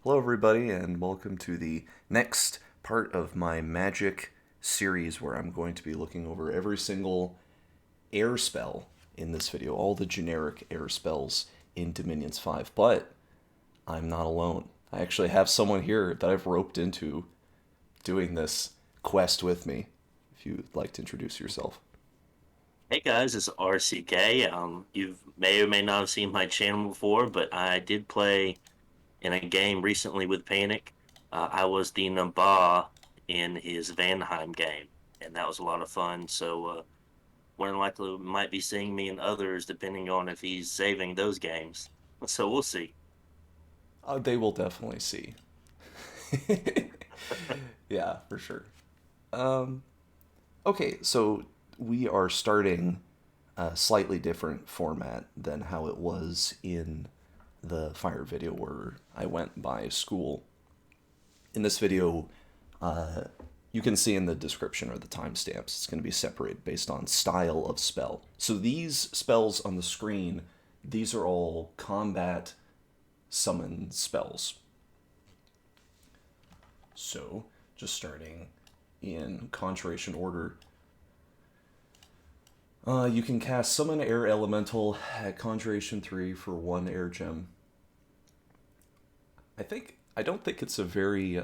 Hello, everybody, and welcome to the next part of my magic series where I'm going to be looking over every single air spell in this video, all the generic air spells in Dominions 5. But I'm not alone. I actually have someone here that I've roped into doing this quest with me. If you'd like to introduce yourself. Hey guys, it's RCK. You may or may not have seen my channel before, but I did play in a game recently with Panic. I was the Naba in his Vanheim game, and that was a lot of fun. So, more than likely, might be seeing me in others depending on if he's saving those games. So we'll see. They will definitely see. Yeah, for sure. Um, okay, so we are starting a slightly different format than how it was in the fire video where I went by school. In this video, you can see in the description or the timestamps, it's going to be separated based on style of spell. So these spells on the screen, these are all combat summon spells. So just starting in Conjuration order, you can cast Summon Air Elemental at Conjuration 3 for 1 air gem. I don't think it's a very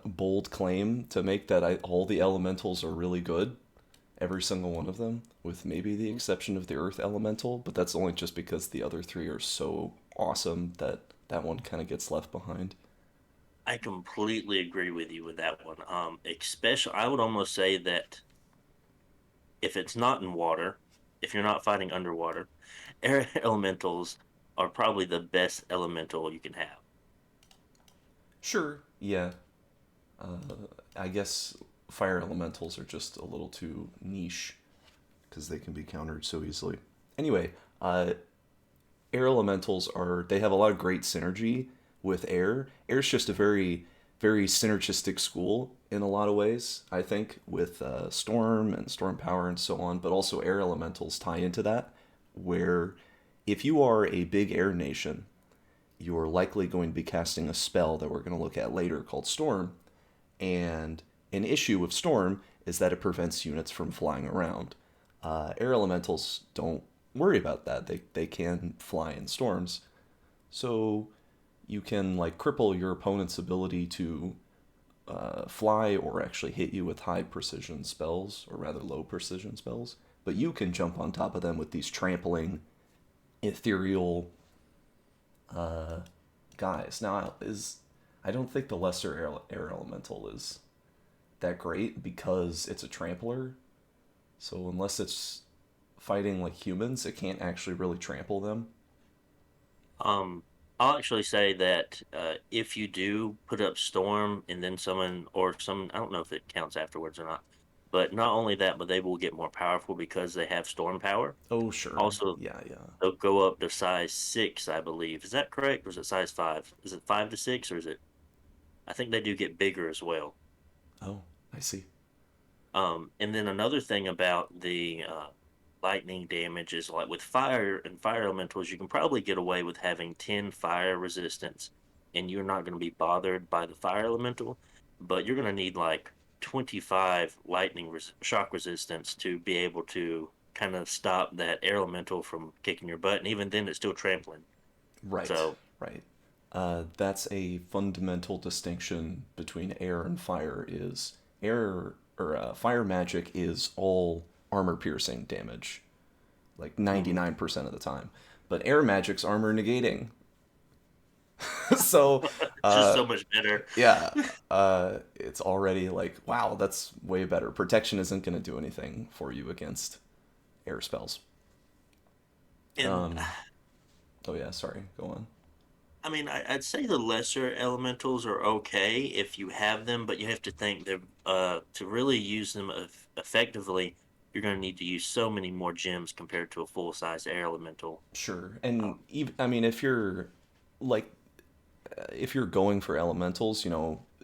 bold claim to make that all the elementals are really good, every single one of them, with maybe the exception of the Earth Elemental, but that's only just because the other three are so awesome that that one kind of gets left behind. I completely agree with you with that one. Especially, I would almost say that if it's not in water, if you're not fighting underwater, air elementals are probably the best elemental you can have. Sure, yeah. Uh, I guess fire elementals are just a little too niche because they can be countered so easily. Anyway, air elementals they have a lot of great synergy with air. Air's just a very synergistic school in a lot of ways, I think, with storm and storm power and so on, but also air elementals tie into that, where if you are a big air nation, you're likely going to be casting a spell that we're going to look at later called Storm. And an issue with Storm is that it prevents units from flying around. Air elementals don't worry about that. They can fly in storms. So you can like cripple your opponent's ability to fly or actually hit you with high precision spells, or rather low precision spells. But you can jump on top of them with these trampling, ethereal guys. Now, I don't think the lesser air elemental is that great because it's a trampler. So unless it's fighting like humans, it can't actually really trample them. Um, I'll actually say that if you do put up Storm and then summon, or some, I don't know if it counts afterwards or not, but not only that, but they will get more powerful because they have Storm power. Oh, sure. Also, Yeah, yeah. they'll go up to size 6, I believe. Is that correct? Or is it size 5? Is it 5 to 6, or is it? I think they do get bigger as well. Oh, I see. And then another thing about the lightning damage is like with fire and fire elementals, you can probably get away with having 10 fire resistance and you're not going to be bothered by the fire elemental, but you're going to need like 25 shock resistance to be able to kind of stop that air elemental from kicking your butt. And even then, it's still trampling. Right, So, right. That's a fundamental distinction between air and fire. Is air or fire magic is all armor piercing damage, like mhm. 99% of the time, but air magic's armor negating. So, It's just uh, so much better. yeah, it's already like, wow, that's way better. Protection isn't going to do anything for you against air spells. And Um, oh yeah, sorry, go on. I mean, I'd say the lesser elementals are okay if you have them, but you have to think that to really use them effectively, you're going to need to use so many more gems compared to a full-size air elemental. Sure, and Um, even, I mean, like if you're going for elementals,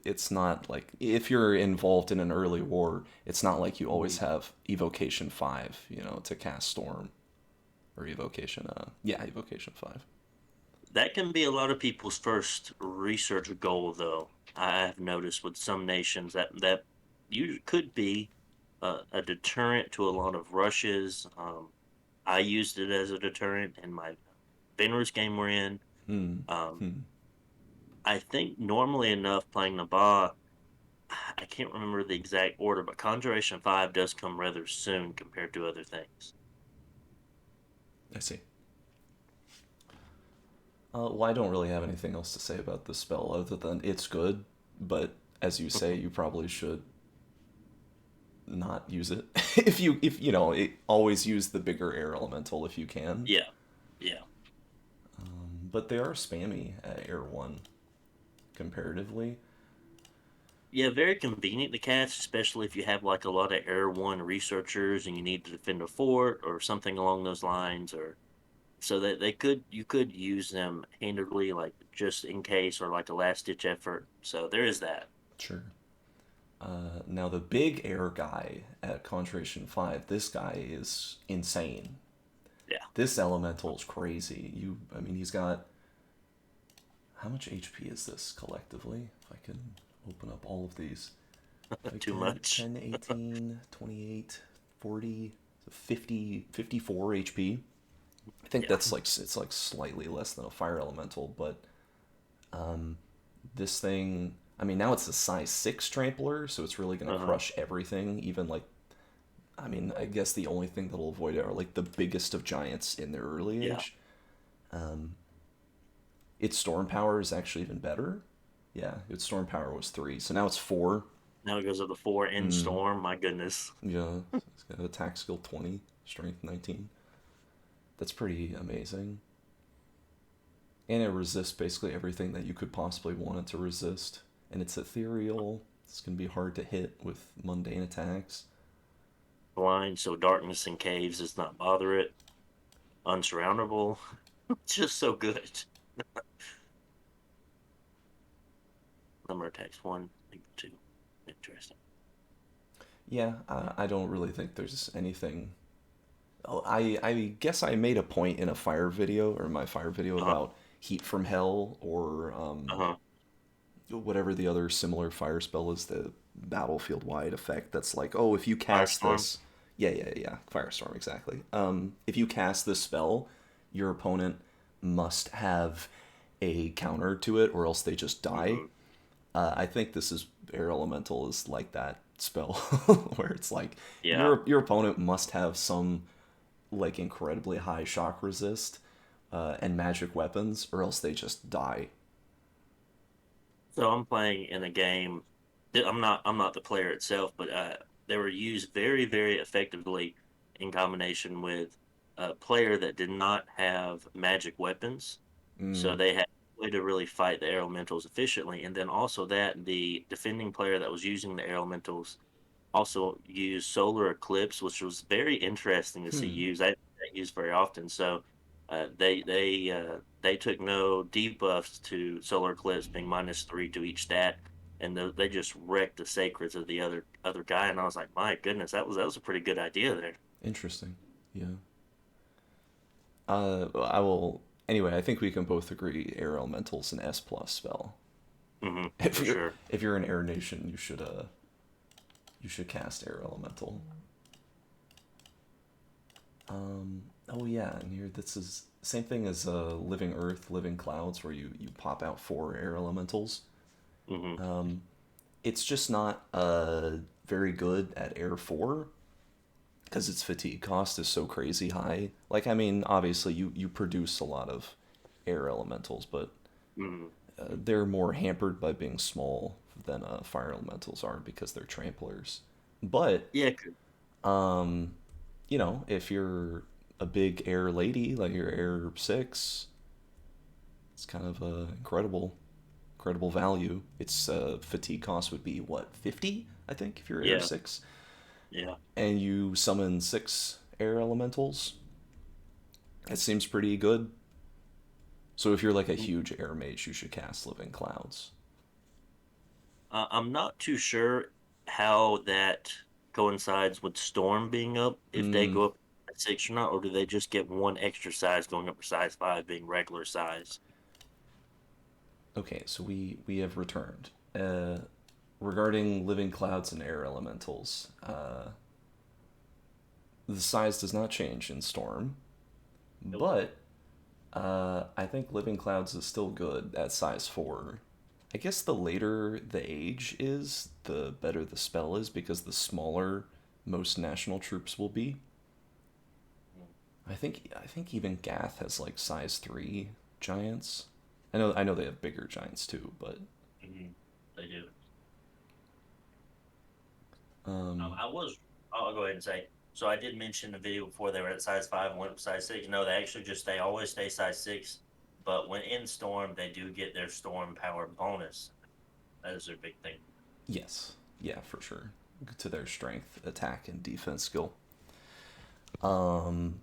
it's not like if you're involved in an early war, it's not like you always mhm. have evocation 5, to cast storm or evocation 5. That can be a lot of people's first research goal, though. I have noticed with some nations that you could be a deterrent to a lot of rushes. I used it as a deterrent in my Venus game we're in. Hmm. Um, Hmm. I think normally enough playing the Ba, I can't remember the exact order, but Conjuration 5 does come rather soon compared to other things. I see. Well, I don't really have anything else to say about this spell other than it's good, but as you say, you probably should not use it. If you know, always use the bigger air elemental if you can. Yeah, yeah. But they are spammy at Air 1 comparatively. Yeah, very convenient to cast, especially if you have like a lot of Air One researchers and you need to defend a fort or something along those lines, or so that they could you could use them handedly, like just in case, or like a last ditch effort. So there is that. Sure. Now the big air guy at Conjuration 5, this guy is insane. Yeah, This elemental is crazy. I mean, he's got how much HP is this collectively? If I can open up all of these. Like too 10, much. 10, 18, 28, 40, 50, 54 HP. I think Yeah. that's like it's like slightly less than a fire elemental, but this thing, I mean, now it's a size 6 trampler, so it's really going to Uh-huh. crush everything, even like I mean, I guess the only thing that'll avoid it are like the biggest of giants in their early Yeah. age. Its storm power is actually even better. Yeah, its storm power was 3, so now it's 4. Now it goes up to four in Mm, storm. My goodness. yeah, it's got attack skill 20, strength 19. That's pretty amazing. And it resists basically everything that you could possibly want it to resist. And it's ethereal. It's going to be hard to hit with mundane attacks. Blind, so darkness and caves does not bother it. Unsurroundable. It's just so good. Number attacks one, maybe two. Interesting. Yeah, I don't really think there's anything. Oh, I guess I made a point in a fire video, or my fire video, Uh-huh. about Heat from Hell, or Uh-huh. whatever the other similar fire spell is, the battlefield wide effect that's like, oh, if you cast Firestorm. this, yeah, Firestorm, exactly. If you cast this spell, your opponent must have a counter to it, or else they just die. Hmm. I think this is Air Elemental is like that spell, where it's like Yeah. your opponent must have some like incredibly high shock resist and magic weapons, or else they just die. So I'm playing in a game. I'm not the player itself, but they were used very, very effectively in combination with a player that did not have magic weapons. So Mm. they had a way to really fight the elementals efficiently. And then also that the defending player that was using the elementals also used solar eclipse, which was very interesting to see Hmm. used. I didn't see that used very often. So they took no debuffs to solar eclipse being -3 to each stat, and they just wrecked the sacreds of the other guy. And I was like, my goodness, that was a pretty good idea there. Interesting. Yeah. I will. Anyway, I think we can both agree Air Elemental's an S plus spell. If For you're sure. if you're an Air Nation, you should cast Air Elemental. Oh yeah, and here this is same thing as Living Earth, Living Clouds, where you pop out 4 Air Elementals. Hmm. It's just not very good at Air 4 because its fatigue cost is so crazy high. Like, I mean, obviously you produce a lot of air elementals, but Hmm. they're more hampered by being small than fire elementals are because they're tramplers. But Yeah. you know, if you're a big air lady like your Air 6, it's kind of incredible value. Its fatigue cost would be what, 50? I think if you're Air Yeah. 6, Yeah. and you summon 6 air elementals, it seems pretty good. So if you're like a huge air mage, you should cast Living Clouds. I'm not too sure how that coincides with Storm being up, if they Mm, go up at 6 or not, or do they just get one extra size going up to size 5 being regular size? Okay, so we have returned. Regarding living clouds and air elementals, the size does not change in storm, Nope. but I think living clouds is still good at size 4. I guess the later the age is, the better the spell is because the smaller most national troops will be. I think even Gath has like size 3 giants. I know they have bigger giants too, but Mm-hmm. They do. um I was. I'll go ahead and say. So I did mention in the video before they were at size 5 and went up to size 6. No, they actually just they always stay size 6. But when in storm, they do get their storm power bonus. That is their big thing. yes. Yeah, for sure. To their strength, attack and defense skill. Um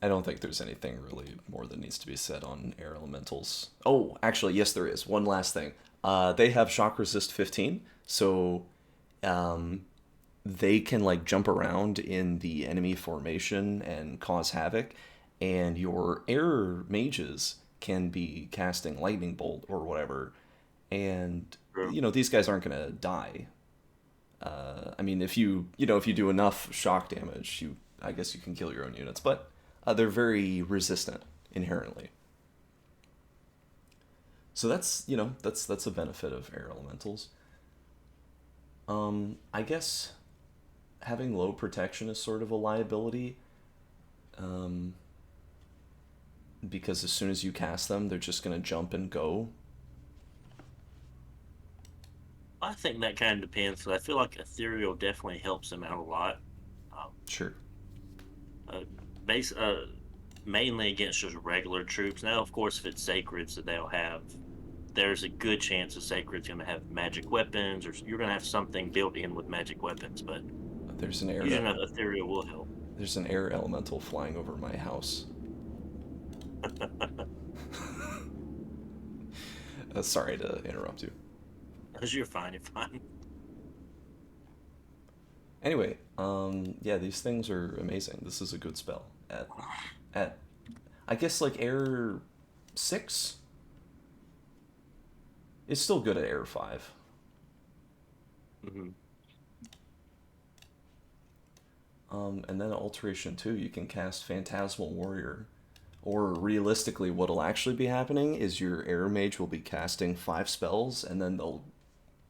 I don't think there's anything really more that needs to be said on air elementals. Oh, actually, yes, there is. One last thing. They have shock resist 15, so um, they can like jump around in the enemy formation and cause havoc, and your air mages can be casting lightning bolt or whatever, and True. these guys aren't gonna die. I mean, if you do enough shock damage, I guess you can kill your own units, but they're very resistant inherently. So that's a benefit of air elementals. I guess having low protection is sort of a liability, um, because as soon as you cast them, they're just gonna jump and go. I think that kind of depends. 'Cause I feel like ethereal definitely helps them out a lot. Um, Sure. uh, base mainly against just regular troops. Now, of course, if it's sacreds that they'll have, there's a good chance the sacred's going to have magic weapons, or you're going to have something built in with magic weapons. But There's an air using an ethereal will help. there's an air elemental flying over my house. Sorry to interrupt you. Because you're fine, you're fine. Anyway, yeah, these things are amazing. This is a good spell at I guess like air 6. It's still good at air 5. Hmm. And then alteration 2, you can cast Phantasmal Warrior. Or realistically, what'll actually be happening is your air mage will be casting 5 spells, and then they'll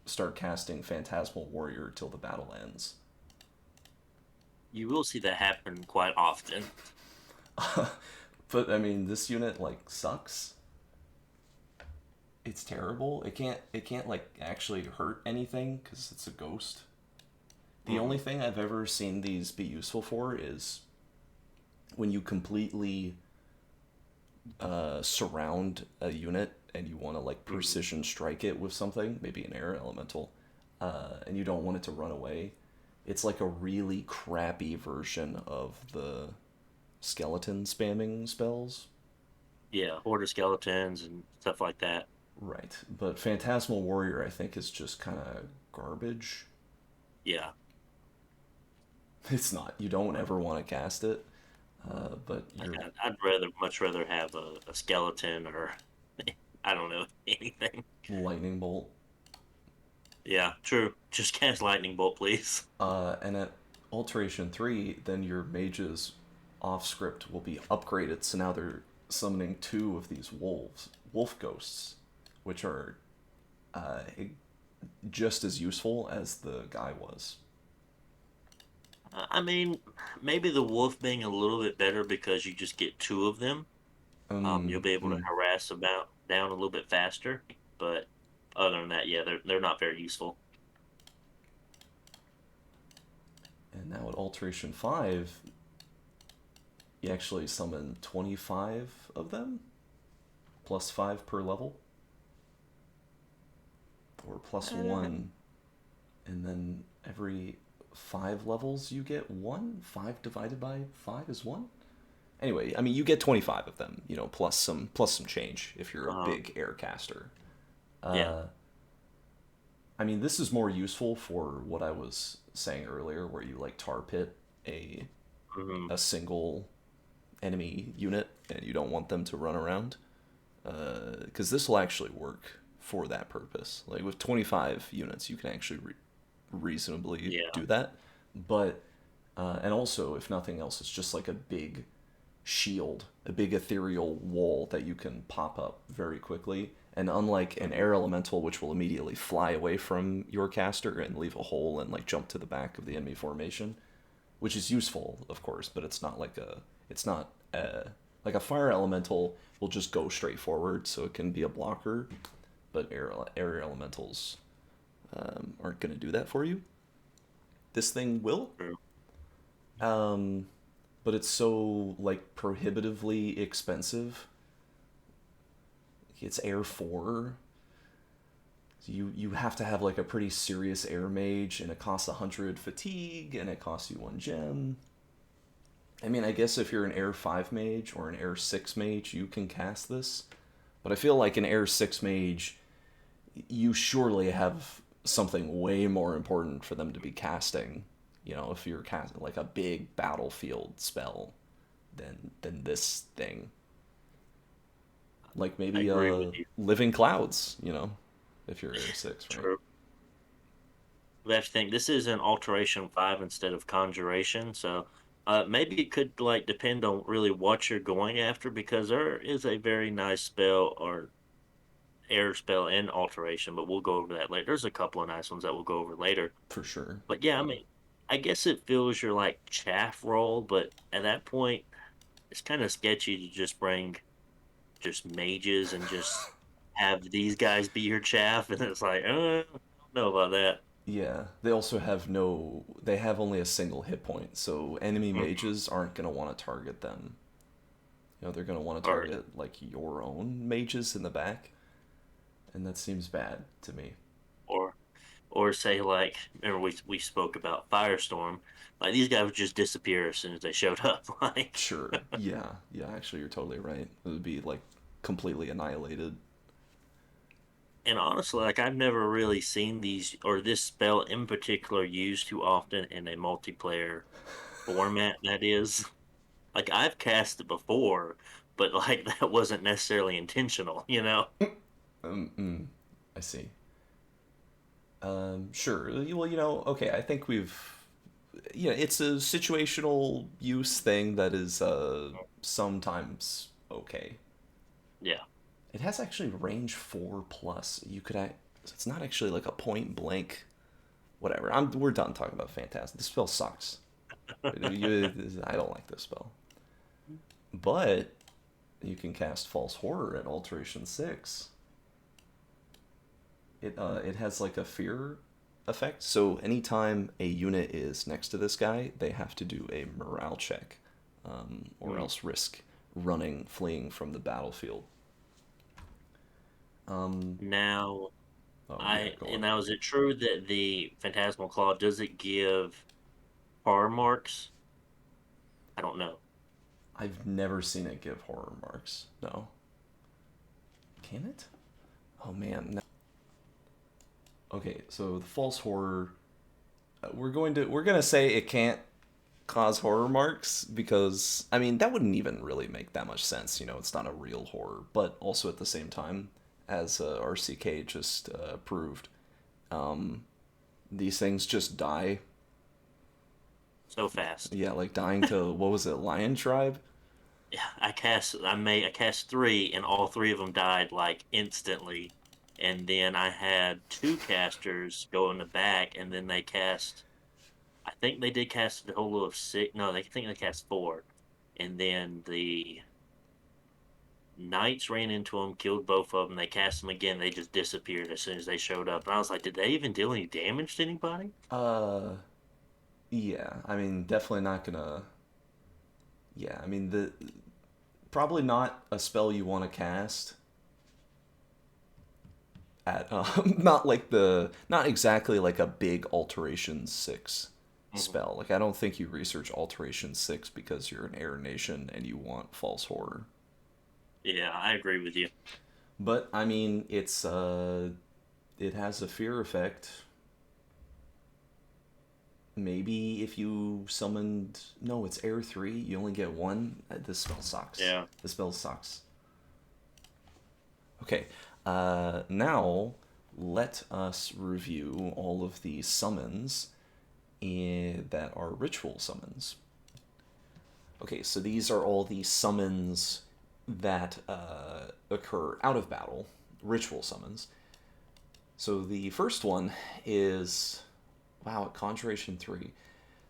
start casting Phantasmal Warrior till the battle ends. You will see that happen quite often. But I mean, this unit like sucks. It's terrible. It can't like actually hurt anything because it's a ghost. The only Hmm. thing I've ever seen these be useful for is when you completely surround a unit and you want to like Hmm. precision strike it with something, maybe an air elemental, and you don't want it to run away. It's like a really crappy version of the skeleton spamming spells. Yeah, hoarder skeletons and stuff like that. Right. But Phantasmal Warrior, I think, is just kind of garbage. Yeah. It's not. You don't ever want to cast it, but Like you're I'd much rather have a skeleton or I don't know anything. lightning bolt. Yeah, true. Just cast lightning bolt, please. And at Alteration 3, then your mages off script will be upgraded, so now they're summoning 2 of these wolf ghosts, which are uh, just as useful as the guy was. I mean, maybe the wolf being a little bit better because you just get two of them. You'll be able to Mm. harass about down a little bit faster. But other than that, yeah, they're not very useful. And now at Alteration 5, you actually summon 25 of them, plus 5 per level, or plus Uh, 1, and then every 5 levels you get 1. 5 divided by 5 is 1. Anyway, I mean you get 25 of them, plus some change if you're a uh, big air caster. yeah. I mean this is more useful for what I was saying earlier, where you like tar pit a Hmm. a single enemy unit and you don't want them to run around, because this will actually work. for that purpose. Like with 25 units, you can actually reasonably Yeah. do that. But and also, if nothing else, it's just like a big shield, a big ethereal wall that you can pop up very quickly. And unlike an Mhm. air elemental, which will immediately fly away from your caster and leave a hole and like jump to the back of the enemy formation, which is useful, of course, but it's not like a fire elemental will just go straight forward, so it can be a blocker. But air elementals aren't going to do that for you. This thing will, True. um, but it's so like prohibitively expensive. It's air 4. So you have to have like a pretty serious air mage, and it costs 100 fatigue, and it costs you 1 gem. I mean, I guess if you're an Air 5 mage or an Air 6 mage, you can cast this. But I feel like an Air 6 mage, you surely have something way more important for them to be casting. You know, if you're casting like a big battlefield spell than this thing. Like I maybe agree with you. Living Clouds, you know, if you're Air 6, right? True. We have to think this is an alteration 5 instead of conjuration, so maybe it could like depend on really what you're going after because there is a very nice spell or air spell and alteration, but we'll go over that later. There's a couple of nice ones that we'll go over later. For sure. But yeah, I mean, I guess it feels your like chaff roll, but at that point, it's kind of sketchy to just bring just mages and just have these guys be your chaff, and it's like, I don't know about that. Yeah, they also have no. They have only a single hit point, so enemy Mhm. mages aren't gonna want to target them. You know, they're gonna want to Or target like your own mages in the back, and that seems bad to me. or or say like, remember we spoke about Firestorm, like these guys would just disappear as soon as they showed up, like. Sure. Yeah. Yeah. Actually, you're totally right. It would be like completely annihilated. And honestly, like I've never really seen these or this spell in particular used too often in a multiplayer format. That is, like I've cast it before, but like that wasn't necessarily intentional, you know? Mm, I see. Sure. Well, you know, okay. I think we've. Yeah, it's a situational use thing that is sometimes okay. Yeah. It has actually range 4 plus. You could act. It's not actually like a point blank. Whatever. We're done talking about Phantasm. This spell sucks. I don't like this spell. But you can cast False Horror at Alteration 6. It has like a fear effect. So anytime a unit is next to this guy, they have to do a morale check, or Mm. else risk fleeing from the battlefield. Um, Now, oh yeah, I go and on. now is it true that the Phantasmal Claw does it give horror marks? I don't know. I've never seen it give horror marks. No, can it? Oh man. No. Okay, so the false horror. We're gonna say it can't cause horror marks because I mean that wouldn't even really make that much sense. You know, it's not a real horror, but also at the same time, as RCK just proved, um, these things just die. So fast. Yeah, like dying to what was it, Lion Tribe? Yeah, I cast three and all three of them died like instantly. And then I had two casters go in the back and then they cast I think they did cast a total of six. No, they think they cast four. And then the knights ran into them, killed both of them. They cast them again. They just disappeared as soon as they showed up. And I was like, did they even deal any damage to anybody? Uh, yeah. I mean, definitely not gonna. Yeah, I mean the probably not a spell you want to cast at not exactly like a big Alteration 6 Mhm. spell. Like I don't think you research Alteration 6 because you're an Air Nation and you want False Horror. Yeah, I agree with you. But I mean, it has a fear effect. Maybe if you summoned no, it's Air 3, you only get one. This spell sucks. Yeah. This spell sucks. Okay. Now, let us review all of the summons that are ritual summons. Okay, so these are all the summons that occur out of battle, ritual summons. So the first one is, wow, Conjuration 3.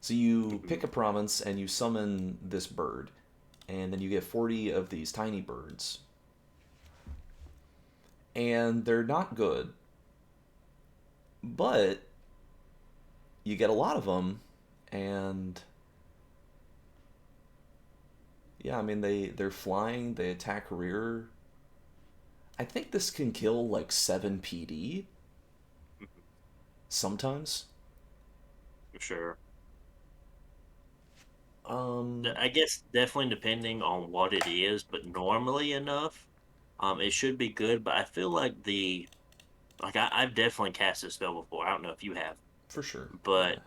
So you Mhm. pick a province and you summon this bird, and then you get 40 of these tiny birds. And they're not good, but you get a lot of them, and yeah, I mean they're flying, they attack rear. I think this can kill like 7 PD Mhm. sometimes. For sure. Um I guess definitely depending on what it is, but normally enough, it should be good. But I feel like I've definitely cast this spell before. I don't know if you have, for sure. Yeah, but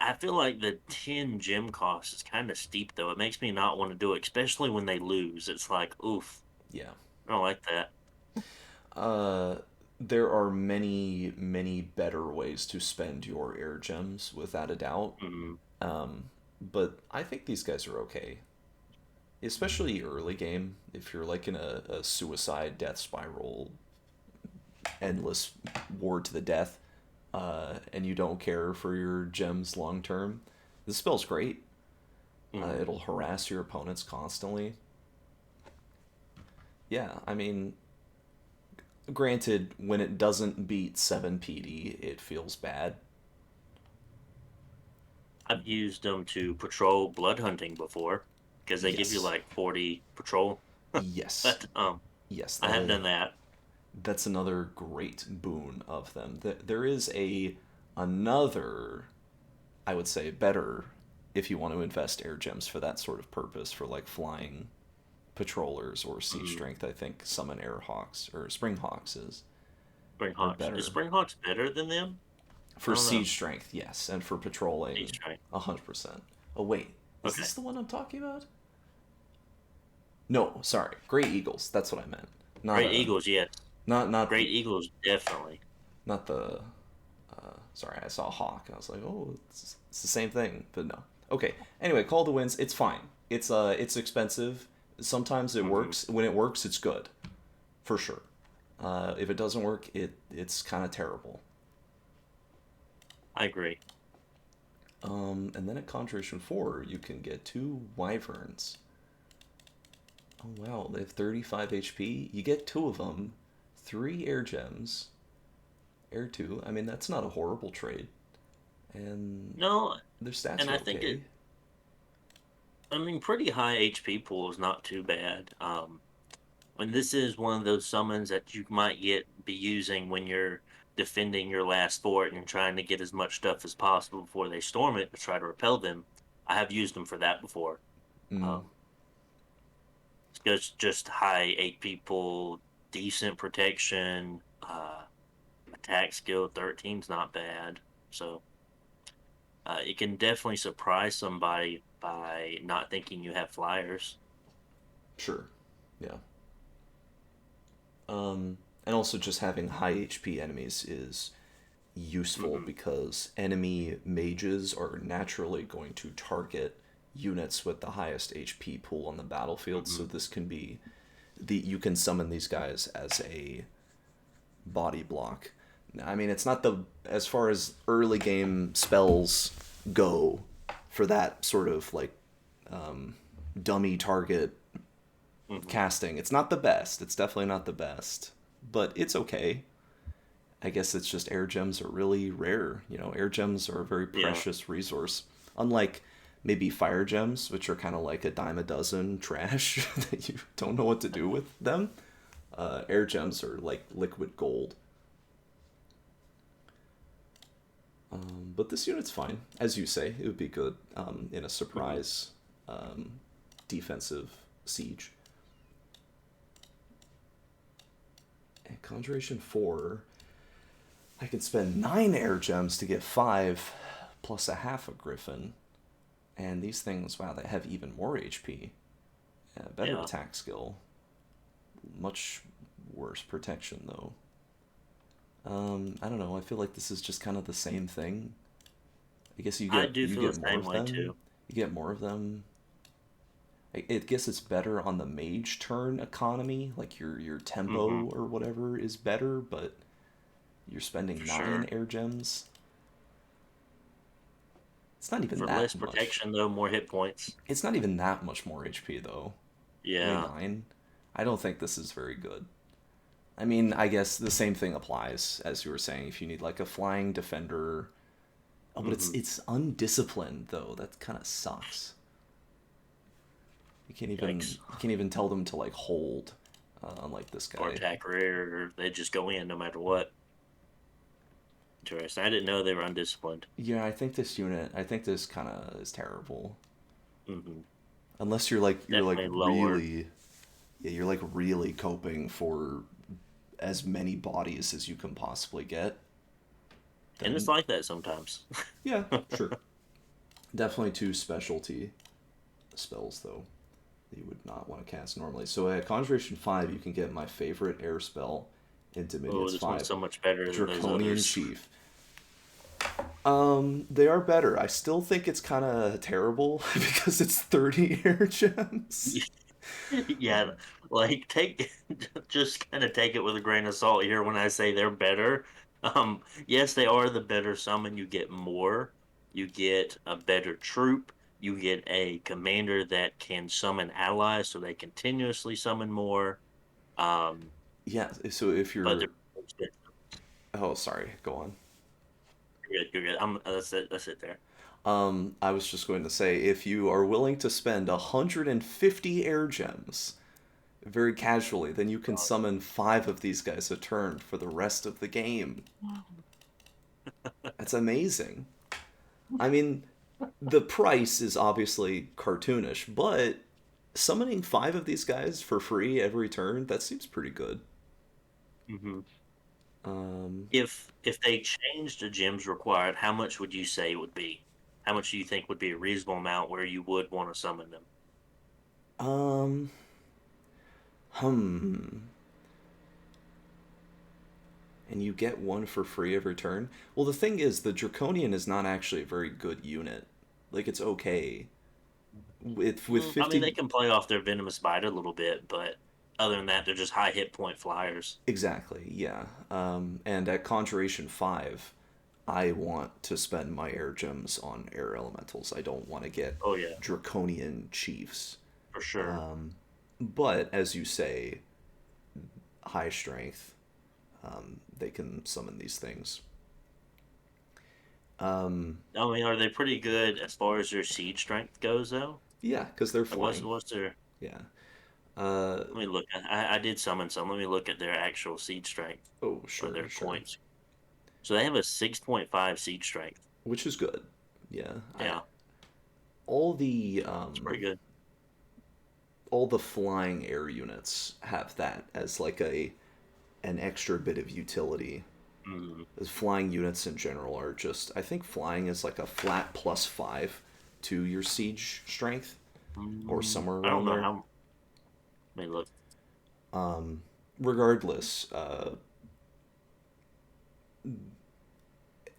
I feel like the 10 gem cost is kind of steep though. It makes me not want to do it, especially when they lose. It's like, oof, yeah. I don't like that. Uh there are many better ways to spend your air gems without a doubt. Mm, But I think these guys are okay. Especially early game, if you're like in a suicide death spiral, endless war to the death, and you don't care for your gems long term, this spell's great. mm. It'll harass your opponents constantly. Yeah, I mean, granted, when it doesn't beat 7 PD, it feels bad. I've used them to patrol blood hunting before because they give you Yes. like 40 patrol. Yes. But Yes, I have done that. that's another great boon of them. There is a another, I would say, better if you want to invest air gems for that sort of purpose, for like flying patrollers or siege Mm, strength. I think summon air hawks or spring hawks are Springhawks. Is better Springhawks better than them? I for don't know. siege strength. Yes, and for He's patrolling, trying. 100%. Oh wait, is Okay. this the one I'm talking about? No, sorry, Gray Eagles. That's what I meant. Not Great a Eagles, yes. not Great Eagles, definitely. not the. Sorry, I saw hawk. I was like, oh, it's the same thing, but no. Okay. Anyway, Call to Winds. It's fine. It's expensive. Sometimes it Hmm. works. When it works, it's good, for sure. If it doesn't work, it's kind of terrible. I agree. And then at Conjuration 4, you can get 2 Wyverns. Oh wow, they have 35 HP. You get 2 of them, 3 Air Gems, Air 2. I mean, that's not a horrible trade. And No, their stats and are I think okay. I mean, pretty high HP pool is not too bad. When this is one of those summons that you might be using when you're defending your last fort and trying to get as much stuff as possible before they storm it to try to repel them. I have used them for that before. Mm, Um, it's just high 8 pool, decent protection, attack skill 13's not bad. So it can definitely surprise somebody by not thinking you have flyers. sure. Yeah. And also just having high HP enemies is useful Hmm. because enemy mages are naturally going to target units with the highest HP pool on the battlefield. So Hmm. this can be you can summon these guys as a body block. I mean, it's not the as far as early game spells go for that sort of like dummy target Hmm. casting. It's not the best. It's definitely not the best, but it's okay. I guess it's just air gems are really rare. Air gems are a very Yeah. precious resource. Unlike maybe fire gems, which are kind of like a dime a dozen trash that you don't know what to do with them. Air gems are like liquid gold. But this unit's fine. As you say, it would be good in a Hmm. surprise defensive siege. And Conjuration 4, I could spend 9 air gems to get 5 plus a half a griffin. And these things, wow, they have even more HP. Yeah, better Yeah. attack skill. Much worse protection though. I don't know. I feel like this is just kind of the same thing. I guess I do you feel get the more same of way them. too. You get more of them. I guess it's better on the mage turn economy, like your Mm-hmm. tempo or whatever is better, but you're For spending 9 sure. air gems. It's not even For that less much. protection though, more hit points. It's not even that much more HP though. Only Yeah. 9. I don't think this is very good. I mean, I guess the same thing applies as you were saying. If you need like a flying defender, oh, but Mm-hmm. it's undisciplined though. That kind of sucks. Yikes. You can't even tell them to like hold, unlike this Or guy. attack rear, or they just go in no matter what. Interesting. I didn't know they were undisciplined. Yeah, I think this kind of is terrible. Mm-hmm. Unless you're like Definitely lower. really, yeah, you're like really coping for as many bodies as you can possibly get. And it's Then like that sometimes. yeah, sure. Definitely two specialty spells though that you would not want to cast normally. So at Conjuration 5, you can get my favorite air spell in Oh, Dominions this one's 5, so much better than those Draconian others. Chief. They are better. I still think it's kind of terrible because it's 30 air gems. Yeah, like take just kind of take it with a grain of salt here when I say they're better. Yes, they are the better summon. You get more. You get a better troop. You get a commander that can summon allies, so they continuously summon more. Um, Yeah, so if but they're you're, oh, sorry, go on. you're good. You're good. That's it. That's it there. I was just going to say, if you are willing to spend 150 air gems very casually, then you can summon 5 of these guys a turn for the rest of the game. That's amazing. I mean, the price is obviously cartoonish, but summoning 5 of these guys for free every turn, that seems pretty good. Hmm. Um, If they changed the gems required, how much would you say it would be? How much do you think would be a reasonable amount where you would want to summon them? um, hmm. And you get one for free every turn. Well, the thing is, the Draconian is not actually a very good unit. Like, it's okay. With I mean, they 50. can play off their venomous bite a little bit, but other than that, they're just high hit point flyers. Exactly, yeah. And at Conjuration 5, I want to spend my air gems on air elementals. I don't want to get Oh yeah, Draconian Chiefs. for sure. But as you say, high strength, they can summon these things. I mean, are they pretty good as far as their siege strength goes, though? Yeah, because they're Like, flying. what's their? Yeah. Uh, Let me look. I did summon some. Let me look at their actual siege strength oh, or sure, their sure. points. So they have a 6.5 siege strength. Which is good. Yeah. Yeah, All the it's pretty good. all the flying air units have that as like a an extra bit of utility. Mm. As flying units in general are just, I think flying is like a flat +5 to your siege strength or somewhere I don't around know there. how. Let me look. Regardless,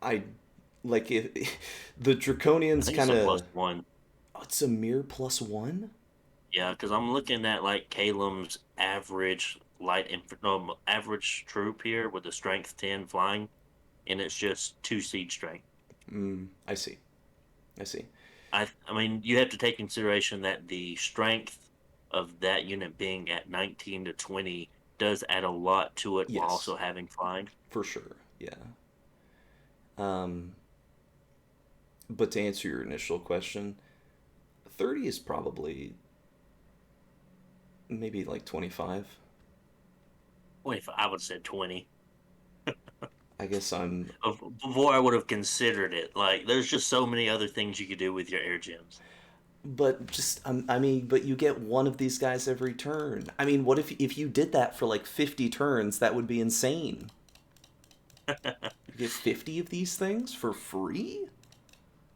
I like if the I draconians think it's kind a plus of, one. oh, it's a mere +1. Yeah, because I'm looking at like Calum's average no, average troop here with the strength 10 flying, and it's just 2 siege strength. I see. I see. I mean, you have to take consideration that the strength of that unit being at 19 to 20 does add a lot to it while Yes, also having flying. for sure. Yeah. But to answer your initial question, 30 is probably maybe like 25. 25, I would have said 20. I guess I'm, Before I would have considered it. Like, there's just so many other things you could do with your air gems. but just I mean, but you get one of these guys every turn. I mean, what if you did that for like 50 turns? That would be insane. You get 50 of these things for free?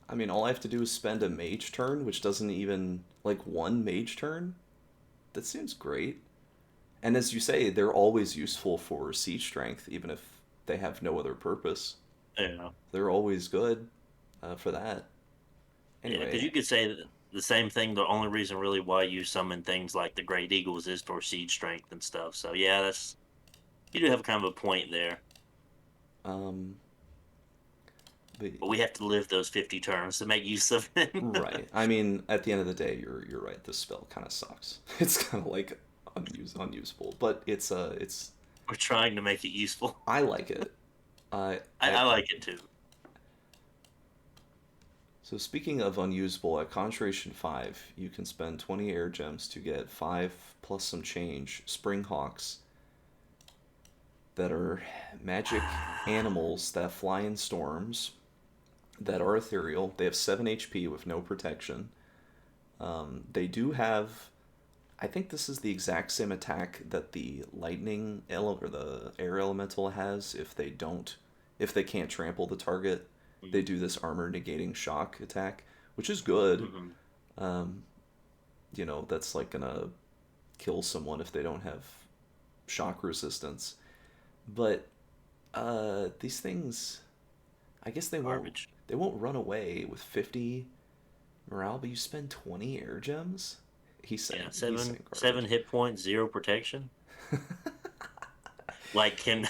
I mean, all I have to do is spend a mage turn, which doesn't even like one mage turn. That seems great. And as you say, they're always useful for siege strength, even if they have no other purpose. Yeah, They're always good for that. yeah, because Anyway, you could say that the same thing. The only reason really why you summon things like the Great Eagles is for siege strength and stuff. So yeah, that's you do have kind of a point there. um, but But we have to live those 50 turns to make use of it. right. I mean, at the end of the day, you're right. This spell kind of sucks. It's kind of like unusable, but it's We're trying to make it useful. I like it. I At like it too. So speaking of unusable, at Conjuration 5, you can spend 20 air gems to get 5 plus some change Springhawks that are magic animals that fly in storms that are ethereal. They have 7 HP with no protection. They do have, I think this is the exact same attack that the or the air elemental has if they can't trample the target. They do this armor negating shock attack, which is good. Mm-hmm. That's like gonna kill someone if they don't have shock resistance. But these things, I guess Garbage. they won't run away with 50 morale, but you spend 20 air gems. Yeah, He's seven saying seven garbage. hit points, zero protection. Like, can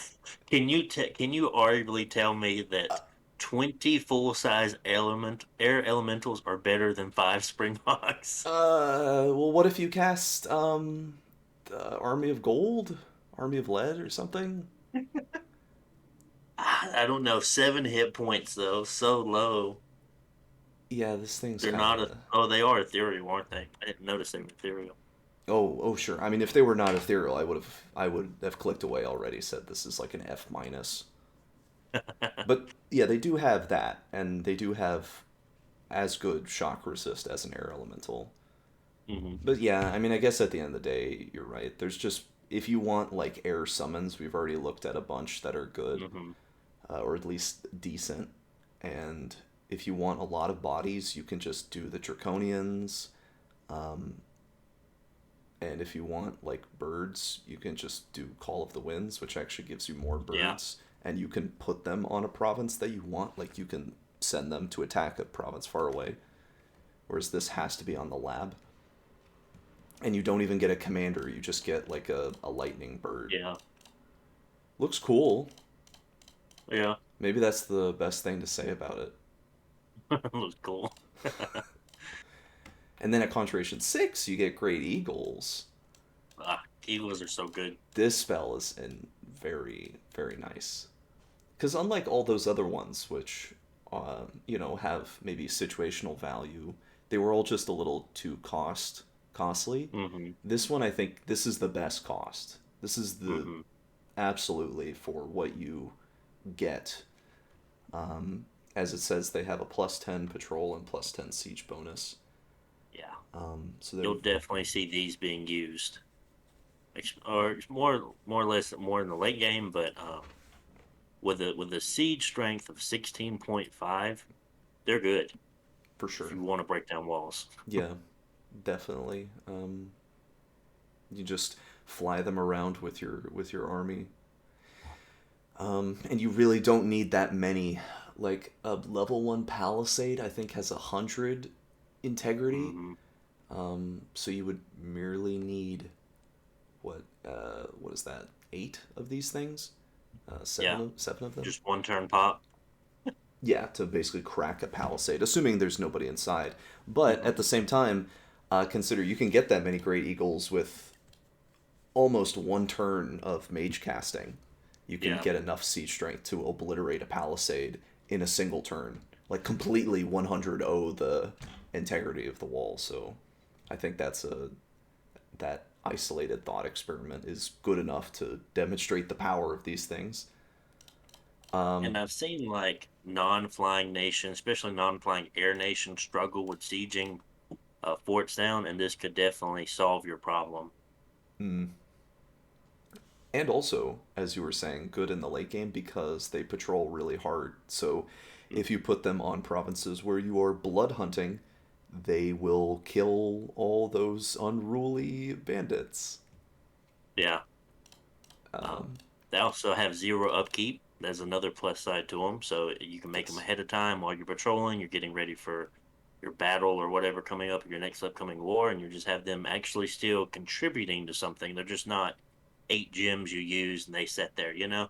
you arguably tell me Uh, that 20 full size air elementals are better than five Springhawks? well, what if you cast the Army of Gold, Army of Lead, or something? I don't know. 7 hit points though, so low. Yeah, this thing's They're kind not of. oh, they are ethereal, aren't they? I didn't notice they were ethereal. Oh, sure. I mean, if they were not ethereal, I would have clicked away already. Said this is like an F minus. But yeah, they do have that, and they do have as good shock resist as an air elemental. Hmm. But yeah, I mean, I guess at the end of the day, you're right. There's just if you want like air summons, we've already looked at a bunch that are good, Hmm. or at least decent. And if you want a lot of bodies, you can just do the draconians. Um, and if you want like birds, you can just do Call of the Winds, which actually gives you more Yeah. birds, and you can put them on a province that you want. Like you can send them to attack a province far away, whereas this has to be on the lab. And you don't even get a commander, you just get like a lightning bird. Yeah. Looks cool. Yeah. Maybe that's the best thing to say about it. That was cool. And then at Conjuration 6, you get Great Eagles. Eagles are so good. This spell is very, very nice. Because unlike all those other ones, which, have maybe situational value, they were all just a little too costly. Hmm. This one, I think, this is the best cost. This is the Hmm. absolutely for what you get. As it says, they have a plus 10 patrol and plus 10 siege bonus. Yeah. So they're You'll definitely see these being used. Or more or less more in the late game, but with a siege strength of 16.5, they're good for if sure. you want to break down walls. Yeah, definitely. You just fly them around with your army, and you really don't need that many. Like a level 1 palisade, I think has 100 integrity. Hmm. So you would merely need what is that? 8 of these things, Yeah, seven of them. just one turn pop. Yeah, to basically crack a palisade, assuming there's nobody inside. But Hmm. at the same time, consider you can get that many great eagles with almost one turn of mage casting. You can Yeah, get enough siege strength to obliterate a palisade in a single turn, like completely 100 the integrity of the wall. So, I think that isolated thought experiment is good enough to demonstrate the power of these things. and I've seen like non-flying nations, especially non-flying air nations, struggle with sieging forts down, and this could definitely solve your problem. Mm. And also, as you were saying, good in the late game because they patrol really hard. So if you put them on provinces where you are blood hunting, they will kill all those unruly bandits. Yeah, Um, they also have zero upkeep. There's another plus side to them, so you can make them Yes. ahead of time while you're patrolling. You're getting ready for your battle or whatever coming up, your next upcoming war, and you just have them actually still contributing to something. They're just not 8 gems you use and they sit there, you know?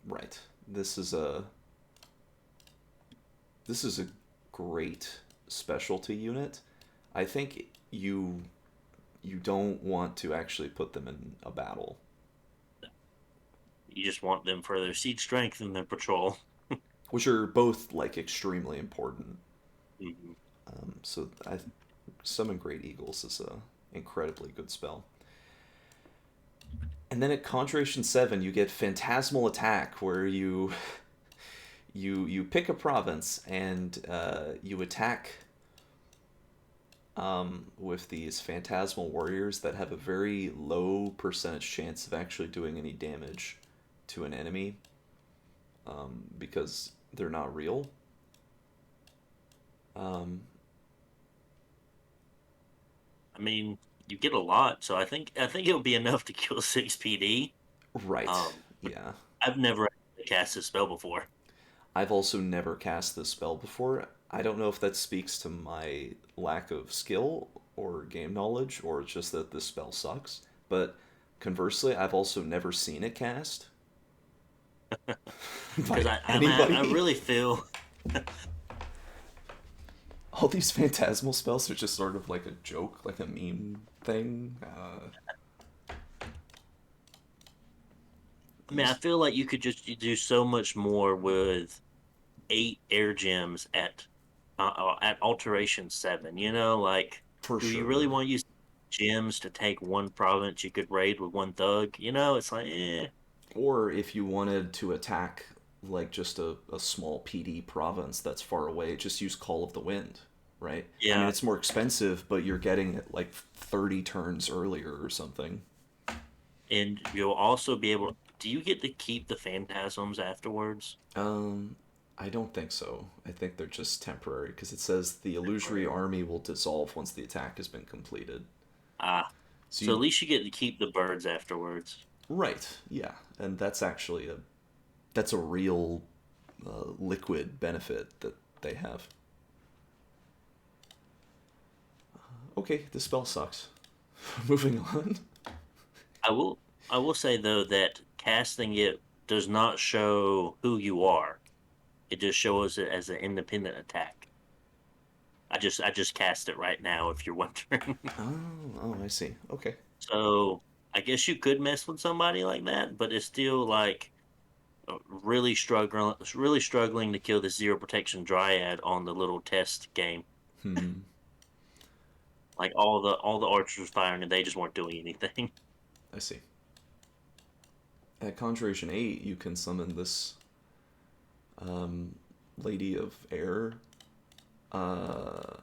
Right. This is a great specialty unit. I think you don't want to actually put them in a battle, You just want them for their siege strength and their patrol. which are both like extremely important. Mhm. So I summon Great Eagles is a incredibly good spell. And then at Conjuration 7, you get Phantasmal Attack, where you pick a province and you attack with these Phantasmal Warriors that have a very low percentage chance of actually doing any damage to an enemy because they're not real. Um, I mean, you get a lot, so I think it would be enough to kill 6 PD. right, But yeah. I've never cast this spell before. I've also never cast this spell before. I don't know if that speaks to my lack of skill or game knowledge, or it's just that this spell sucks. But conversely, I've also never seen it cast Because by I anybody. really feel All these phantasmal spells are just sort of like a joke, like a meme thing. I mean, I These feel like you do so much more with 8 air gems at alteration 7. You know, like, for do you really sure. want to use gems to take one province you could raid with one thug? You know, it's like, Or if you wanted to attack like just a small PD province that's far away, just use Call of the Wind, right? I mean, yeah. it's more expensive, but you're getting it like 30 turns earlier or something. And you'll also be able. Do you get to keep the phantasms afterwards? Um, I don't think so. I think they're just temporary because it says the illusory Temporary. army will dissolve once the attack has been completed. Ah, So so you at least you get to keep the birds afterwards. right, yeah, and that's a real liquid benefit that they have. Okay, the spell sucks. Moving on. I will. I will say though that casting it does not show who you are. It just shows it as an independent attack. I just cast it right now if you're wondering. Oh, I see. Okay. So I guess you could mess with somebody like that, but it's still like really struggling to kill this zero protection dryad on the little test game. Hmm. Like all the archers firing and they just weren't doing anything. I see. At Conjuration 8, you can summon this um, Lady of Air. Uh,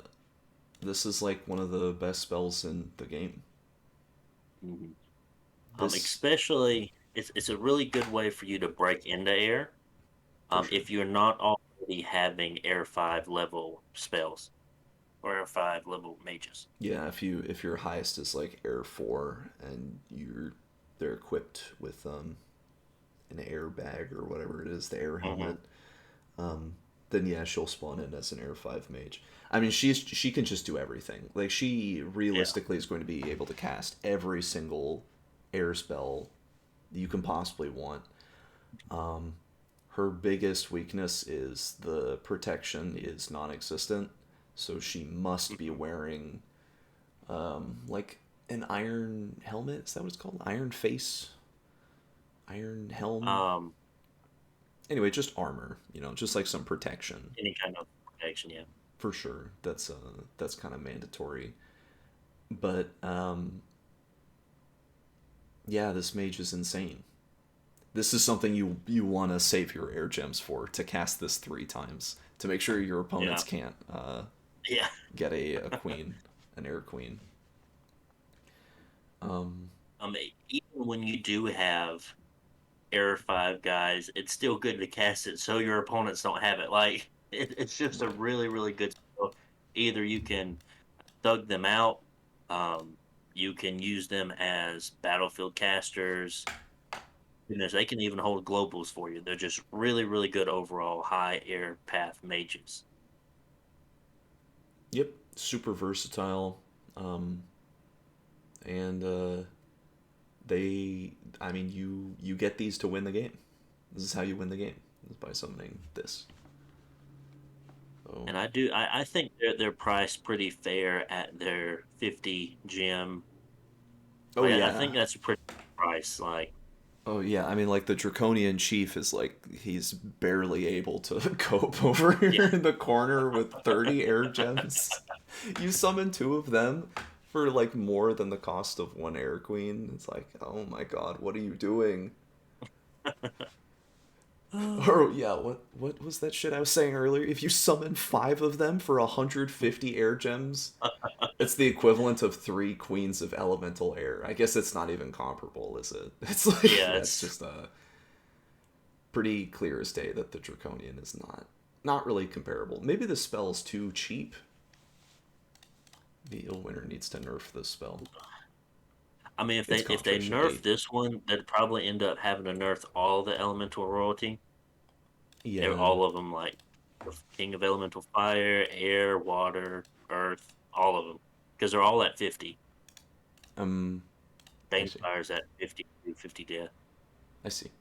this is like one of the best spells in the game. Mhm. This, Especially it's a really good way for you to break into air. for sure. If you're not already having Air 5 level spells or Air 5 level mages. Yeah, if your highest is like Air 4 and they're equipped with an air bag or whatever it is, the air Hmm. helmet, then yeah, she'll spawn in as an Air 5 mage. I mean, she can just do everything. Like she Yeah. realistically is going to be able to cast every single air spell you can possibly want. Her biggest weakness is the protection is non-existent, so she must be Mhm. wearing like an iron helmet. Is that what it's called? Iron face, iron helm. Um, Anyway, just armor. Just like some protection any kind of protection, yeah. for sure. That's kind of mandatory. But yeah, this mage is insane. This is something you want to save your air gems for to cast this 3 times to make sure your opponents Yeah. can't Yeah. get a queen, an air queen. Um, Even when you do have Air 5 guys, it's still good to cast it so your opponents don't have it. Like it's just a right. really, really good spell. Either you can thug them out, you can use them as battlefield casters. goodness, they can even hold globals for you. They're just really, really good overall high air path mages. Yep, super versatile. Um, and they, I mean, you get these to win the game. This is how you win the game, is by summoning this. Oh, I think they're priced pretty fair at their 50 gem. oh Like I yeah. think that's a pretty price. Like Oh yeah, I mean, like the Draconian Chief is like he's barely able to cope over yeah, here in the corner with 30 air gems. You summon two of them for like more than the cost of one air queen. It's like, oh my god, what are you doing? Or yeah, what was that shit I was saying earlier? If you summon five of them for 150 air gems, it's the equivalent of three queens of elemental air. I guess it's not even comparable, is it? It's like yeah, yeah, it's it's just pretty clear as day that the Draconian is not really comparable. Maybe the spell's too cheap. The Illwinter needs to nerf this spell. I mean, Its if they contract should nerf be. this one, they'd probably end up having to nerf all the elemental royalty. Yeah. All of them, like the King of Elemental Fire, Air, Water, Earth, all of them, because they're all at 50. Um. I see. Banefire's at 50, 50 death. I see.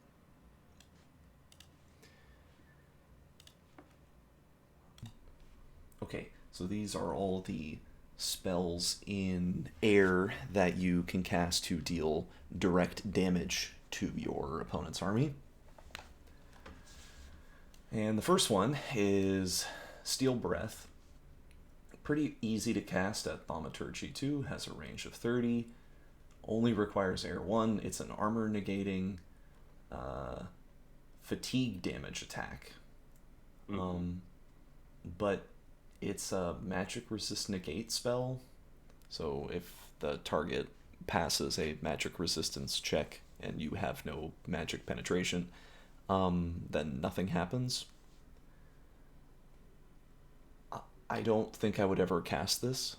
Okay. So these are all the spells in air that you can cast to deal direct damage to your opponent's army. And the first one is Steel Breath. Pretty easy to cast at Thaumaturgy 2, has a range of 30, only requires Air 1. It's an armor negating uh, fatigue damage attack. Hmm. But it's a magic resist negate spell, so if the target passes a magic resistance check and you have no magic penetration, then nothing happens. I don't think I would ever cast this.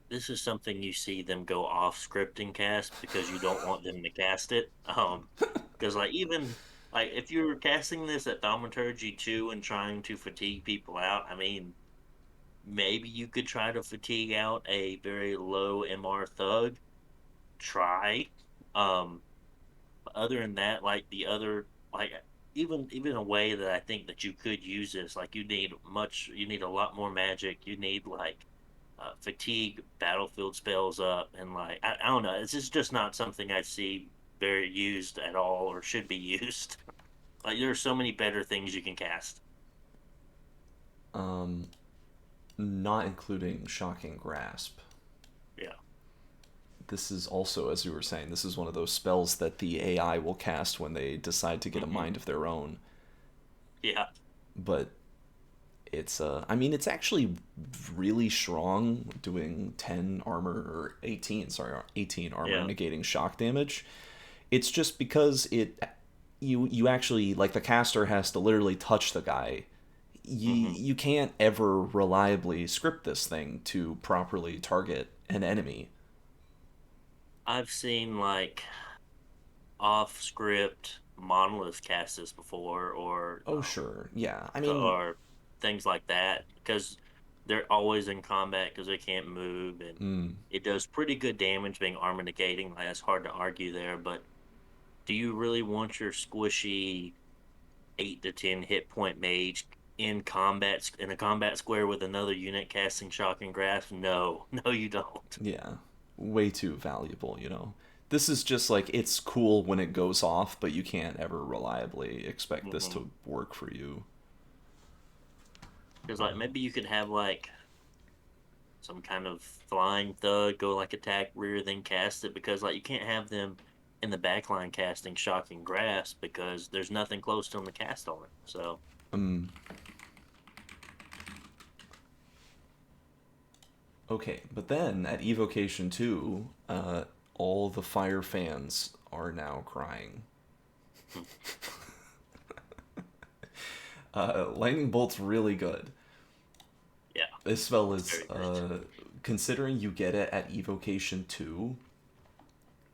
This is something you see them go off script and cast because you don't want them to cast it. Because like even like if you're casting this at Thaumaturgy 2 and trying to fatigue people out, I mean, maybe you could try to fatigue out a very low MR thug. Try. Um, other than that, like the other like even a way that I think that you could use this, like you need a lot more magic. You need like fatigue battlefield spells up and like I don't know. It's just not something I see very used at all or should be used. Like there are so many better things you can cast. Um, Not including Shocking Grasp. Yeah. This is also, as you were saying, this is one of those spells that the AI will cast when they decide to get a Hmm. mind of their own. Yeah. But I mean, it's actually really strong, doing 10 armor, or 18, sorry, 18 armor, Yeah. negating shock damage. It's just because you actually, like, the caster has to literally touch the guy. Hmm. You can't ever reliably script this thing to properly target an enemy. I've seen like off script monolith cast this before Oh, sure. Yeah. I mean, or things like that because they're always in combat because they can't move and mm, it does pretty good damage being armor negating. Like, that's hard to argue there, but do you really want your squishy 8 to 10 hit point mage in a combat square with another unit casting shocking grasp? No, no, you don't. yeah, way too valuable, This is just like it's cool when it goes off, but you can't ever reliably expect this Because to work for you. like maybe you could have like some kind of flying thug go like attack rear then cast it because like you can't have them in the backline casting shocking grasp because there's nothing close to them to cast on it. So Um, okay, but then at Evocation 2, all the fire fans are now crying. Lightning Bolt's really good. yeah, This spell it's is, very good. considering you get it at Evocation 2,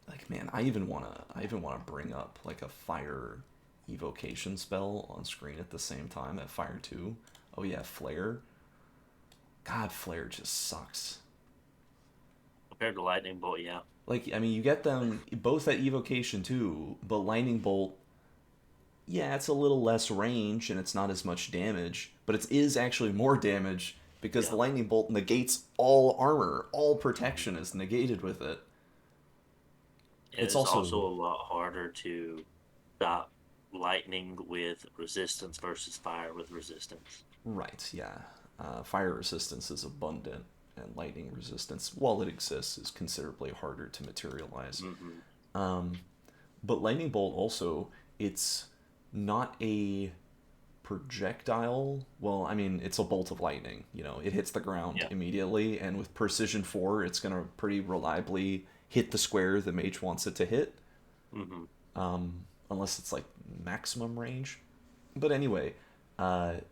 like Man, I even wanna bring up like a fire evocation spell on screen at the same time at Fire 2. Oh yeah, Flare. God, Flare just sucks. Compared to lightning bolt, yeah, Like, I mean, you get them both at Evocation too, but Lightning Bolt, yeah, it's a little less range and it's not as much damage, but it is actually more damage because the yeah. Lightning Bolt negates all armor, all Mhm. protection is negated with it. It It's is also also a lot harder to stop lightning with resistance versus fire with resistance. right, yeah. Fire resistance is abundant, and lightning resistance, while it exists, is considerably harder to materialize. Hmm. Um, but lightning bolt also, it's not a projectile. Well, I mean, it's a bolt of lightning. You know, it hits the ground Yeah. immediately, and with precision 4, it's gonna pretty reliably hit the square the mage wants it to hit, Hmm. unless it's like maximum range. But anyway,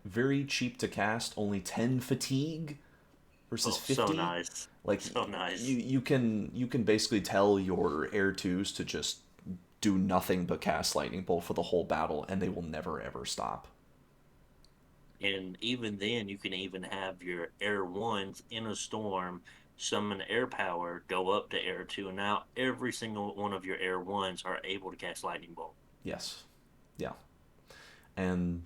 very cheap to cast, only 10 fatigue versus Oh, so 50. nice. Like So nice. you can basically tell your air twos to just do nothing but cast lightning bolt for the whole battle, and they will never ever stop. And even then, you can even have your air ones in a storm summon air power, go up to air two, and now every single one of your air ones are able to cast lightning bolt. Yes, yeah, and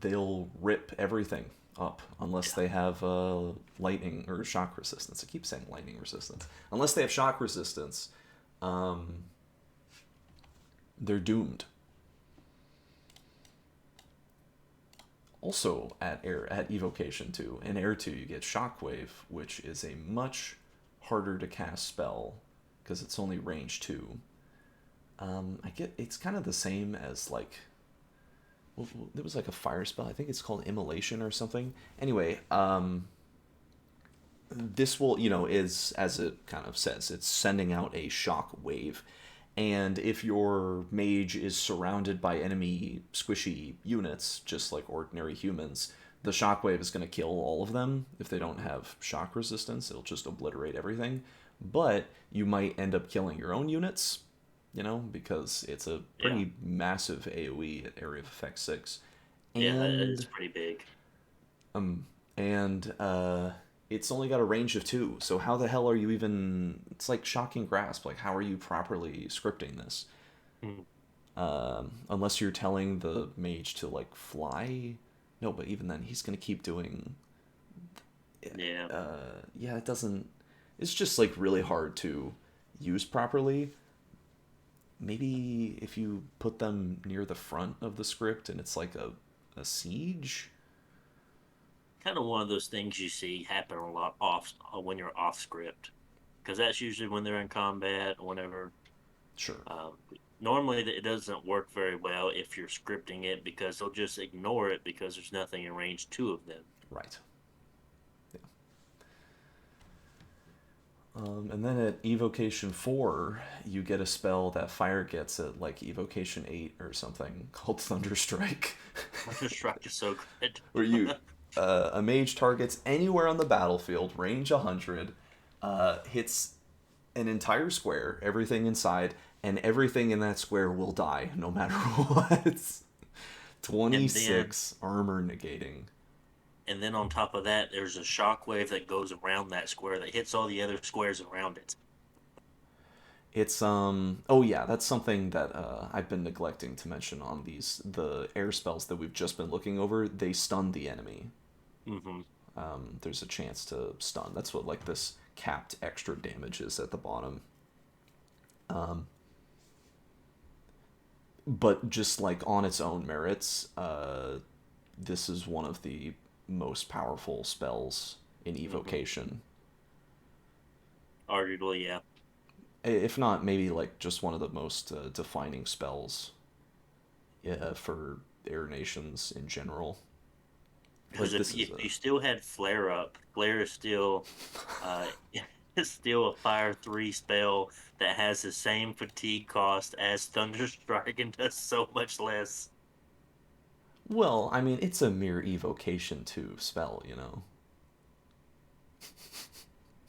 they'll rip everything up unless Yeah. they have lightning or shock resistance. I keep saying lightning resistance. Unless they have shock resistance, um, they're doomed. Also at evocation 2 in air 2 you get shockwave, which is a much harder to cast spell because it's only range 2. I get it's kind of the same as like there was like a fire spell. I think it's called immolation or something. Anyway, this will, you know, is as it kind of says, it's sending out a shock wave. And if your mage is surrounded by enemy squishy units, just like ordinary humans, the shockwave is going to kill all of them. If they don't Mhm. have shock resistance, it'll just obliterate everything. But you might end up killing your own units, you know, because it's a Yeah. pretty massive AoE at Area of Effect 6. Yeah, it And is pretty big. and it's only got a range of 2. So how the hell are you even? It's like shocking grasp. Like how are you properly scripting this? Mhm. Unless you're telling the mage to like fly. No, but even then, he's gonna keep doing. Yeah. Yeah, it doesn't. It's just like really hard to use properly. Maybe if you put them near the front of the script and it's like a siege. Kind of one of those things you see happen a lot off when you're off script, because that's usually when they're in combat or whenever. Sure. Um, Normally, it doesn't work very well if you're scripting it because they'll just ignore it because there's nothing in range two of them. Right. And then at Evocation 4, you get a spell that Fire gets at like Evocation 8 or something called Thunderstrike, Thunderstruck is so good. where a mage targets anywhere on the battlefield, range 100, hits an entire square, everything inside, and everything in that square will die no matter what. And then 26 armor negating. and then on top of that, there's a shockwave that goes around that square that hits all the other squares around it. It's oh yeah, that's something that I've been neglecting to mention on the air spells that we've just been looking over. They stun the enemy. Hmm. There's a chance to stun. That's what like this capped extra damage is at the bottom. But just like on its own merits, this is one of the most powerful spells in Hmm. Evocation. Arguably, yeah. If not, maybe like just one of the most defining spells, yeah, for Air Nations in general. Because Like if this is if a you still had flare up, flare is still uh is still a fire three spell that has the same fatigue cost as Thunderstrike and does so much less. well, I mean, it's a mere Evocation 2 spell, you know.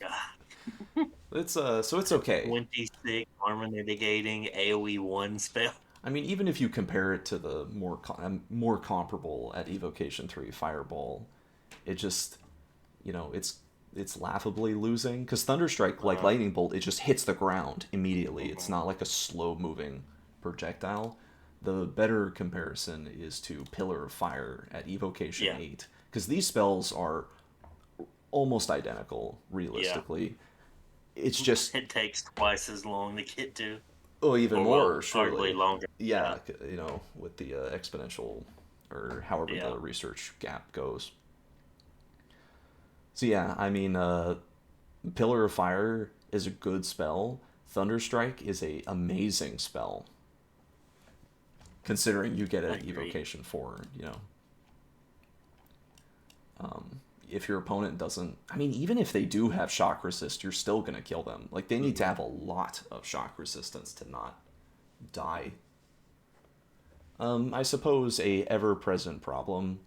God. it's okay. 26 armor negating AoE 1 spell. I mean, even if you compare it to the more comparable at Evocation 3 Fireball, it just, it's laughably losing because Thunderstrike, like Uh, Lightning Bolt, it just hits the ground immediately. It's mhm. not like a slow moving projectile. The better comparison is to Pillar of Fire at Evocation Yeah, 8 because these spells are almost identical yeah. realistically. It's just, It takes twice as long to get to, oh, even or well, more arguably surely. longer. Yeah, Yeah, with the exponential or however yeah. the research gap goes. So yeah, I mean, Pillar of Fire is a good spell. Thunderstrike is a amazing spell, considering you get I an agree. Evocation 4. If your opponent doesn't, I mean, even if they do have shock resist, you're still gonna kill them. Like they need to Hmm. have a lot of shock resistance to not die. I suppose a ever-present problem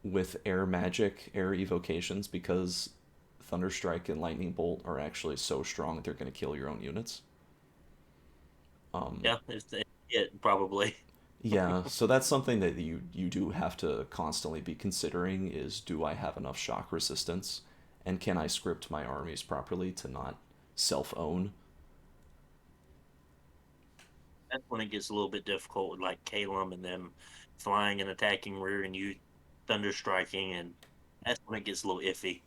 with air magic, air evocations, because Thunderstrike and Lightning Bolt are actually so strong they're going to kill your own units. Yeah, it's it probably. Yeah, so that's something that you do have to constantly be considering is do I have enough shock resistance and can I script my armies properly to not self-own? That's when it gets a little bit difficult with like Calum and them flying and attacking rear and you thunder striking, and that's when it gets a little iffy.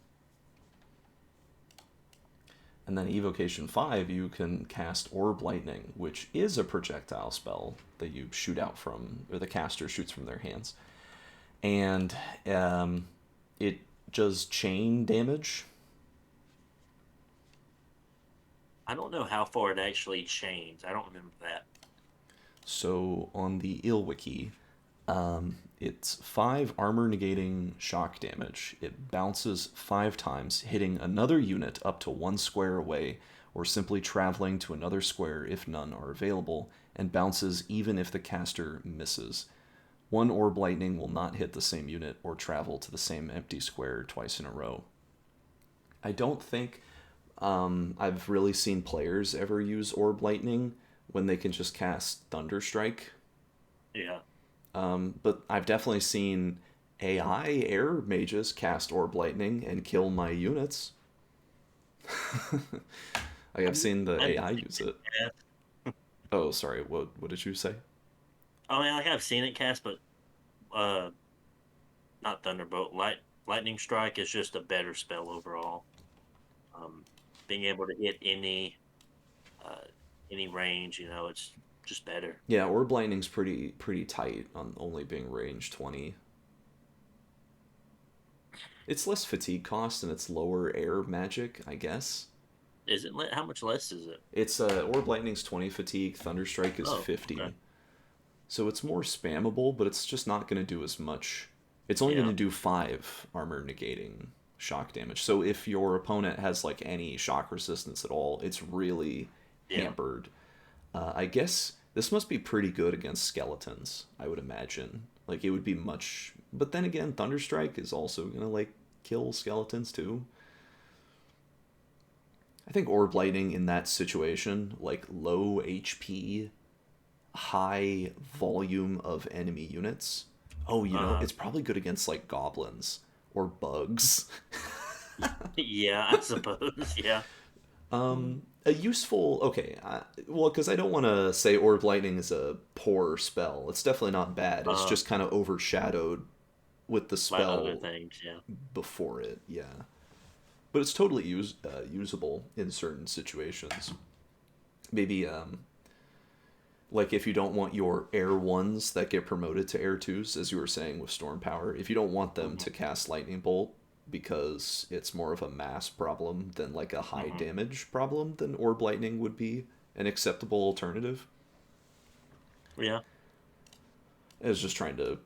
And then Evocation 5, you can cast Orb Lightning, which is a projectile spell that you shoot out from, or the caster shoots from their hands. And it does chain damage. I don't know how far it actually changed. I don't remember that. So on the Ilwiki, it's 5 armor negating shock damage. It bounces 5 times, hitting another unit up to 1 square away, or simply traveling to another square if none are available, and bounces even if the caster misses. One orb lightning will not hit the same unit or travel to the same empty square twice in a row. I don't think I've really seen players ever use orb lightning when they can just cast Thunderstrike. Yeah. But I've definitely seen AI air mages cast orb lightning and kill my units. Like I've seen the I haven't AI seen use it it. cast. Oh, sorry. What did you say? I mean, like I've seen it cast, but uh, not Thunderbolt. Lightning Strike is just a better spell overall. Um, Being able to hit uh any range, it's just better. Yeah, orb lightning's pretty tight on only being range 20. It's less fatigue cost and it's lower air magic, I guess. Is it how much less is it? It's orb lightning's 20 fatigue, thunderstrike is Oh, okay. 50. So it's more spammable, but it's just not going to do as much. It's only going Yeah, to do 5 armor negating shock damage. So if your opponent has like any shock resistance at all, it's really yeah. hampered. I guess this must be pretty good against skeletons, I would imagine. Like it would be much, but then again, Thunderstrike is also going to like kill skeletons too. I think Orb Lightning in that situation, like low HP, high volume of enemy units. Oh, Uh-huh. it's probably good against like goblins or bugs. Yeah, I suppose. Yeah. A useful, okay, well, because I don't want to say Orb Lightning is a poor spell. It's definitely not bad. It's Uh, just kind of overshadowed with the like other spell things. Yeah. before it, yeah. But it's totally usable in certain situations. Maybe like if you don't want your air ones that get promoted to air twos, as you were saying with storm power, if you don't want them Hmm. to cast lightning bolt because it's more of a mass problem than like a high Hmm. damage problem, then orb lightning would be an acceptable alternative. Yeah. I was just trying to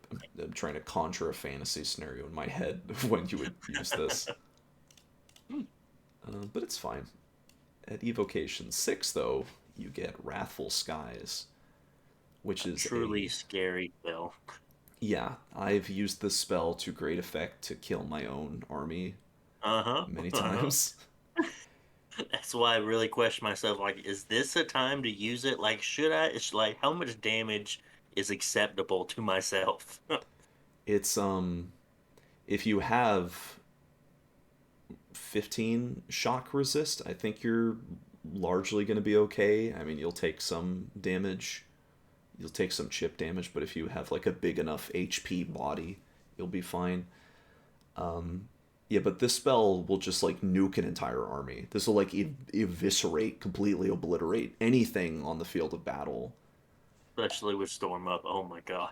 conjure a fantasy scenario in my head of when you would use this, but it's fine. At Evocation 6, though, you get Wrathful Skies, which A is truly scary spell. yeah, I've used this spell to great effect to kill my own army Uh huh. many Uh huh. times. That's why I really question myself. Like, is this a time to use it? Like, should I? It's like, how much damage is acceptable to myself? It's if you have 15 shock resist, I think you're largely going to be okay. I mean, you'll take some damage, you'll take some chip damage, but if you have like a big enough HP body, you'll be fine. Yeah, but this spell will just like nuke an entire army. This will like eviscerate, completely obliterate anything on the field of battle. Especially with Storm up. Oh my God.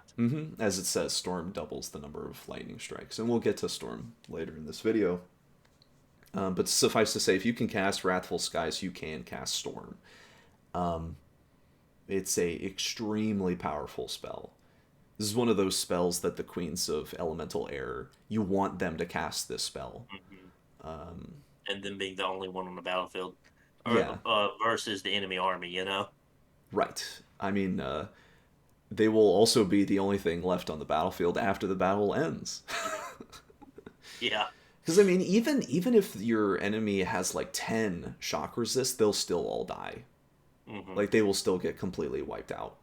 As it says, Storm doubles the number of lightning strikes, and we'll get to Storm later in this video. But suffice to say, if you can cast Wrathful Skies, you can cast Storm. It's a extremely powerful spell. This is one of those spells that the Queens of Elemental Air, you want them to cast this spell. Hmm. And then being the only one on the battlefield, or Yeah, versus the enemy army. right. I mean, they will also be the only thing left on the battlefield after the battle ends. Mhm. Yeah. Because I mean, even if your enemy has like 10 shock resist, they'll still all die. Hmm. Like they will still get completely wiped out.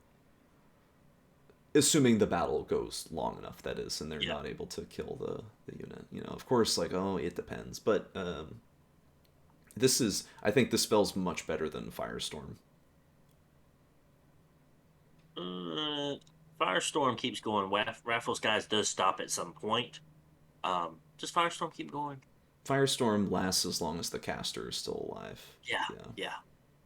Assuming the battle goes long enough, that is, and they're Yeah. not able to kill the unit. You know, of course, like, oh, it depends. But I think this spell's much better than Firestorm. Uh, Firestorm keeps going. Raffles guys does stop at some point. Does Firestorm keep going? Firestorm lasts as long as the caster is still alive. Yeah, Yeah. yeah.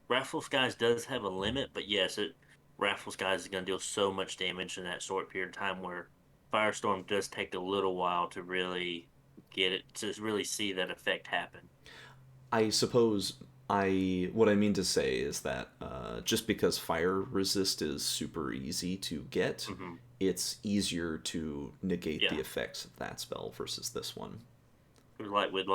Raffles guys does have a limit, but yes, it Raffles guys is going to deal so much damage in that short period of time where Firestorm does take a little while to really get it to really see that effect happen. I suppose what I mean to say is that just because fire resist is super easy to get, Hmm. it's easier to negate Yeah, the effects of that spell versus this one. like with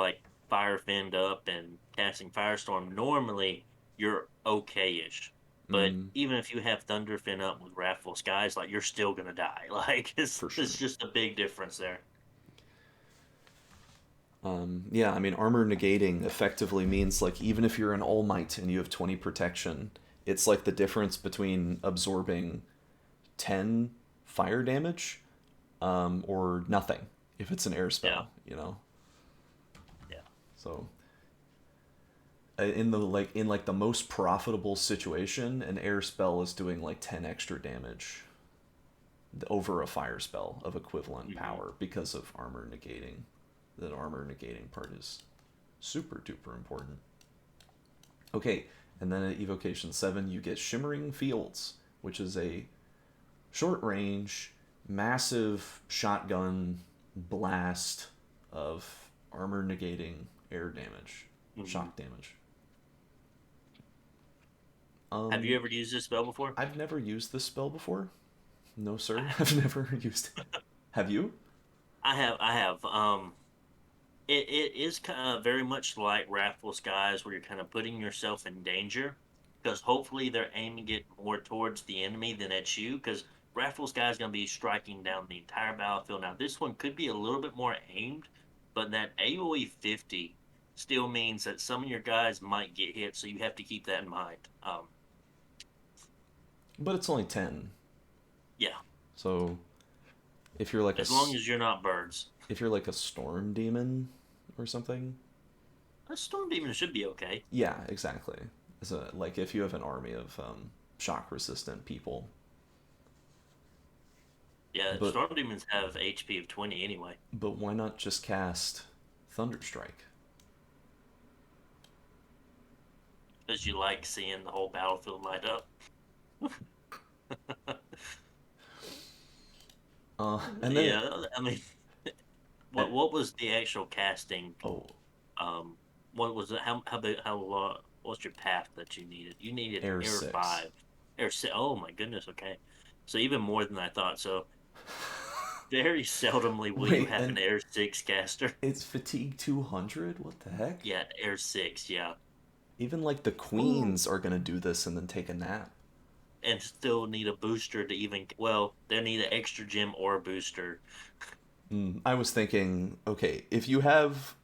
Fire Fend up and casting Firestorm, normally you're okay-ish. But Mm, even if you have Thunder Fin up with Wrathful Skies, like you're still gonna die. Like for it's sure. just a big difference there. Yeah, I mean, armor negating effectively means like even if you're an All Might and you have 20 protection, it's like the difference between absorbing 10 fire damage or nothing if it's an air Yeah, spell, you know? yeah. So in like the most profitable situation, an air spell is doing like 10 extra damage over a fire spell of equivalent Hmm. power because of armor negating. The armor negating part is super duper important. Okay, and then at Evocation 7, you get Shimmering Fields, which is a short range, massive shotgun blast of armor negating air damage, Hmm. shock damage. Have you Um, ever used this spell before? I've never used this spell before. No, sir, I've never used it. Have you? I have. I have. It is kind of very much like Wrathful Skies, where you're kind of putting yourself in danger, because hopefully they're aiming it more towards the enemy than at you. Because Wrathful Skies is going to be striking down the entire battlefield. Now this one could be a little bit more aimed, but that AOE 50 still means that some of your guys might get hit, so you have to keep that in mind. But it's only 10. Yeah, So if you're like as long as you're not birds. if you're like a storm demon or something, A Storm Demon should be okay. yeah, exactly. So like if you have an army of shock resistant people, Yeah, but Storm Demons have HP of 20 anyway. why not just cast Thunderstrike? Because you like seeing the whole battlefield light up. And then Yeah, I mean, uh, what was the actual casting? oh, Um, what was it? How big? What's your path that you needed? You needed air air 6. five, air six. Oh my goodness. Okay, so even more than I thought. So very seldomly will you Wait, have an and air six caster. it's fatigue 200? What the heck? Yeah, air six. Yeah, Even like the ooh, queens are gonna do this and then take a nap. and still need a booster to even. Well, they need an extra gem or a booster. I was thinking, okay, if you have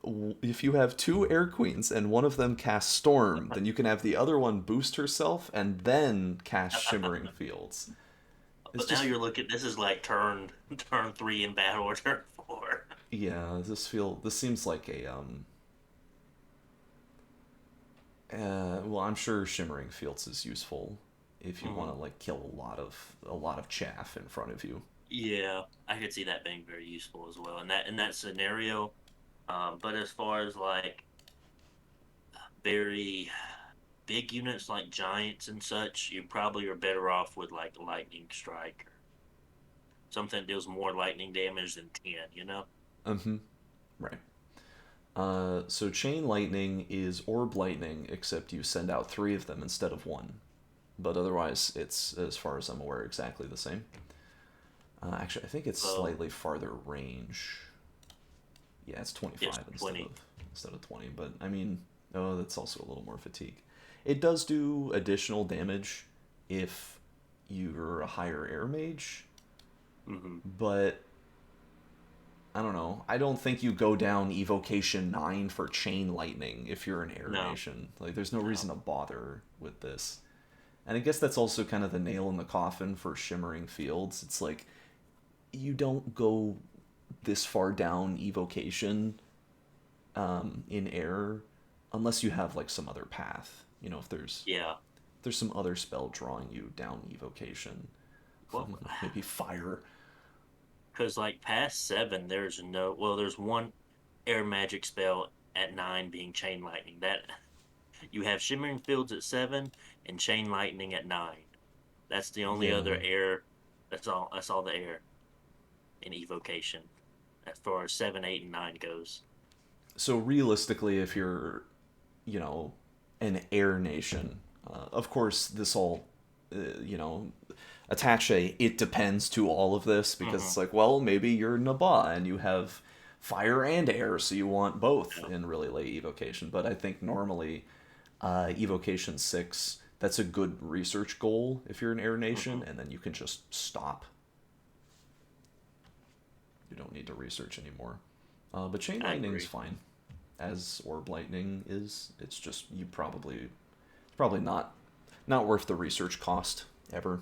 two air queens and one of them casts storm, then you can have the other one boost herself and then cast shimmering fields. It's But now just you're looking. This is like turn three in battle or turn four. yeah, this seems like a well, I'm sure shimmering fields is useful if you want Mhm. to like kill a lot of chaff in front of you. Yeah, I could see that being very useful as well in that scenario. But as far as like very big units like giants and such, you probably are better off with like lightning strike or something that deals more lightning damage than 10, you know? Mm-hmm. Right. So chain lightning is orb lightning, except you send out three of them instead of one. But otherwise, it's, as far as I'm aware, exactly the same. Actually, I think it's So slightly farther range. Yeah, it's yes, 25 20. instead of 20. But I mean, oh, that's also a little more fatigue. It does do additional damage if you're a higher air mage, Hmm. but I don't know. I don't think you go down evocation 9 for chain lightning if you're an air No, nation. Like there's no no. reason to bother with this. And I guess that's also kind of the nail in the coffin for shimmering fields. It's like you don't go this far down evocation in air unless you have like some other path. You know, if Yeah. there's some other spell drawing you down evocation, Well, like maybe fire. because like past seven, there's no, well, there's one air magic spell at nine being chain lightning. That you have shimmering fields at seven and chain lightning at nine. That's the only other Yeah. air. That's all the air in evocation as far as seven, eight, and nine goes. So realistically, if you're, you know, an air nation, of course, this all, you know, attach a it depends to all of this because Hmm. it's like, well, maybe you're Naba and you have fire and air, so you want both Yeah. in really late evocation. But I think normally, evocation 6, that's a good research goal if you're an air nation, Hmm. and then you can just stop. You don't need to research anymore. But chain I lightning's agree. fine, as orb lightning is. It's just it's probably not worth the research cost ever.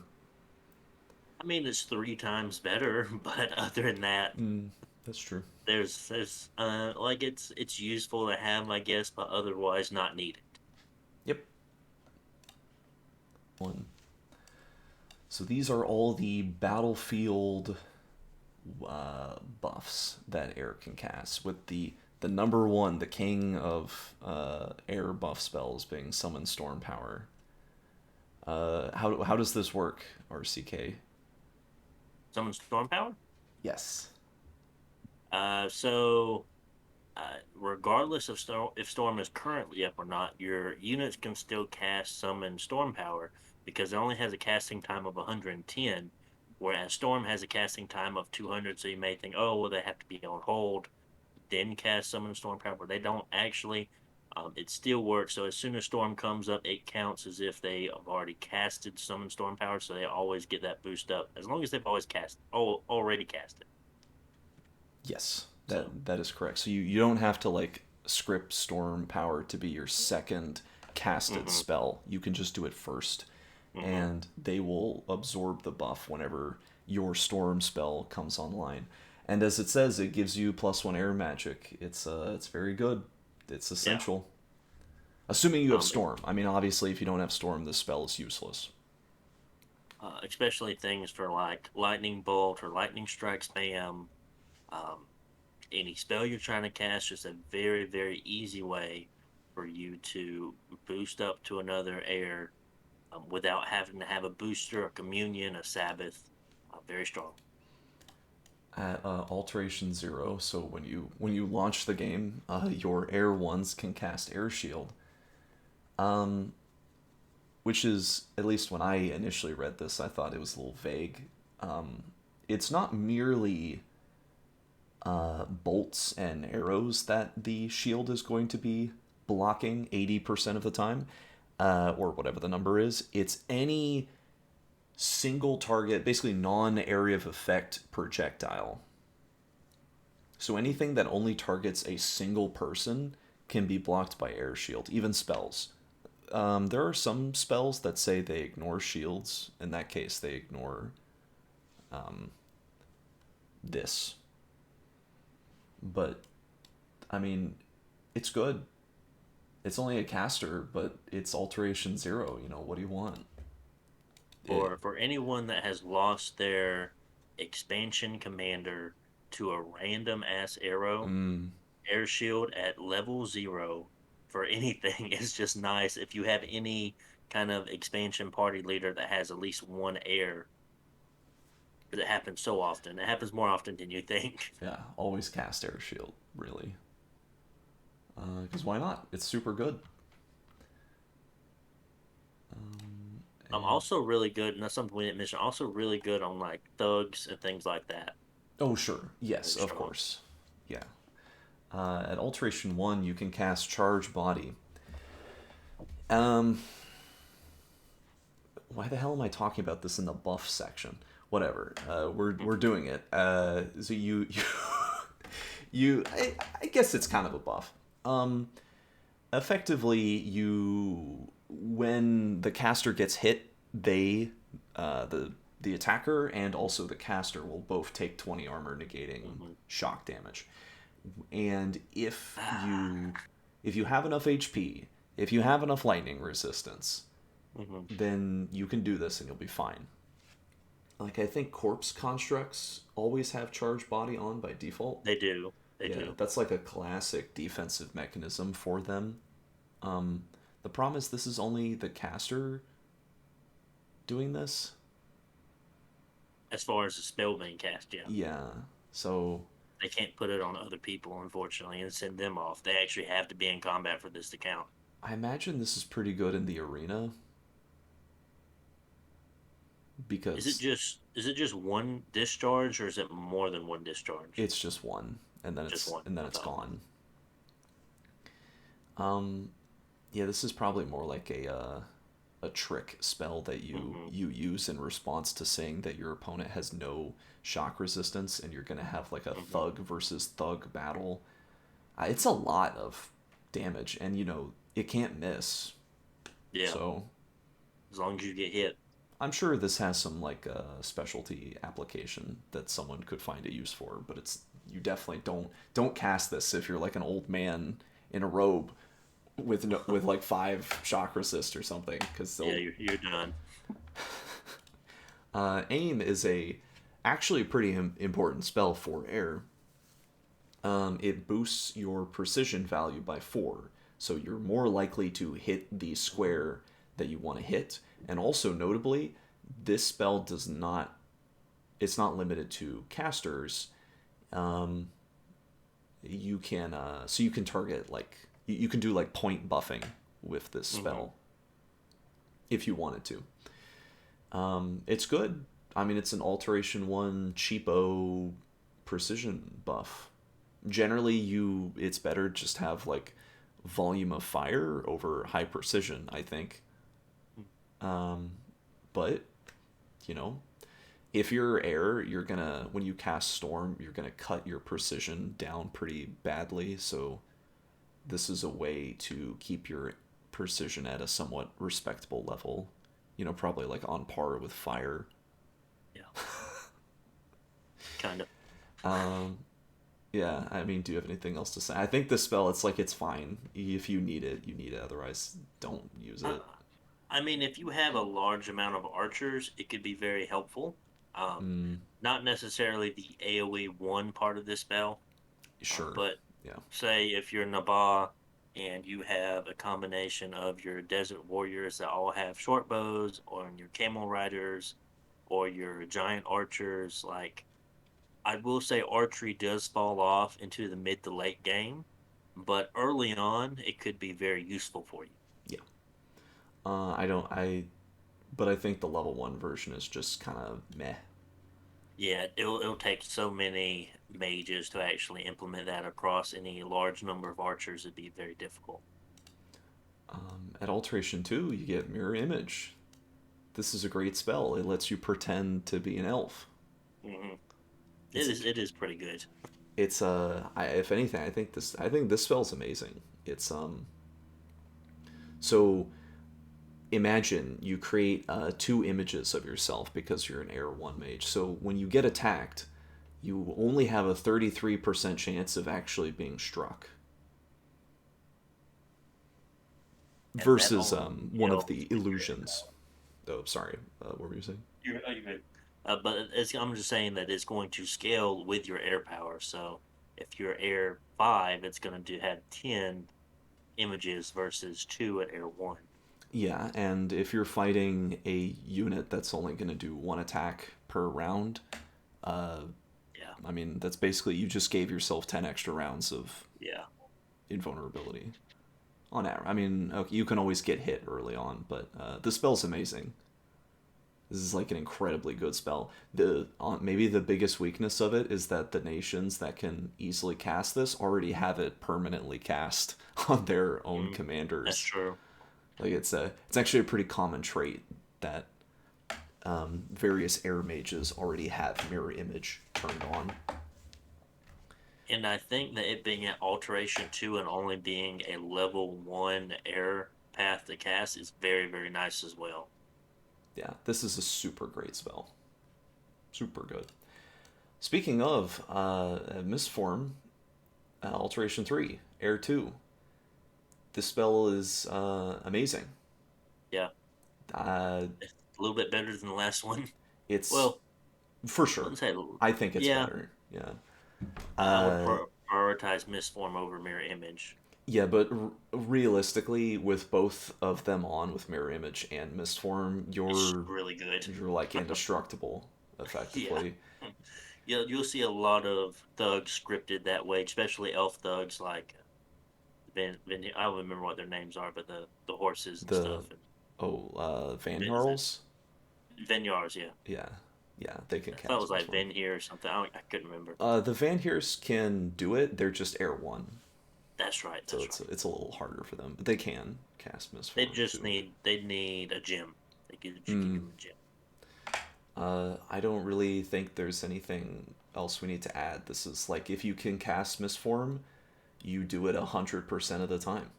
I mean, it's three times better, but other than that, That's true. there's like it's useful to have, I guess, but otherwise not needed. Yep. One. So these are all the battlefield buffs that air can cast, with the number one, the king of air buff spells, being summon storm power. How does this work, RCK? Summon storm power. Yes. So regardless of if storm is currently up or not, your units can still cast summon storm power because it only has a casting time of 110, whereas storm has a casting time of 200. So you may think, oh, well, they have to be on hold, then cast summon storm power, but they don't actually. It still works. So as soon as storm comes up, it counts as if they have already casted summon storm power. So they always get that boost up as long as they've always already cast it. Yes, So. that is correct. So you don't have to like script storm power to be your second casted Hmm. spell. You can just do it first, Hmm. and they will absorb the buff whenever your storm spell comes online. And as it says, it gives you +1 air magic. It's very good. It's Yeah. essential. Assuming you have It, storm. I mean, obviously, if you don't have storm, this spell is useless. especially things for like lightning bolt or lightning strike spam. Um, any spell you're trying to cast, just a very, very easy way for you to boost up to another air without having to have a booster, a communion, a sabbath. Very strong. At alteration 0, so when you launch the game, your air ones can cast air shield. Which is, at least when I initially read this, I thought it was a little vague. It's not merely bolts and arrows that the shield is going to be blocking 80% of the time, or whatever the number is. It's any single target, basically non area of effect projectile. So anything that only targets a single person can be blocked by air shield, even spells. There are some spells that say they ignore shields. In that case, they ignore this. But I mean, it's good. It's only a caster, but it's alteration zero. You know, what do you want? It. For anyone that has lost their expansion commander to a random ass Mm, air shield at level 0 for anything is just nice. If you have any kind of expansion party leader that has at least one air, because it happens so often. It happens more often than you think. yeah, always cast air shield. Really, because why not? It's super good. I'm And also really good, and that's something we didn't mention. Also really good on like thugs and things like that. oh sure, yes, Very of strong. course, yeah. At alteration one, you can cast charge body. Um, why the hell am I talking about this in the buff section? Whatever. We're doing it. So I guess it's kind of a buff. Um, effectively, you when the caster gets hit, they the attacker and also the caster will both take 20 armor, negating Hmm. shock damage. And Ah. if you have enough HP, if you have enough lightning resistance, Hmm. then you can do this and you'll be fine. Like I think corpse constructs always have charge body on by default. They do. They Yeah, do. that's like a classic defensive mechanism for them. Um, the problem is this is only the caster doing this. As far as the spell being cast, yeah. Yeah, so They can't put it on other people, unfortunately, and send them off. They actually have to be in combat for this to count. I imagine this is pretty good in the arena because Is it just one discharge or is it more than one discharge? it's just one, Just one. and then I it's thought it was. gone. Um, yeah, this is probably more like a trick spell that Hmm. you use in response to saying that your opponent has no shock resistance and you're gonna have like a Hmm. thug versus thug battle. It's a lot of damage, and you know it can't miss. Yeah, So as long as you get hit. I'm sure this has some like specialty application that someone could find a use for, but it's you definitely don't cast this if you're like an old man in a robe with no, with like five shock resist or something because Yeah, they'll you're done. aim is a actually a pretty important spell for air. It boosts your precision value by 4, so you're more likely to hit the square that you want to hit. And also notably, this spell does not it's not limited to casters. Um, you can so you can target like you can do like point buffing with this Hmm. spell if you wanted to. It's good. I mean, it's an alteration one cheapo precision buff. Generally, you it's better just have like volume of fire over high precision. I think, but you know, if you're air, you're gonna when you cast storm, you're gonna cut your precision down pretty badly. So this is a way to keep your precision at a somewhat respectable level. You know, probably like on par with fire. Yeah, kind of. Um, yeah, I mean, do you have anything else to say? I think this spell, it's like it's fine. If you need it, you need it. Otherwise, don't use I, it. I mean, if you have a large amount of archers, it could be very helpful. Um, Mm, Not necessarily the AoE one part of this spell, sure. but Yeah. say if you're Nabah and you have a combination of your desert warriors that all have short bows, or your camel riders, or your giant archers, like I will say archery does fall off into the mid to late game, but early on it could be very useful for you. Yeah. I don't. But I think the level one version is just kind of meh. Yeah, it'll take so many mages to actually implement that across any large number of archers. It'd be very difficult. At Alteration 2, you get Mirror Image. This is a great spell. It lets you pretend to be an elf. Hmm. It's It is pretty good. It's if anything, I think this spell's amazing. It's so imagine you create two images of yourself because you're an Air 1 mage. So when you get attacked, you only have a 33% chance of actually being struck And that versus only one of scales the with your illusions. Oh, sorry. What were you saying? you're good. But I'm just saying that it's going to scale with your air power. So if you're air 5, it's going to have 10 images versus 2 at air 1. Yeah, and if you're fighting a unit that's only going to do one attack per round, uh, Yeah, I mean, that's basically you just gave yourself 10 extra rounds of yeah. invulnerability. On average. I mean, okay, you can always get hit early on, but the spell's amazing. This is like an incredibly good spell. The maybe the biggest weakness of it is that the nations that can easily cast this already have it permanently cast on their own Mm, that's commanders. true. Like it's actually a pretty common trait that various air mages already have mirror image turned on. And I think that it being an alteration 2 and only being a level 1 air path to cast is very, very nice as well. Yeah, this is a super great spell. Super good. Speaking of Mistform, Alteration 3, Air 2. This spell is amazing. Yeah, Uh, it's a little bit better than the last one. it's Well, for I sure. wouldn't say, I think it's yeah, better. Yeah. I would Uh, prioritize Mistform over Mirror Image. yeah, but realistically, with both of them on with Mirror Image and Mistform, It's really good. you're like indestructible, Yeah. effectively. Yeah, you'll see a lot of thugs scripted that way, especially elf thugs like I don't remember what their names are, but the horses and The stuff and Van is it Jarls. Vinyars, yeah. Yeah, yeah, they can I thought it was cast like Mistform. Vin here or something. I couldn't remember. The Van Heers can do it. They're just Air 1. That's right, So that's right. it's a little harder for them, but they can cast Mistform too. They need a gym. They could you give Mm. them a gym. I don't really think there's anything else we need to add. This is like if you can cast Mistform, you do it 100% of the time,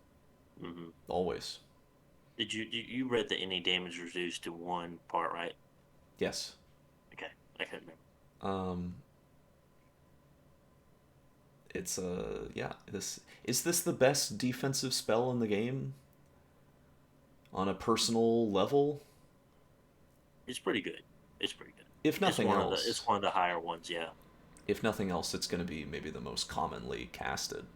Hmm. always. You read that any damage reduced to one part, right? Yes. Okay, I couldn't remember. Um, it's yeah. This the best defensive spell in the game on a personal level. It's pretty good. It's pretty good. If nothing else, It's one of the higher ones, yeah. it's going to be maybe the most commonly casted.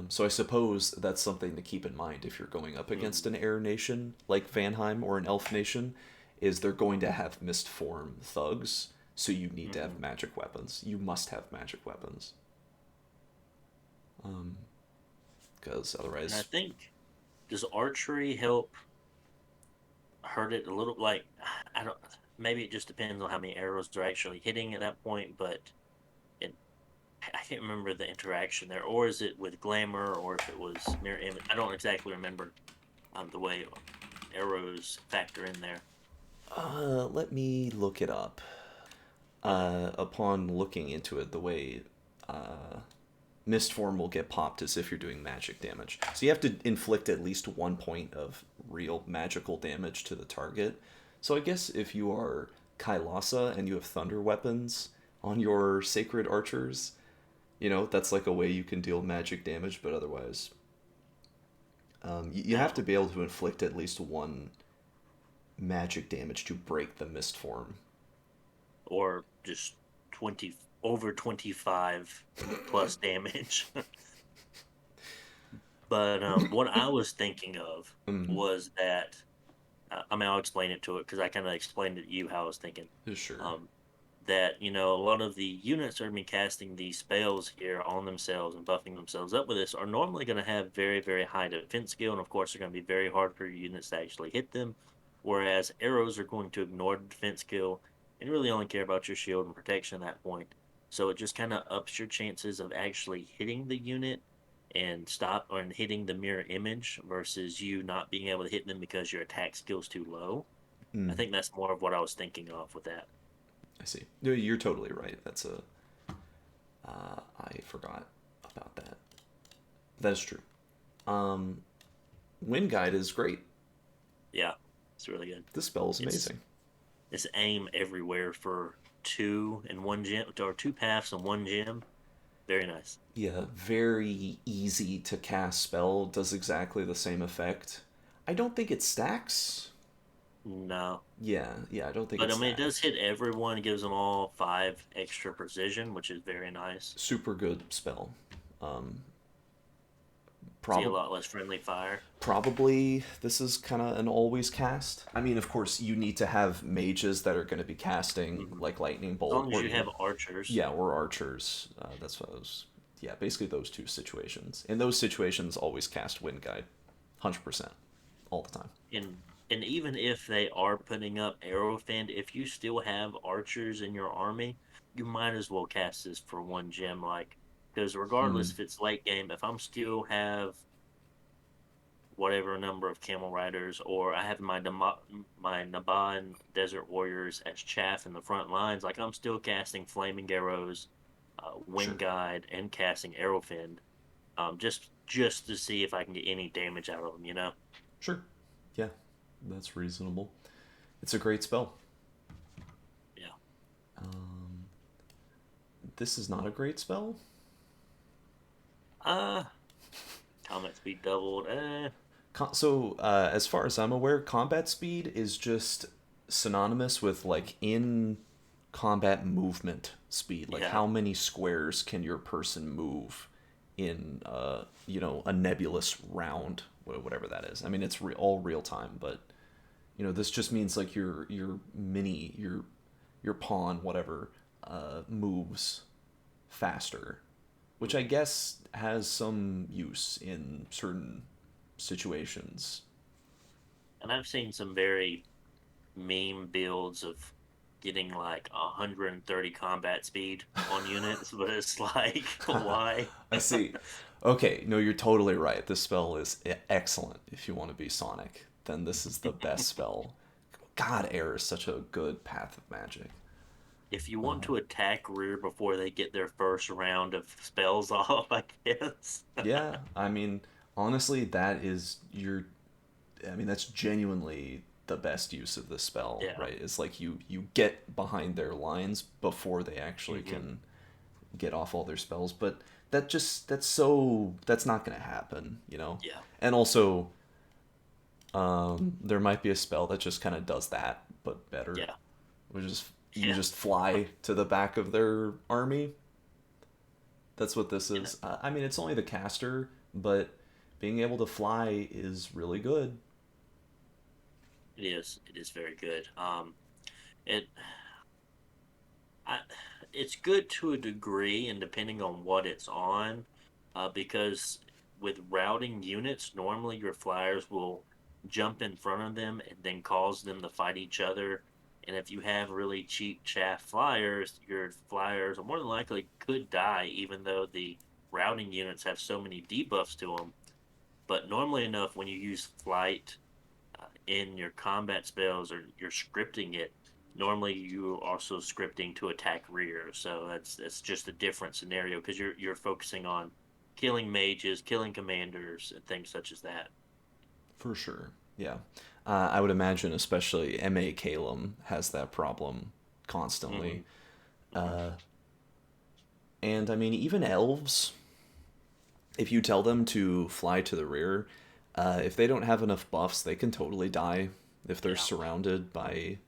So I suppose that's something to keep in mind if you're going up against Hmm. an air nation like Vanheim or an elf nation, is they're going to have mist form thugs, so you need to have Hmm. magic weapons. You must have magic weapons. Because And I otherwise, think does archery help hurt it a little? Like I don't. Maybe it just depends on how many arrows they're actually hitting at that point. But it, I can't remember the interaction there, or is it with glamour, or if it was mirror image? I don't exactly remember the way arrows factor in there. let me look it up. Okay. Upon looking into it, the way mist form will get popped as if you're doing magic damage. So you have to inflict at least 1 point of real magical damage to the target. So I guess if you are Kailasa and you have thunder weapons on your sacred archers, that's like a way you can deal magic damage, but otherwise, you have to Now, be able to inflict at least one magic damage to break the mist form. or just 20 over 25 plus damage. But what I was thinking of Mm, was that I mean I'll explain it to it because I kind of explained it to you how I was thinking. sure. Um, that a lot of the units that are been casting these spells here on themselves and buffing themselves up with this are normally going to have very, very high defense skill, and of course they're going to be very hard for your units to actually hit them. Whereas arrows are going to ignore the defense skill and really only care about your shield and protection at that point. So it just kind of ups your chances of actually hitting the unit and stop or hitting the mirror image versus you not being able to hit them because your attack skill's too low. I Mm. think that's more of what I was thinking of with that. I see. No, you're totally right. I forgot about that. That is true. Um, Wind Guide is great. Yeah, it's really good. This spell is It's amazing. it's aim everywhere for two and one gem, or two paths and one gem. Very nice. Yeah, very easy to cast spell. Does exactly the same effect. I don't think it stacks. No, Yeah, I don't think but it I mean, it does stacks. hit everyone. It gives them all five extra precision, which is very nice. Super good spell. Um, See a probably lot less friendly fire. Probably this is kind of an always cast. I mean, of course, you need to have mages that are going to be casting Hmm. like lightning As bolt, long as or you have archers. yeah, or archers. That's what I was. Yeah, basically those two situations. In those situations, always cast wind guide, 100% all the time. And even if they are putting up Arrowfend, if you still have archers in your army, you might as well cast this for one gem, like because Hmm. regardless if it's late game, if I'm still have whatever number of camel riders, or I have my Naban desert warriors as chaff in the front lines, like I'm still casting flaming arrows, wind Sure. guide, and casting Arrowfend, just to see if I can get any damage out of them, you know? Sure. Yeah, that's reasonable. It's a great spell. Yeah. Um, this is not a great spell. Uh, Combat speed doubled. As far as I'm aware, combat speed is just synonymous with like in combat movement speed. Like Yeah. how many squares can your person move in, a nebulous round, whatever that is. I mean, it's all real time, but this just means like your pawn, whatever, moves faster, which I guess has some use in certain situations. And I've seen some very meme builds of getting like 130 combat speed on units, but it's like, why? I see. Okay, no, you're totally right. This spell is excellent if you want to be Sonic. Then this is the best spell. God, air is such a good path of magic. If you want to attack rear before they get their first round of spells off, I guess. Yeah, I mean, honestly, that's genuinely the best use of this spell, Yeah. right? It's like you get behind their lines before they actually Hmm. can get off all their spells, but that's not going to happen. Yeah. And also, there might be a spell that just kind of does that, but better. Yeah. Which is you Yeah. just fly to the back of their army. That's what this And is. I mean, it's only the caster, but being able to fly is really good. it is. It is very good. It I, it's good to a degree, and depending on what it's on, because with routing units, normally your flyers will jump in front of them and then cause them to fight each other. And if you have really cheap chaff flyers, your flyers are more than likely could die, even though the routing units have so many debuffs to them. But normally enough, when you use flight in your combat spells or you're scripting it, normally you are also scripting to attack rear. So that's just a different scenario because you're focusing on killing mages, killing commanders, and things such as that. For sure. Yeah. I would imagine, especially M.A. Calum has that problem constantly. Hmm. Hmm. And I mean, even elves, if you tell them to fly to the rear, if they don't have enough buffs, they can totally die if they're Yeah, surrounded by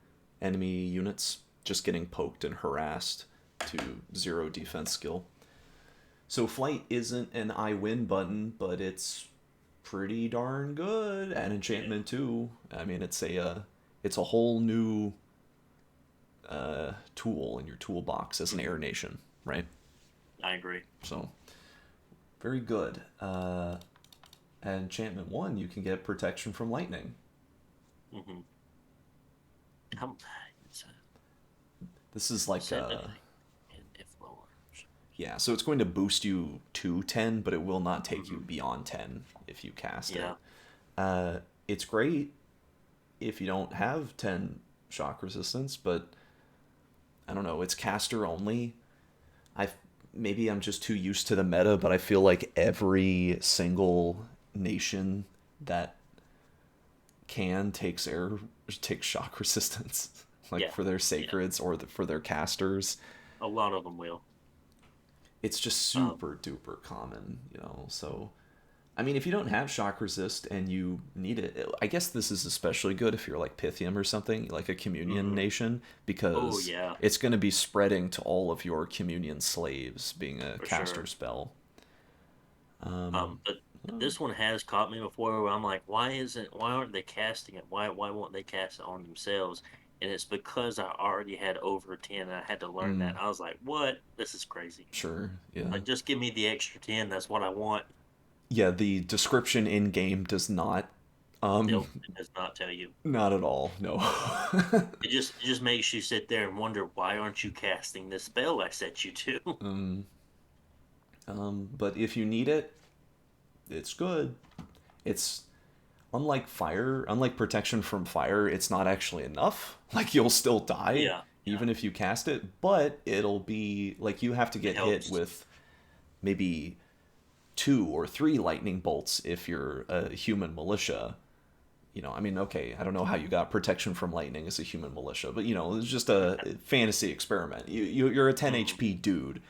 enemy units, just getting poked and harassed to zero defense skill. So flight isn't an I win button, but it's pretty darn good. And yeah, enchantment too. I mean, it's a whole new tool in your toolbox as an hmm, air nation, right? I agree. So very good. At enchantment one, you can get protection from lightning. Hmm. How, it's, This is you like said if lower. yeah, so it's going to boost you to 10, but it will not take you Hmm. beyond 10 if you cast it. Yeah, It's great if you don't have 10 shock resistance, but I don't know, it's caster only. I maybe I'm just too used to the meta, but I feel like every single nation that can takes shock resistance, like Yeah, for their yeah, sacreds or for their casters. a lot of them will. It's just Um, super duper common, you know. So I mean, if you don't have shock resist and you need it, I guess this is especially good if you're like Pythium or something, like a communion mhm. nation, Oh because yeah, it's going to be spreading to all of your communion slaves, being a for caster sure. spell. Um, But oh, this one has caught me before where I'm like, why aren't they casting it? Why won't they cast it on themselves? And it's because I already had over 10 and I had to learn that. I was like, what? This is crazy. sure, yeah. Like, just give me the extra 10. That's what I want. Yeah, the description in game does not, um, Nope, it does not tell you. not at all, no. It just makes you sit there and wonder, why aren't you casting the spell I set you to? But if you need it, it's good. It's unlike protection from fire, it's not actually enough. Like you'll still die Yeah, yeah, even if you cast it, but it'll be like you have to it get hit helps. with maybe 2 or 3 lightning bolts if you're a human militia. You know, I mean, okay, I don't know how you got protection from lightning as a human militia, but you know, it's just a fantasy experiment. You're a 10 Mhm. HP dude,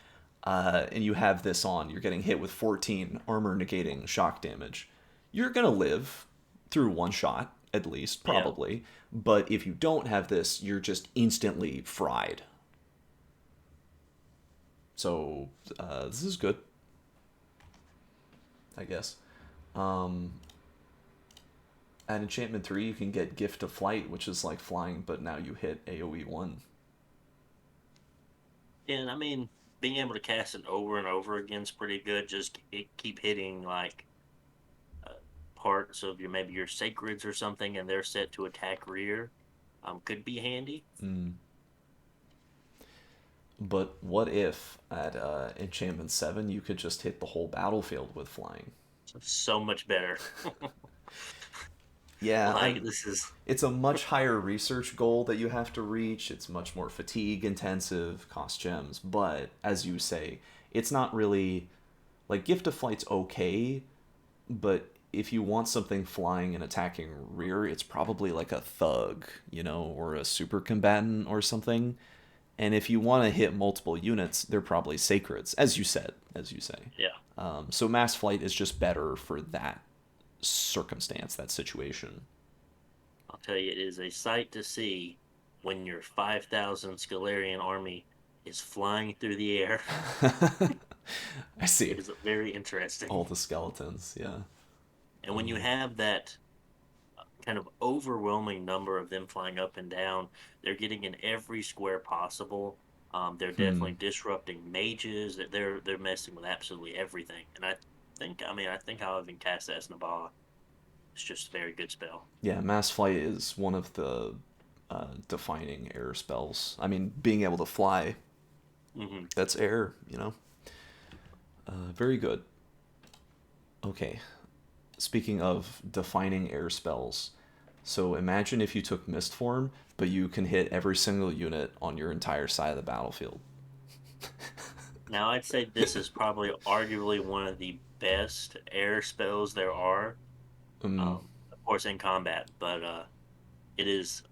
and you have this on. You're getting hit with 14 armor negating shock damage. You're gonna live through one shot at least, Yeah. probably. But if you don't have this, you're just instantly fried. So this is good, I guess. Um, At enchantment 3, you can get Gift of Flight, which is like flying, but now you hit AoE 1. And I mean, being able to cast it over and over again is pretty good. Just keep hitting like uh, parts of maybe your sacreds or something, and they're set to attack rear. Could be handy. But what if at enchantment 7 you could just hit the whole battlefield with flying? So much better. Yeah, Like this is it's a much higher research goal that you have to reach. It's much more fatigue intensive, cost gems, but as you say, it's not really like Gift of Flight's okay, but if you want something flying and attacking rear, it's probably like a thug, you know, or a super combatant or something. And if you want to hit multiple units, they're probably sacreds, as you said, as you say. yeah. So mass flight is just better for that circumstance, that situation. I'll tell you, it is a sight to see when your 5,000 Scalarian army is flying through the air. I see. It is very interesting. All the skeletons, yeah. And when you have that kind of overwhelming number of them flying up and down. They're getting in every square possible. They're definitely disrupting mages. They're messing with absolutely everything. And I think I'll even cast Esnabah. It's just a very good spell. Yeah, mass flight is one of the defining air spells. I mean, being able to fly, Hmm. that's air, you know? Very good. Okay, speaking of defining air spells, so imagine if you took Mist Form, but you can hit every single unit on your entire side of the battlefield. Now I'd say this is probably arguably one of the best air spells there are. Of course, in combat, but it is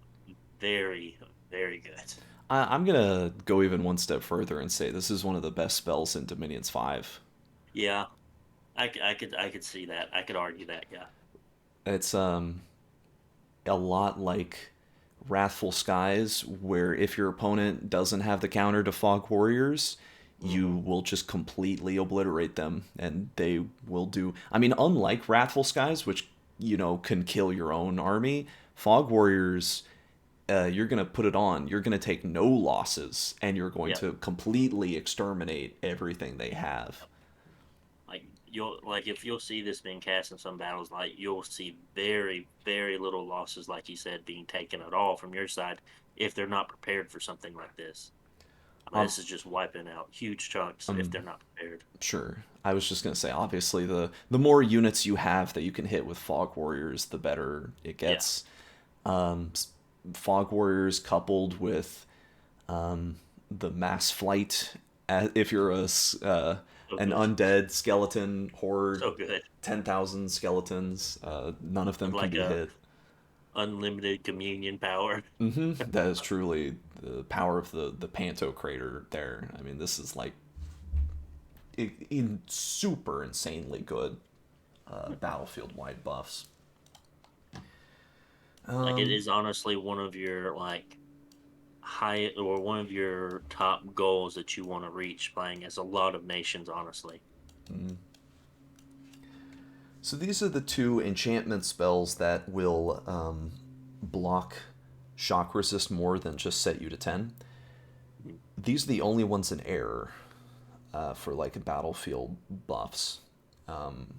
very, very good. I'm gonna go even one step further and say this is one of the best spells in Dominions 5. Yeah, I could see that. I could argue that. Yeah. It's a lot like Wrathful Skies, where if your opponent doesn't have the counter to Fog Warriors, you Hmm. will just completely obliterate them, and they will do. I mean, unlike Wrathful Skies, which you know can kill your own army, Fog Warriors, you're gonna put it on. You're gonna take no losses, and you're going Yeah. to completely exterminate everything they have. Like if you'll see this being cast in some battles, like you'll see very, very little losses, like you said, being taken at all from your side if they're not prepared for something like this. I mean, Um, this is just wiping out huge chunks if they're not prepared. Sure. I was just gonna say, obviously, the more units you have that you can hit with Fog Warriors, the better it Yeah. gets. Um, Fog Warriors coupled with the mass flight. If you're So an good. undead skeleton horde, So good. 10,000 skeletons, none of them With can like be a hit. unlimited communion power. That is truly the power of the Panto crater there. I mean, this is like super insanely good battlefield wide buffs. Like it Um, is honestly one of your like high or one of your top goals that you want to reach playing as a lot of nations, honestly. so these are the two enchantment spells that will block shock resist more than just set you to 10. Mhm. These are the only ones in air for like battlefield buffs.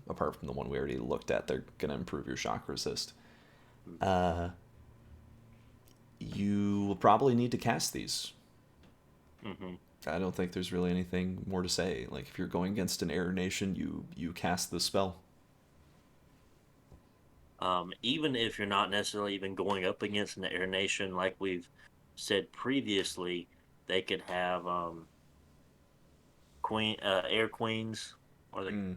Apart from the one we already looked at, they're gonna improve your shock resist. You will probably need to cast these. Mm-hmm. I don't think there's really anything more to say. Like if you're going against an air nation, you cast the spell. Even if you're not necessarily even going up against an air nation, like we've said previously, they could have air queens, or the Mm.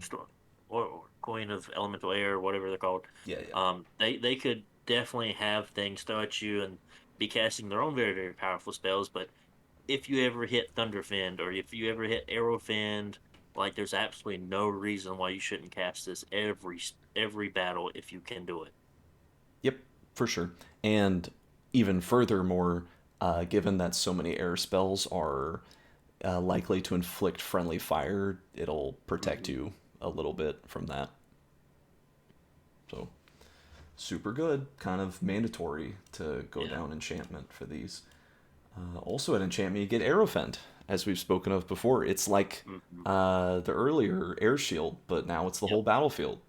or queen of elemental air, whatever they're called. Yeah, yeah. They could definitely have things throw at you and be casting their own very very powerful spells. But if you ever hit Thunderfend or if you ever hit Arrowfend, like there's absolutely no reason why you shouldn't cast this every battle if you can do it. Yep, for sure. And even furthermore, given that so many air spells are likely to inflict friendly fire, it'll protect Hmm. you a little bit from that. So super good, kind of mandatory to go Yeah. down enchantment for these. Also at enchantment, you get Aerofend, as we've spoken of before. It's like Hmm. the earlier air shield, but now it's the Yep. whole battlefield.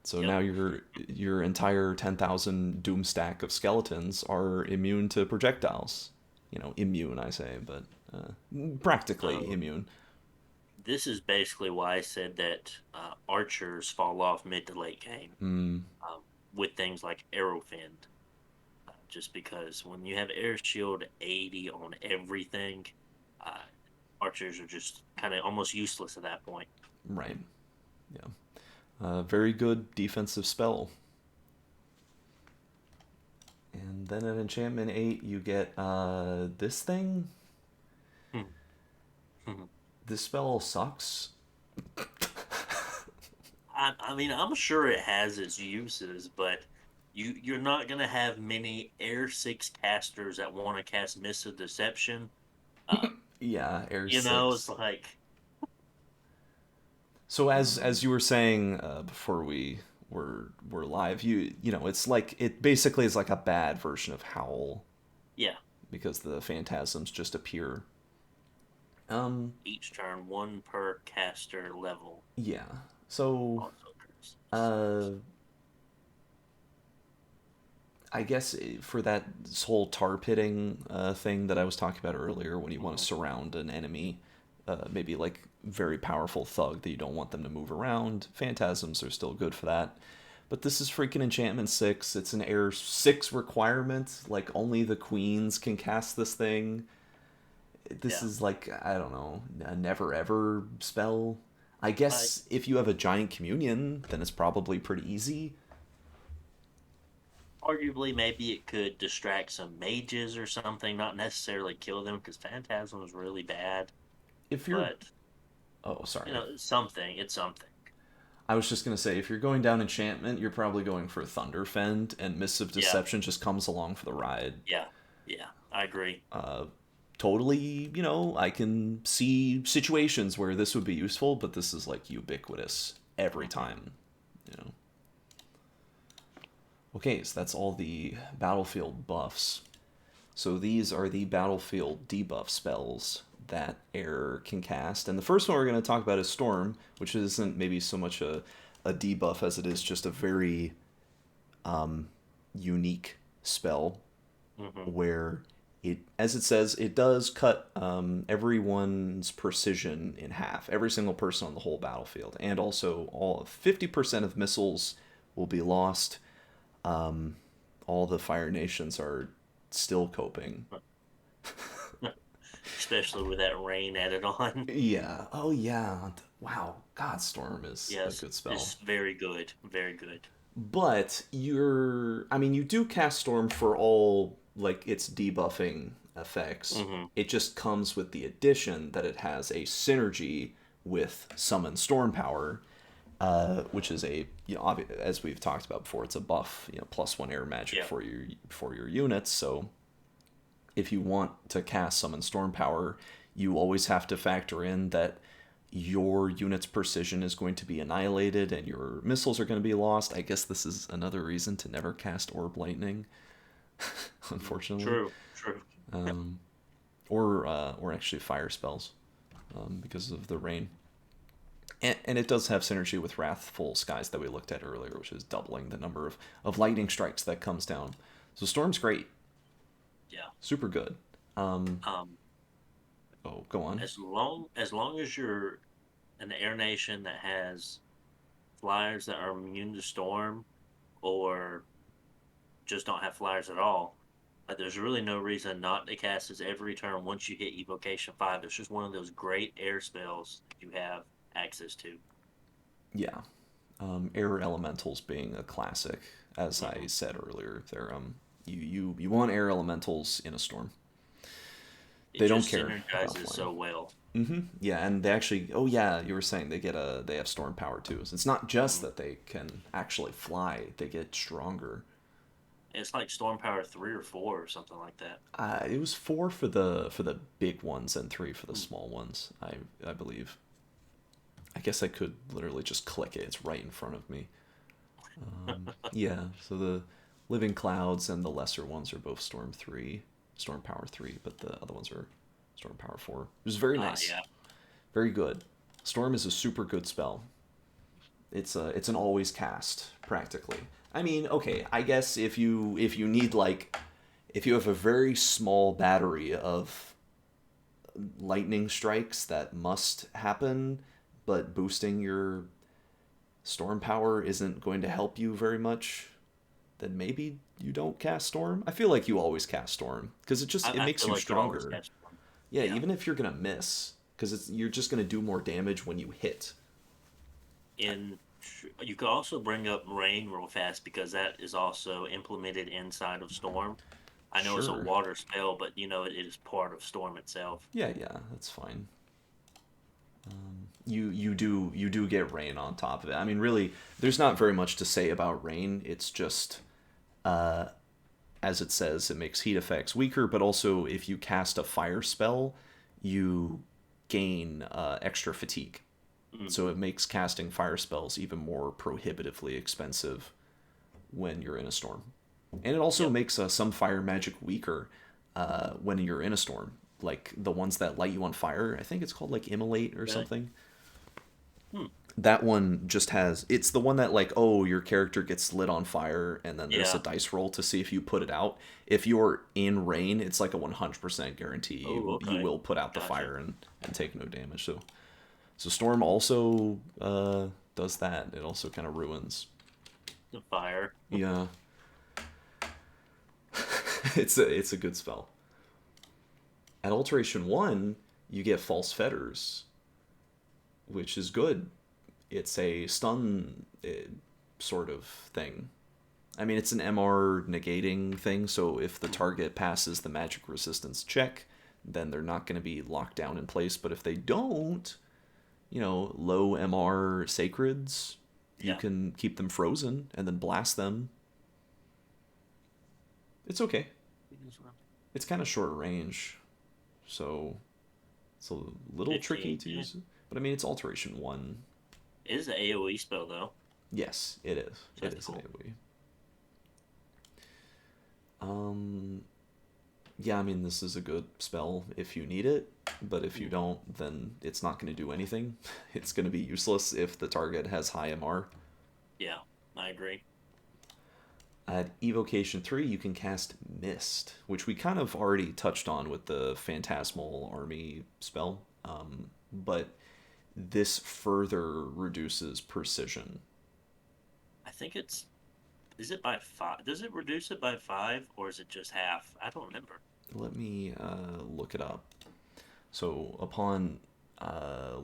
So Yep. now your entire 10,000 doom stack of skeletons are immune to projectiles. You know, immune I say, but practically Um, immune. this is basically why I said that archers fall off mid to late game Mm, with things like Arrowfend. Just because when you have Air Shield 80 on everything, uh, archers are just kind of almost useless at that point. right. Yeah. Very good defensive spell. And then at enchantment 8 you get this thing. This spell sucks. I mean, I'm sure it has its uses, but you're not gonna have many Air Six casters that want to cast Miss of Deception. Uh, Yeah, air it's 6. like So as you were saying before we were live, you know it's like it basically is like a bad version of Howl yeah, because the phantasms just appear. Um, each turn one per caster level yeah. So also occurs. uh, I guess for that whole tar pitting thing that I was talking about earlier, when you want to Mhm. surround an enemy, maybe like very powerful thug that you don't want them to move around, phantasms are still good for that. But this is freaking enchantment 6. It's an air 6 requirement. Like only the queens can cast this thing. This Yeah, is like I don't know, a never ever spell. I I guess if you have a giant communion, then it's probably pretty easy. arguably maybe it could distract some mages or something, not necessarily kill them because Phantasm is really bad, If you're but oh, sorry. something. It's something. I was just gonna say, if you're going down enchantment, you're probably going for Thunderfend, and Mists of Yeah, Deception just comes along for the ride. yeah, yeah. I agree. Totally, you know, I can see situations where this would be useful, but this is like ubiquitous every Hmm. time, you know. Okay, so that's all the battlefield buffs. So these are the battlefield debuff spells that Air can cast. And the first one we're going to talk about is Storm, which isn't maybe so much a debuff as it is just a very unique spell Hmm. where it, as it says, it does cut everyone's precision in half, every single person on the whole battlefield, and also all of 50% of missiles will be lost. All the Fire Nations are still coping. especially with that rain added on. Yeah. Oh yeah. Wow. God, Storm is a Yes, good spell. it's very good, very good. But I mean, you do cast Storm for all like its debuffing effects. Hmm. It just comes with the addition that it has a synergy with Summon Storm Power, which is a as we've talked about before, it's a buff, +1 air magic Yeah, for your units. So if you want to cast Summon Storm Power, you always have to factor in that your unit's precision is going to be annihilated and your missiles are going to be lost. I guess this is another reason to never cast Orb Lightning, unfortunately, true, true. or actually fire spells because of the rain. And it does have synergy with Wrathful Skies that we looked at earlier, which is doubling the number of lightning strikes that comes down. So Storm's great, Yeah. super good. Um, Um, oh, go on. as long as you're an air nation that has flyers that are immune to storm, or just don't have flyers at all, there's really no reason not to cast this every turn once you hit Evocation 5. It's just one of those great air spells that you have access to. Yeah, air elementals being a classic, as I Hmm. said earlier. They're you want air elementals in a storm. It They don't just care about synergizes flying. so well. Yeah, and they actually. Oh yeah, you were saying they have storm power too. So it's not just Hmm. that they can actually fly; they get stronger. It's like Storm Power 3 or 4 or something like that. It was 4 for the big ones and 3 for the Hmm. small ones. I believe. I guess I could literally just click it. It's right in front of me. Yeah, so the Living Clouds and the lesser ones are both Storm Power 3, but the other ones are Storm Power 4. Which is very nice. Yeah. Very good. Storm is a super good spell. It's an always cast practically. I mean, okay, I guess if you need like if you have a very small battery of lightning strikes that must happen, but boosting your storm power isn't going to help you very much, then maybe you don't cast Storm. I feel like you always cast Storm because it I makes feel you like you always stronger. catch one. Yeah, Yeah. even if you're gonna miss, because you're just gonna do more damage when you hit. In You could also bring up rain real fast because that is also implemented inside of storm. I know it's a Sure. water spell, but it is part of storm itself. Yeah, that's fine. You do get rain on top of it. I mean, really, there's not very much to say about rain. It's just as it says, it makes heat effects weaker, but also if you cast a fire spell, you gain extra fatigue. So Hmm. it makes casting fire spells even more prohibitively expensive when you're in a storm. And it also Yep. makes some fire magic weaker when you're in a storm. Like the ones that light you on fire, I think it's called like immolate or Really? something. Hmm. That one just has, it's the one that like, oh, your character gets lit on fire and then there's a Yeah. dice roll to see if you put it out. If you're in rain, it's like a 100% guarantee Oh, you okay. will put out the Gotcha. fire and take no damage. So Storm also does that. It also kind of ruins. The fire. Yeah, it's a good spell. At Alteration 1, you get False Fetters, which is good. It's a stun sort of thing. I mean, it's an MR negating thing, so if the Mhm. target passes the magic resistance check, then they're not going to be locked down in place. But if they don't, low MR sacreds, you Yeah. can keep them frozen and then blast them. It's okay. It's kind of short range, so it's a little tricky 15. to Yeah. use. But I mean, it's Alteration 1. It is an AoE spell though, Yes, it is. so It that's is an cool. AoE. Um, yeah, I mean, this is a good spell if you need it, but if you Hmm. don't, then it's not going to do anything. It's going to be useless if the target has high MR. Yeah, I agree. At Evocation 3, you can cast Mist, which we kind of already touched on with the Phantasmal Army spell, but this further reduces precision. I think it's is it by 5? Does it reduce it by 5 or is it just half? I don't remember. Let me look it up. So upon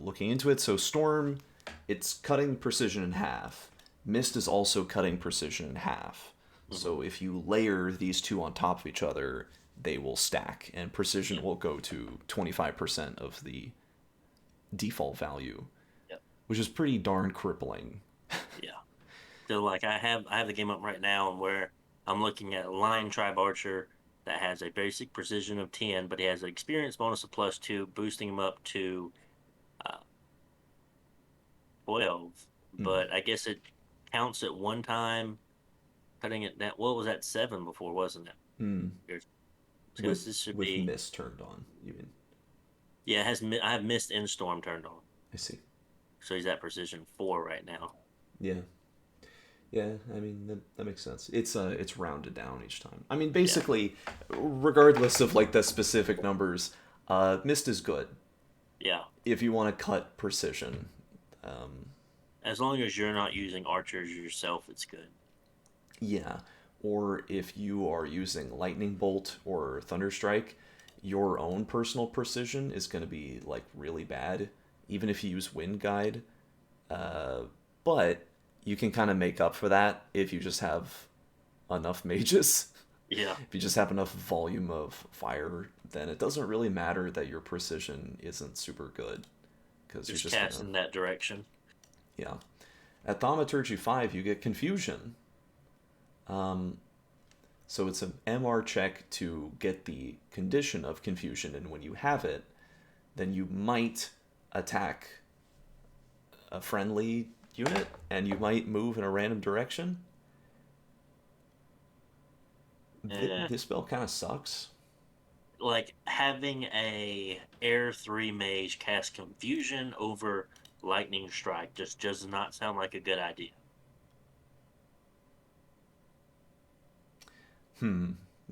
looking into it, so Storm, it's cutting precision in half. Mist is also cutting precision in half. Hmm. So if you layer these two on top of each other, they will stack, and Yeah. precision will go to 25% of the default value, Yep. which is pretty darn crippling. Yeah. So like I have the game up right now where I'm looking at a Lion Tribe Archer that has a basic precision of 10, but he has an experience bonus of +2, boosting him up to uh, 12. Hmm. But I guess it counts at one time, cutting it down. What was that, 7 before, wasn't it? Hmm. So this should With be, mist turned on, you mean? yeah, it has I have Mist and Storm turned on. I see. So he's at precision 4 right now. Yeah. Yeah, I mean that makes sense. It's rounded down each time. I mean, Yeah. basically, regardless of like the specific numbers, mist is good Yeah. if you want to cut precision. Um, As long as you're not using archers yourself, it's good. yeah, or if you are using lightning bolt or thunderstrike, your own personal precision is going to be like really bad, even if you use wind guide. But you can kind of make up for that if you just have enough mages. Yeah. If you just have enough volume of fire, then it doesn't really matter that your precision isn't super good because you're Just just cast gonna, in that direction. yeah. At Thaumaturgy 5, you get Confusion. So it's an MR check to get the condition of Confusion, and when you have it, then you might attack a friendly unit, and you might move in a random direction. Eh. This spell kind of sucks. Like having a Air 3 mage cast confusion over lightning strike just does not sound like a good idea.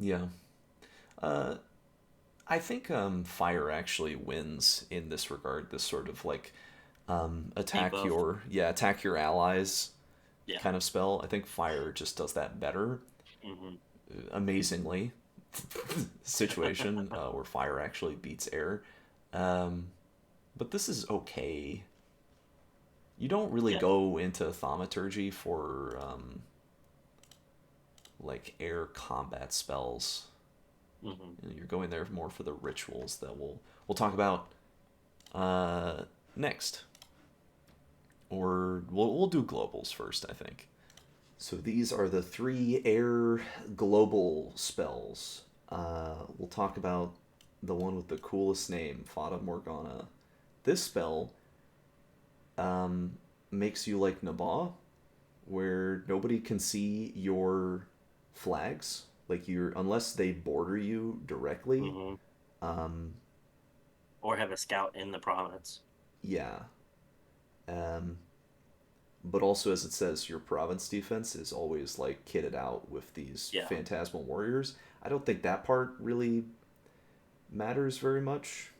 Yeah. Uh, I think fire actually wins in this regard. This sort of like Debuff. attack your allies Yeah. kind of spell. I think fire just does that better. Hmm. Amazingly, situation where fire actually beats air. Um, but this is okay. You don't really Yeah. go into thaumaturgy for like air combat spells. Hmm. You know, you're going there more for the rituals that we'll talk about next, or we'll do globals first, I think. So these are the three air global spells. We'll talk about the one with the coolest name, Fata Morgana. This spell makes you like Nabah, where nobody can see your flags. Like you're unless they border you directly. Hmm. Um, Or have a scout in the province. yeah. Um, but also, as it says, your province defense is always like kitted out with these Yeah. phantasmal warriors. I don't think that part really matters very much.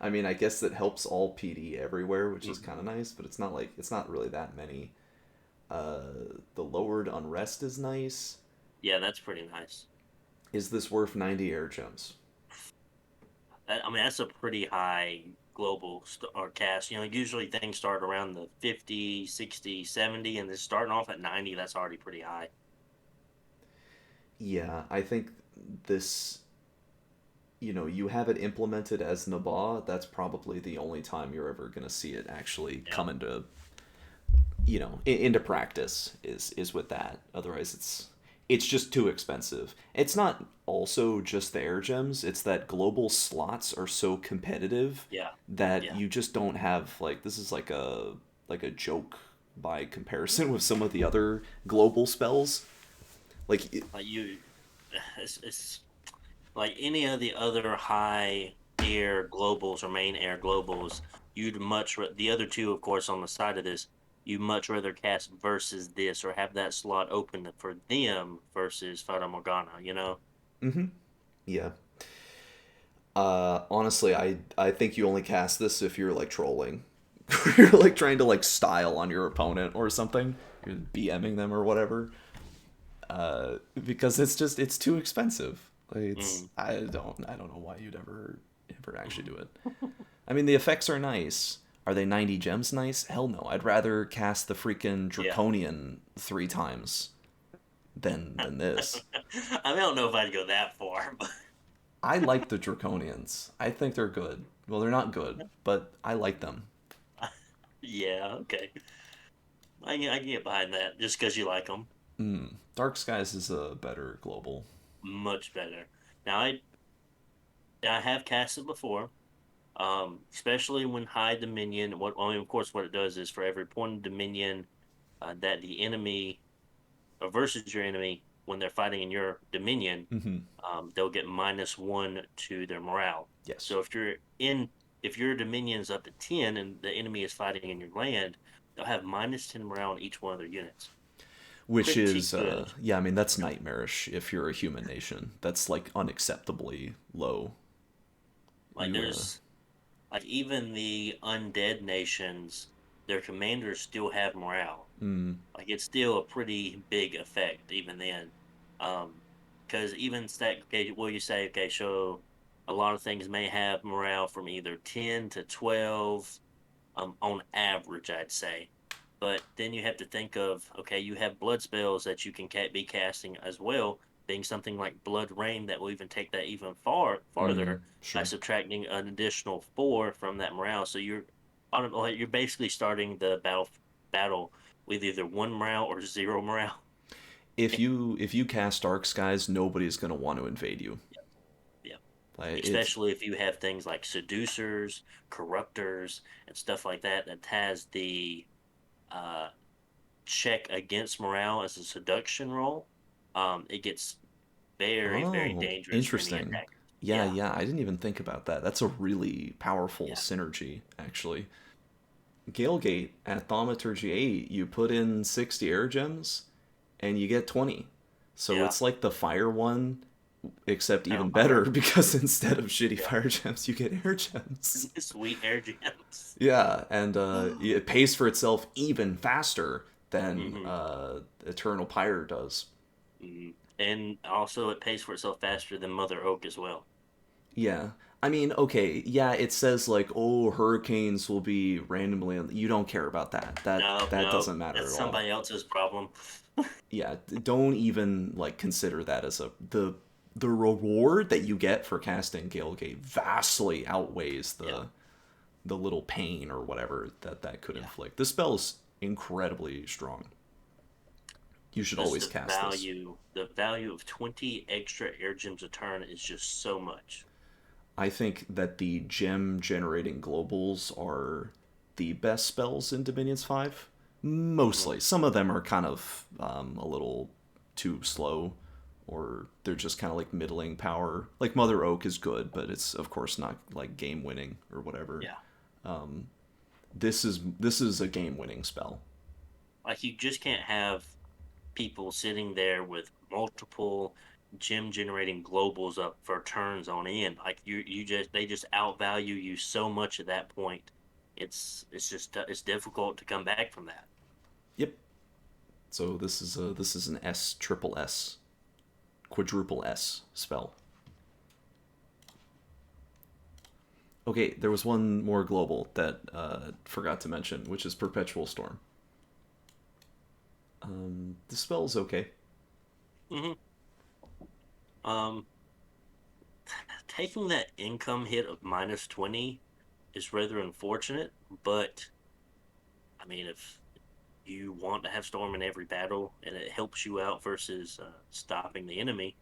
I mean, I guess that helps all PD everywhere, which is Hmm. kind of nice, but it's not really that many. The lowered unrest is nice. Yeah, that's pretty nice. Is this worth 90 air gems? I mean, that's a pretty high global or cast. Usually things start around the 50, 60, 70, and then starting off at 90, that's already pretty high. Yeah, I think this, you have it implemented as Nabah. That's probably the only time you're ever going to see it actually Yeah. come into, into practice is with that. Otherwise, it's just too expensive. It's not also just the air gems. It's that global slots are so competitive Yeah. that Yeah. you just don't have like this is like a joke by comparison with some of the other global spells. Like Like it's like any of the other high air globals or main air globals. The other two, of course, on the side of this, you much rather cast versus this or have that slot open for them versus Fata Morgana. yeah. Honestly, I think you only cast this if you're like trolling. You're like trying to like style on your opponent or something. You're BMing them or whatever. Because it's too expensive. Like, Mm. I don't know why you'd ever. ever actually do it. I mean, the effects are nice. Are they 90 gems nice? Hell no. I'd rather cast the freaking Yeah. Draconian 3 times than this. I mean, I don't know if I'd go that far, but I like the Draconians. I think they're good. Well, they're not good, but I like them. yeah, okay. I can get behind that just because you like them. Dark Skies is a better global. Much better. Now, I have cast it before, especially when high dominion. What I mean, of course, what it does is for every point of dominion that the enemy versus your enemy when they're fighting in your dominion, Mm-hmm. they'll get -1 to their morale. Yes. So if your dominion's up to 10 and the enemy is fighting in your land, they'll have -10 morale on each one of their units. Which Pretty is, good. yeah, I mean, that's nightmarish if you're a human nation. That's like unacceptably low. Like You, there's like even the undead nations, their commanders still have morale. Like it's still a pretty big effect even then. Um, because even stack, okay, well, you say, okay, so a lot of things may have morale from either 10 to 12, on average, I'd say. But then you have to think of, okay, you have blood spells that you can be casting as well, being something like Blood Rain that will even take that even farther by sure. subtracting an additional 4 from that morale. So you're basically starting the battle with either 1 morale or 0 morale. If you cast Dark Skies, nobody's gonna want to invade you. Yeah. Like it's Especially if you have things like seducers, corruptors, and stuff like that that has the uh, check against morale as a seduction roll. It gets very, very oh dangerous for any interesting. attackers. Yeah, Yeah, yeah. I didn't even think about that. That's a really powerful yeah, synergy, actually. Galegate at Thaumaturgy 8, you put in 60 air gems and you get 20. So yeah. it's like the fire one, except Now even better higher. because instead of shitty Yeah. fire gems, you get air gems. Sweet air gems. Yeah, and it pays for itself even faster than hmm Eternal Pyre does. And also, it pays for itself faster than Mother Oak as well. Yeah. I mean, okay, yeah, it says like, oh, hurricanes will be randomly. You don't care about that. That No, that no, doesn't matter that's at all. somebody else's problem. Yeah, don't even like consider that as the reward that you get for casting Galegate vastly outweighs Yeah, the little pain or whatever that could yeah. inflict. This spell is incredibly strong. You should Just always cast this. the value of 20 extra air gems a turn is just so much. I think that the gem generating globals are the best spells in Dominions 5. hmm Mostly. Some of them are kind of a little too slow, or they're just kind of like middling power. Like Mother Oak is good, but it's of course not like game winning or whatever. Yeah. This is a game winning spell. Like you just can't have people sitting there with multiple gem generating globals up for turns on end. Like you just they just outvalue you so much at that point. It's difficult to come back from that. Yep. So this is an S triple S quadruple S spell. Okay, there was one more global that forgot to mention, which is Perpetual Storm. The spell's okay. hmm Um, Taking that income hit of -20 is rather unfortunate, but I mean, if you want to have Storm in every battle and it helps you out versus stopping the enemy,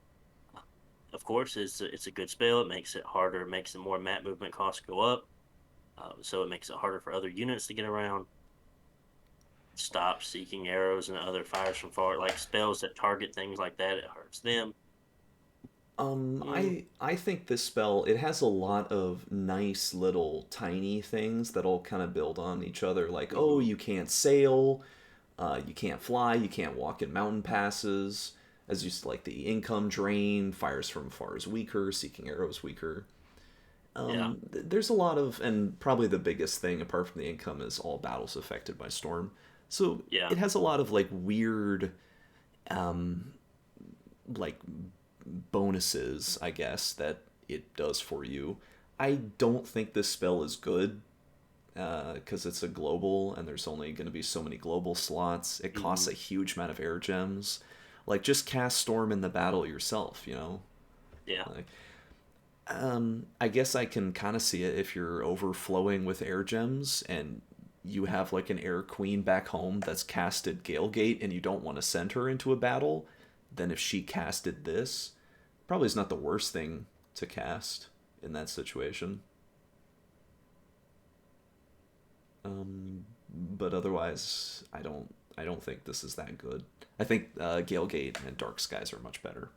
of course, it's a good spell. It makes it harder. It makes it more map movement costs go up. So it makes it harder for other units to get around. Stop seeking arrows and other fires from far, like spells that target things like that. It hurts them. Mm, I think this spell it has a lot of nice little tiny things that all kind of build on each other. Like, oh, hmm you can't sail, you can't fly, you can't walk in mountain passes. As you like the income drain, fires from far is weaker, seeking arrows weaker. Yeah, There's a lot of, and probably the biggest thing apart from the income is all battles affected by storm. So yeah. it has a lot of like weird, like bonuses, I guess, that it does for you. I don't think this spell is good because it's a global and there's only going to be so many global slots. It costs Hmm. a huge amount of air gems. Like, just cast Storm in the battle yourself, you know? Yeah. Like, I guess I can kind of see it if you're overflowing with air gems and you have like an air queen back home that's casted Galegate and you don't want to send her into a battle. Then if she casted this, probably is not the worst thing to cast in that situation. But otherwise, I don't think this is that good. I think Galegate and Dark Skies are much better.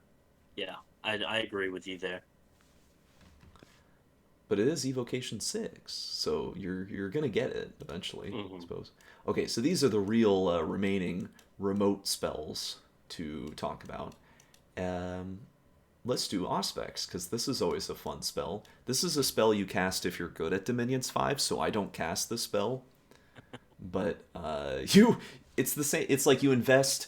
Yeah. I agree with you there. But it is Evocation 6, so you're gonna get it eventually, I Hmm. suppose. Okay, so these are the real remaining remote spells to talk about. Um, let's do Auspex, because this is always a fun spell. This is a spell you cast if you're good at Dominions 5, so I don't cast this spell. But it's the same. It's like you invest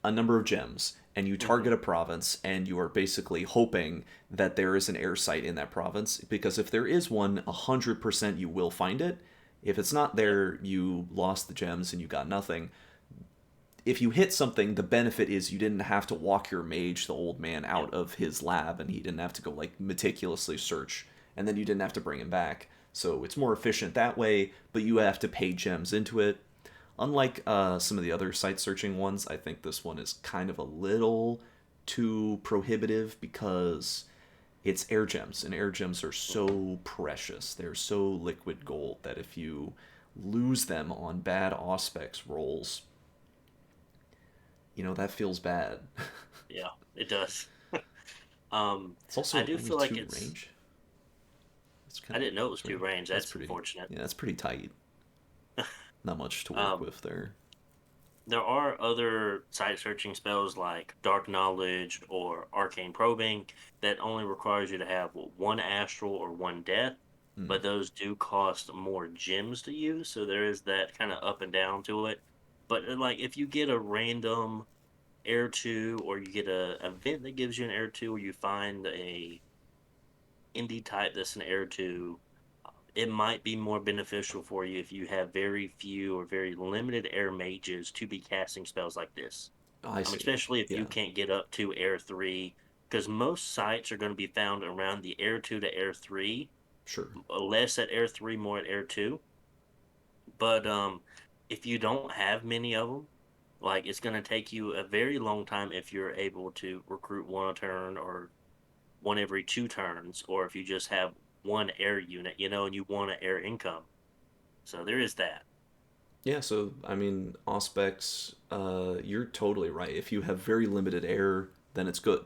a number of gems and you Hmm. target a province and you are basically hoping that there is an air site in that province, because if there is one, 100% you will find it. If it's not Yeah. there, you lost the gems and you got nothing. If you hit something, the benefit is you didn't have to walk your mage, the old man, Yeah. out of his lab, and he didn't have to go like meticulously search, and then you didn't have to bring him back. So it's more efficient that way, but you have to pay gems into it. Unlike some of the other site searching ones, I think this one is kind of a little too prohibitive because it's air gems, and air gems are Hmm. so precious. They're so liquid gold that if you lose them on bad auspex rolls, that feels bad. Yeah. It does. Um, It's I also do only feel like two it's. range. It's I kind of didn't know it was that's two right. range. That's That's pretty. unfortunate. Yeah, that's pretty tight. Not much to work Um, with there. there are other site searching spells like Dark Knowledge or Arcane Probing that only requires you to have one Astral or one Death, Hmm. but those do cost more gems to use, so there is that kind of up and down to it. But like if you get a random Air 2 or you get a event that gives you an Air 2 or you find a indie type that's an Air 2, it might be more beneficial for you if you have very few or very limited air mages to be casting spells like this. I see. Especially if Yeah, you can't get up to Air 3, because most sites are going to be found around the Air 2 to Air 3, sure. less at Air 3, more at Air 2. But if you don't have many of them, like it's going to take you a very long time if you're able to recruit one a turn or one every 2 turns, or if you just have one air unit, and you want an air income. So there is that. Yeah, so I mean, Auspex, you're totally right. If you have very limited air, then it's good.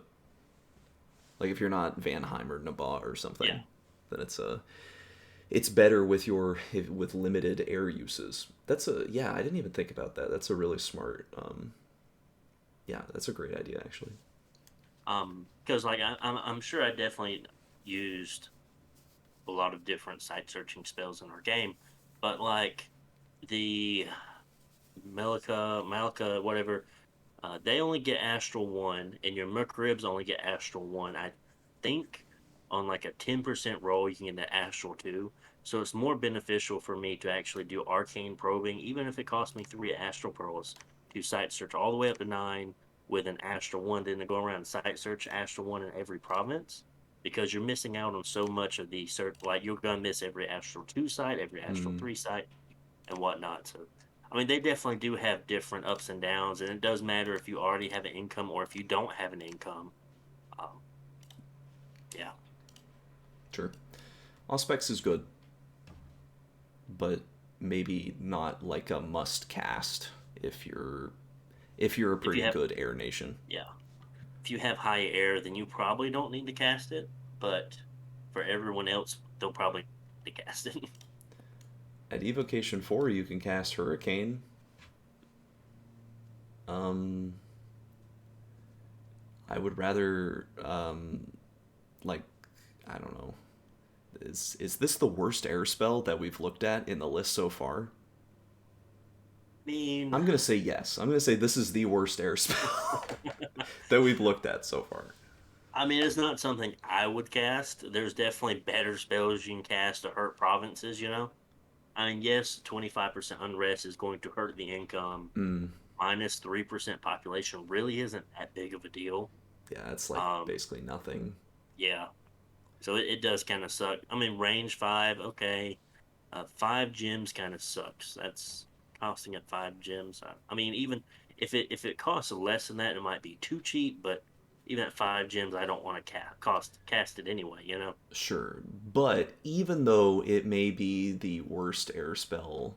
Like if you're not Vanheim or Nabat or Yeah. something, then it's better with with limited air uses. That's a yeah. I didn't even think about that. That's a really smart. Yeah, that's a great idea actually. Because like I'm sure I definitely used a lot of different site searching spells in our game, but like the Malika, whatever, they only get Astral 1, and your McRibs only get Astral 1. I think on like a 10% roll, you can get an Astral 2. So it's more beneficial for me to actually do Arcane Probing, even if it costs me 3 Astral Pearls to site search all the way up to 9 with an Astral 1, then to go around and site search Astral 1 in every province. Because you're missing out on so much of the search, like you're gonna miss every Astral 2 site, every Astral Mm, 3 site, and whatnot. So, I mean, they definitely do have different ups and downs, and it does matter if you already have an income or if you don't have an income. Um, yeah, sure. Auspex is good, but maybe not like a must cast if you're a if you pretty have, good air nation. yeah, if you have high air, then you probably don't need to cast it. But for everyone else, they'll probably need to cast it. At Evocation 4, you can cast Hurricane. Um, I would rather like I don't know. Is this the worst air spell that we've looked at in the list so far? I mean, I'm gonna say yes. I'm gonna say this is the worst air spell that we've looked at so far. I mean, it's not something I would cast. There's definitely better spells you can cast to hurt provinces, you know? I mean, yes, 25% unrest is going to hurt the income. Mm, Minus 3% population really isn't that big of a deal. yeah, it's like Um, basically nothing. yeah. So it does kind of suck. I mean, range 5, okay. 5 gems kind of sucks. That's costing at 5 gems. I mean, even if it costs less than that, it might be too cheap. But even at 5 gems, I don't want to cast it anyway. You know? Sure, but even though it may be the worst air spell,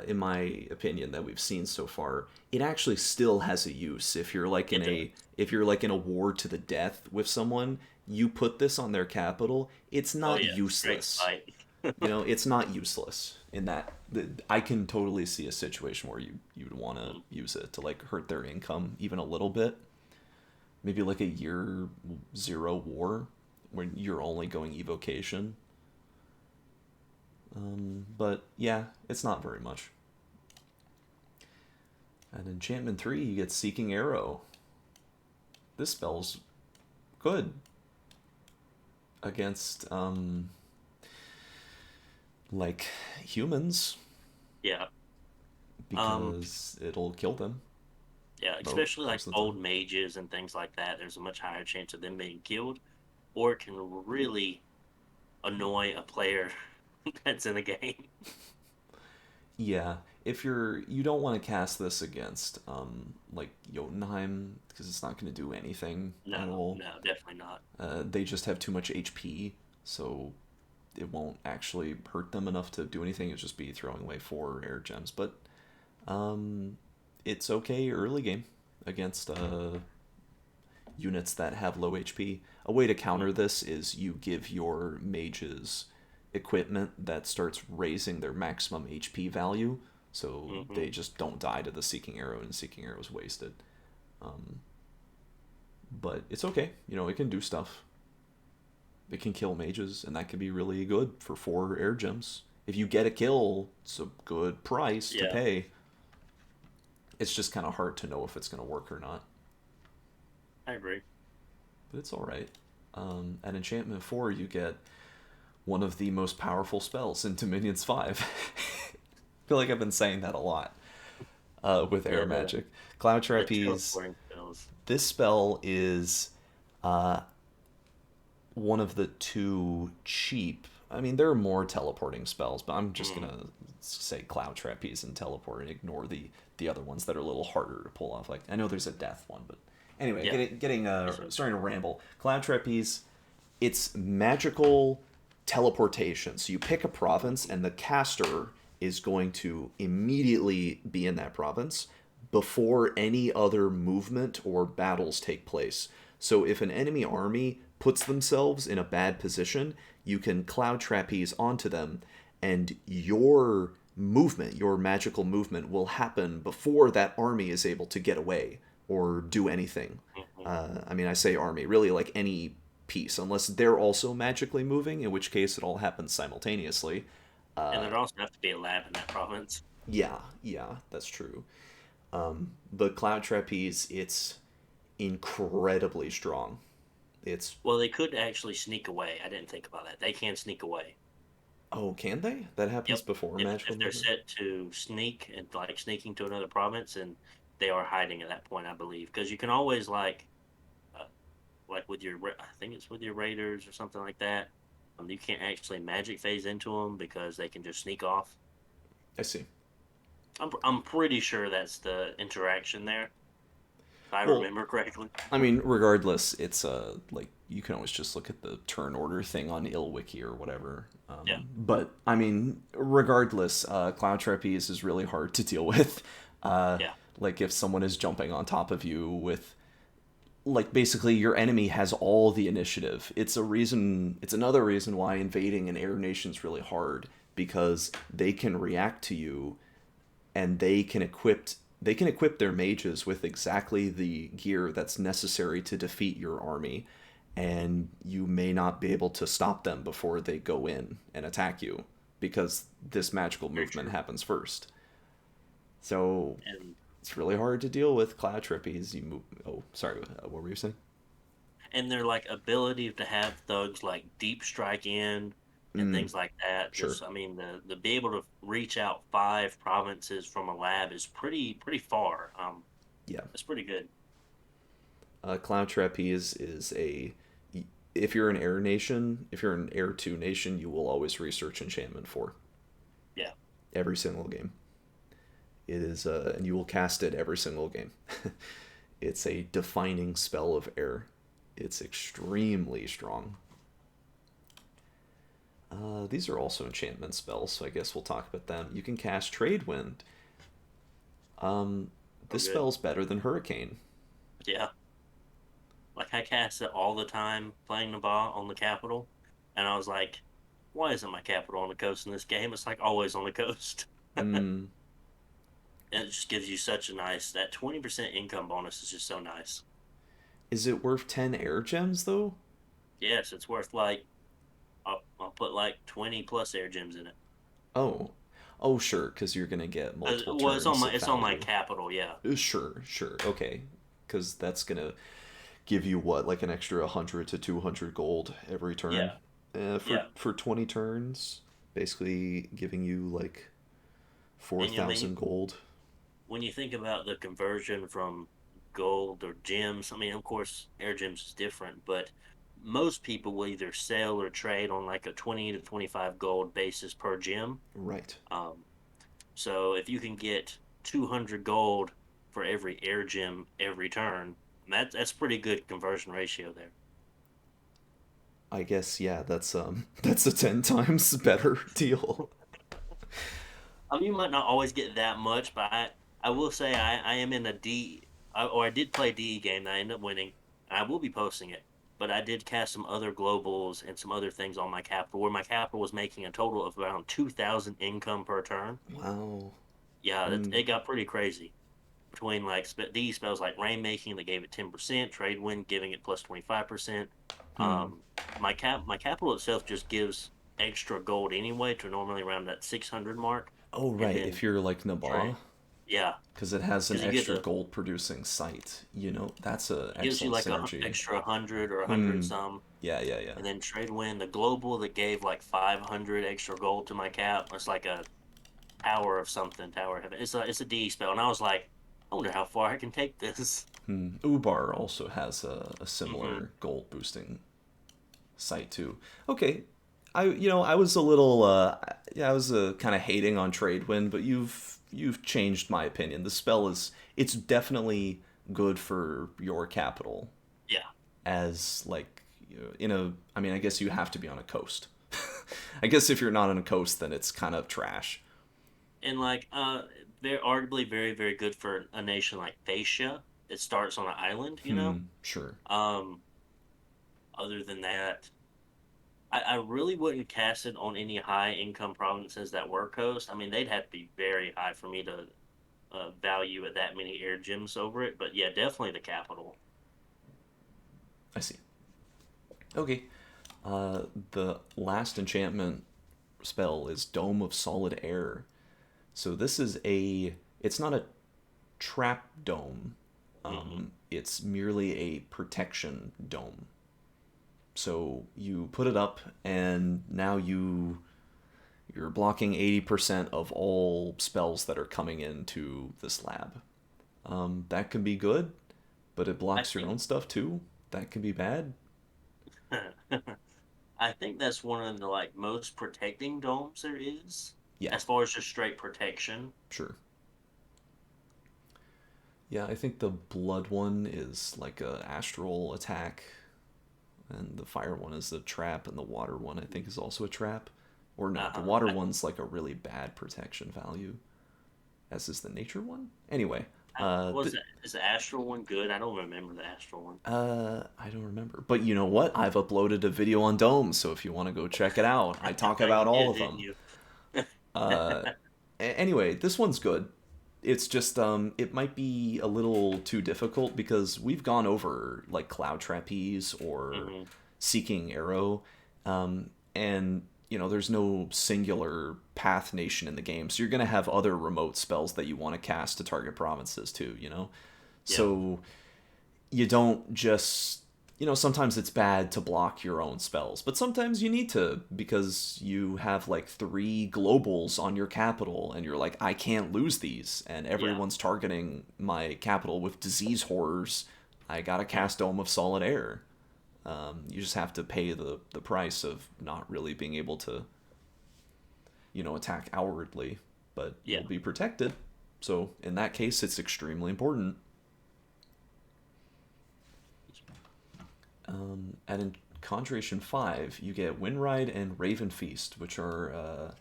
in my opinion, that we've seen so far, it actually still has a use. It does. If you're like in a war to the death with someone, you put this on their capital. It's Oh not yeah, straight useless. fight. You know, it's not useless in that. I can totally see a situation where you'd want to use it to like hurt their income even a little bit. Maybe like a year zero war when you're only going evocation. But yeah, it's not very much. And enchantment 3, you get Seeking Arrow. This spell's good against like humans Yeah. Um. because it'll kill them Yeah. Especially like most of the time. old mages and things like that. There's a much higher chance of them being killed, or it can really annoy a player that's in the game. Yeah, if you don't want to cast this against like Jotunheim because it's not going to do anything at No, all. no, definitely not. They just have too much HP, so it won't actually hurt them enough to do anything. It'll just be throwing away 4 air gems. But um, it's okay early game against units that have low HP. A way to counter this is you give your mages equipment that starts raising their maximum HP value, so Mm-hmm. they just don't die to the Seeking Arrow, and Seeking Arrow is wasted. Um, but it's okay. You know, it can do stuff. It can kill mages, and that can be really good for 4 air gems. If you get a kill, it's a good price to Yeah, pay. It's just kind of hard to know if it's going to work or not. I agree. But it's alright. At Enchantment 4, you get one of the most powerful spells in Dominions 5. I feel like I've been saying that a lot with air The magic. Cloud the Trapeze, teleporting spells. this spell is uh, one of the two cheap. I mean, there are more teleporting spells, but I'm just Mm, gonna say Cloud Trapeze and teleport and ignore the other ones that are a little harder to pull off. Like I know there's a death one, but anyway, yeah. getting Yes, sir. starting to ramble. Cloud Trapeze, it's magical teleportation. So you pick a province, and the caster is going to immediately be in that province before any other movement or battles take place. So if an enemy army puts themselves in a bad position, you can cloud trapeze onto them, and your movement, your magical movement, will happen before that army is able to get away or do anything. Mhm. I mean, I say army, really like any piece, unless they're also magically moving, in which case it all happens simultaneously. And there'd also have to be a lab in that province. Yeah, yeah, that's true. But Cloud Trapeze, it's incredibly strong. It's Well, they could actually sneak away. I didn't think about that. They can sneak away. oh, can they? That happens Yep. before If magical if they're movement. set to sneak and like sneaking to another province, and they are hiding at that point, I believe, because you can always uh, like with I think it's with your raiders or something like that. You can't actually magic phase into them because they can just sneak off. I see. I'm pretty sure that's the interaction there, if I Well, remember correctly. I mean, regardless, it's like you can always just look at the turn order thing on IllWiki or whatever. Yeah. But I mean, regardless, Cloud Trapeze is really hard to deal with. Yeah. Like if someone is jumping on top of you with like basically your enemy has all the initiative. It's another reason why invading an air nation is really hard because they can react to you and they can equip their mages with exactly the gear that's necessary to defeat your army, and you may not be able to stop them before they go in and attack you because this magical Very movement true. happens first. So And it's really hard to deal with Cloud Trippies. You move. Oh, sorry. What were you saying? and their like ability to have thugs like deep strike in and Mm, things like that. sure. Just I mean the be able to reach out 5 provinces from a lab is pretty far. Yeah. That's pretty good. Cloud Trapeze is a. If you're an air nation, if you're an air 2 nation, you will always research enchantment 4. Yeah. Every single game. It is, and you will cast it every single game. It's a defining spell of air. It's extremely strong. These are also enchantment spells, so I guess we'll talk about them. You can cast Trade Wind. Um, Oh, this good. spell's better than Hurricane. Yeah. Like I cast it all the time playing the ball on the capital, and I was like, why isn't my capital on the coast in this game? It's like always on the coast. Mm. And it just gives you such a nice that 20% income bonus is just so nice. Is it worth 10 air gems, though? Yes, it's worth like I'll put like 20 plus air gems in it. Oh. Oh, sure, because you're going to get multiple Well, turns of it's on my value. capital, yeah. Sure, sure. Okay. Because that's going to give you what, like an extra 100 to 200 gold every turn? Yeah. For Yeah. 20 turns, basically giving you like And you mean 4,000 gold. when you think about the conversion from gold or gems, I mean, of course, air gems is different, but most people will either sell or trade on like a 20 to 25 gold basis per gem. Right. Um, so if you can get 200 gold for every air gem every turn, that's pretty good conversion ratio there. I guess yeah, that's a 10 times better deal. I mean, you might not always get that much, but I will say I am in a or I did play a D game that I ended up winning. And I will be posting it, but I did cast some other globals and some other things on my capital, where my capital was making a total of around 2,000 income per turn. Wow. Yeah, Mm, it got pretty crazy between like D spells like rainmaking that gave it 10%, trade wind giving it plus 25%. hmm. My capital itself just gives extra gold anyway to normally around that 600 mark, Oh and right, then if you're like trade. Naba, Yeah, because it has an because you get extra the gold producing site. That's a it gives you excellent like a synergy. extra 100 or 100 Hmm. some, Yeah, yeah, yeah. and then trade win the global that gave like 500 extra gold to my cap. It's like a tower of something, tower of heaven. It's a D spell, and I was like, I wonder how far I can take this. Hmm. Ubar also has a Hmm. similar gold boosting site too. Okay, I was a little yeah, I was kind of hating on Tradewind, but you've changed my opinion. The spell is it's definitely good for your capital Yeah, as like in a I mean I guess you have to be on a coast. I guess if you're not on a coast then it's kind of trash. and like they're arguably very good for a nation like Thracia. It starts on an island, you know. Hmm, sure. Um, Other than that, I really wouldn't cast it on any high income provinces that were coast. I mean, they'd have to be very high for me to value at that many air gems over it. But yeah, definitely the capital. I see. Okay. The last enchantment spell is Dome of Solid Air. So this is it's not a trap dome. Hmm. It's merely a protection dome. So you put it up, and now you're blocking 80% of all spells that are coming into this lab. That can be good, but it I blocks your think own stuff too. That can be bad. I think that's one of the like most protecting domes there is, Yeah, as far as just straight protection. sure. Yeah, I think the blood one is like a astral attack, and the fire one is a trap, and the water one I think is also a trap. Or no, the Uh-huh. water one's like a really bad protection value, as is the nature one. Anyway, Was that is the astral one good? I don't remember the astral one. I don't remember, but you know what? I've uploaded a video on domes, so if you want to go check it out, I talk about You all did, of didn't them. you? Uh, anyway, this one's good. It's just it might be a little too difficult because we've gone over like Cloud Trapeze or Hmm. Seeking Arrow, and there's no singular path nation in the game, so you're gonna have other remote spells that you want to cast to target provinces too. Yeah. So you don't just sometimes it's bad to block your own spells, but sometimes you need to because you have like three globals on your capital and you're like, I can't lose these, and Yeah. everyone's targeting my capital with disease horrors. I gotta Hmm. cast Dome of Solid Air. You just have to pay the price of not really being able to, attack outwardly, but Yeah. you'll be protected. So in that case, it's extremely important. And in Conjuration 5, you get Windride and Raven Feast, which are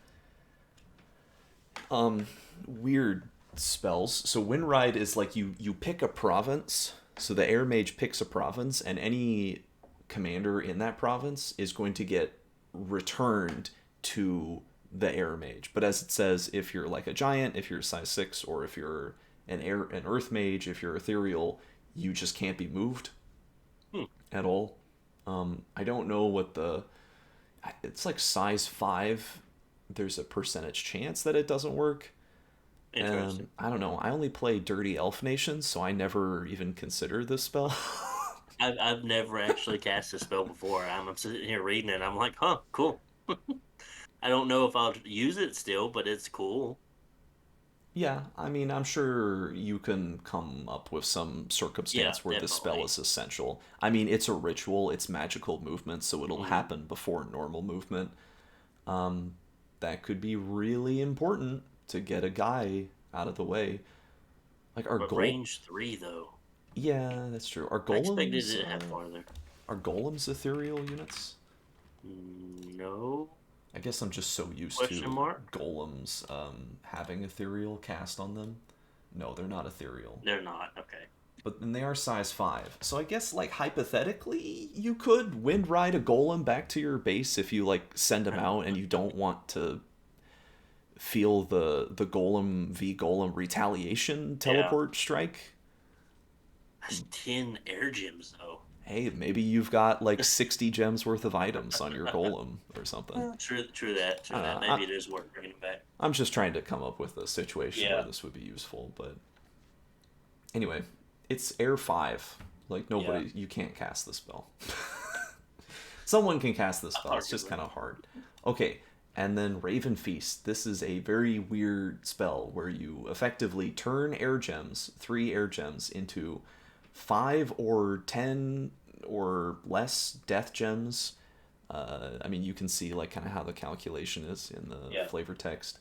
weird spells. So Windride is like you pick a province. So the Air Mage picks a province, and any commander in that province is going to get returned to the Air Mage. But as it says, if you're like a giant, if you're size 6, or if you're an Earth Mage, if you're ethereal, you just can't be moved Hmm. at all. I don't know what it's like size 5. There's a percentage chance that it doesn't work. Interesting. I don't know. I only play Dirty Elf Nations, so I never even considered this spell. I've never actually cast a spell before. I'm sitting here reading it. I'm like, huh, cool. I don't know if I'll use it still, but it's cool. Yeah, I mean, I'm sure you can come up with some Yeah, circumstance where this spell definitely. is essential. I mean, it's a ritual, it's magical movement, so it'll Hmm. happen before normal movement. That could be really important to get a guy out of the way. Like our But goal, range 3 though. yeah, that's true. I expected it to have farther. Are golems ethereal units? No I guess I'm just so used question to mark. golems having ethereal cast on them. No, they're not ethereal. They're not. Okay. But then they are size 5. So I guess, like, hypothetically, you could wind ride a golem back to your base if you, like, send him out and you don't want to feel the golem v golem retaliation Yeah. teleport strike. That's 10 air gems though. Hey, maybe you've got, like, 60 gems worth of items on your golem or something. True. True that. I True don't that. know. Maybe it is worth bringing it back. I'm just trying to come up with a situation where Yeah. this would be useful, but anyway, it's Air 5. Like, Yeah. nobody, you can't cast the spell. Someone can cast the spell, it's just Arguably. kind of hard. Okay, and then Raven Feast. This is a very weird spell where you effectively turn air gems, 3 air gems, into 5 or 10 or less death gems. I mean, you can see like kind of how the calculation is in the Yeah. flavor text.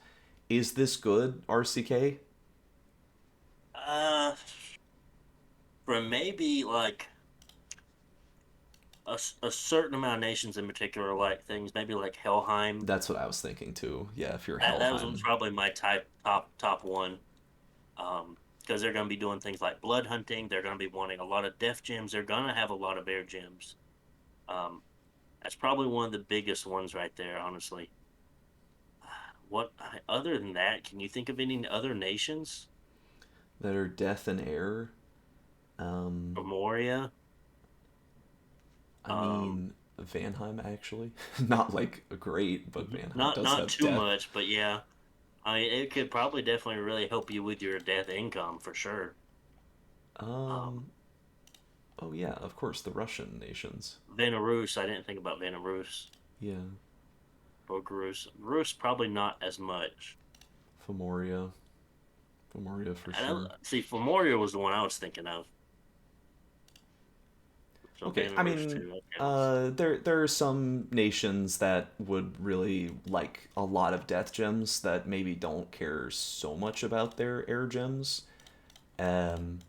Is this good, RCK? Uh, for maybe like a certain amount of nations in particular, like things maybe like Helheim. That's what I was thinking too. Yeah, if you're That was Helheim. probably my top one. Because they're going to be doing things like blood hunting. They're going to be wanting a lot of death gems. They're going to have a lot of air gems. Um, that's probably one of the biggest ones right there, honestly. What other than that? Can you think of any other nations? That are death and air. Um, Memoria. I Um, mean, Vanheim actually. Not like great, but Vanheim does not have too death. much, but yeah. I mean, it could probably definitely really help you with your death income for sure. Um, Um, oh yeah, of course, the Russian nations. Vanarus, I didn't think about Vanarus Yeah, or Garus. Garus probably not as much. Femoria. Femoria for I don't sure. see. Memoria was the one I was thinking of. So Okay, I Vanarus mean, too. That counts. there are some nations that would really like a lot of death gems that maybe don't care so much about their air gems. Um,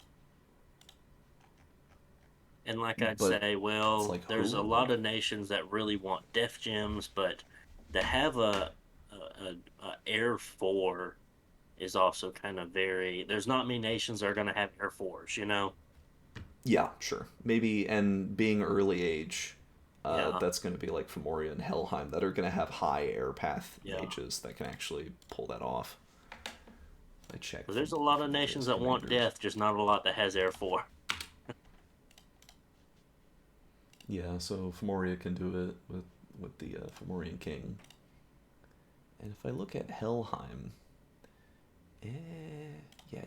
And like I'd but say, it's well, like there's a who? lot of nations that really want death gems, but to have a Air 4 is also kind of very. There's not many nations that are going to have Air 4s, you know? Yeah, sure. Maybe, and being early age, Yeah, that's going to be like Femoria and Helheim that are going to have high air path yeah. mages that can actually pull that off. I check But there's a lot of nations Femoria's that want commanders. death, just not a lot that has Air 4. Yeah, so Femoria can do it with the Fomorian king. And if I look at Helheim, yeah.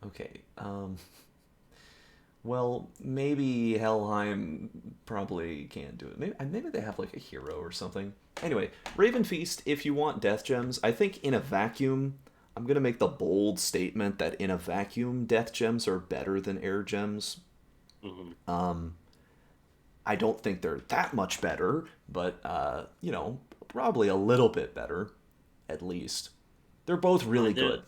Okay. Well, maybe Helheim probably can't do it. Maybe they have like a hero or something. Anyway, Raven Feast, if you want death gems, I think in a vacuum, I'm going to make the bold statement that in a vacuum, death gems are better than air gems. Hmm. I don't think they're that much better, but, probably a little bit better, at least. They're both I really mean, good.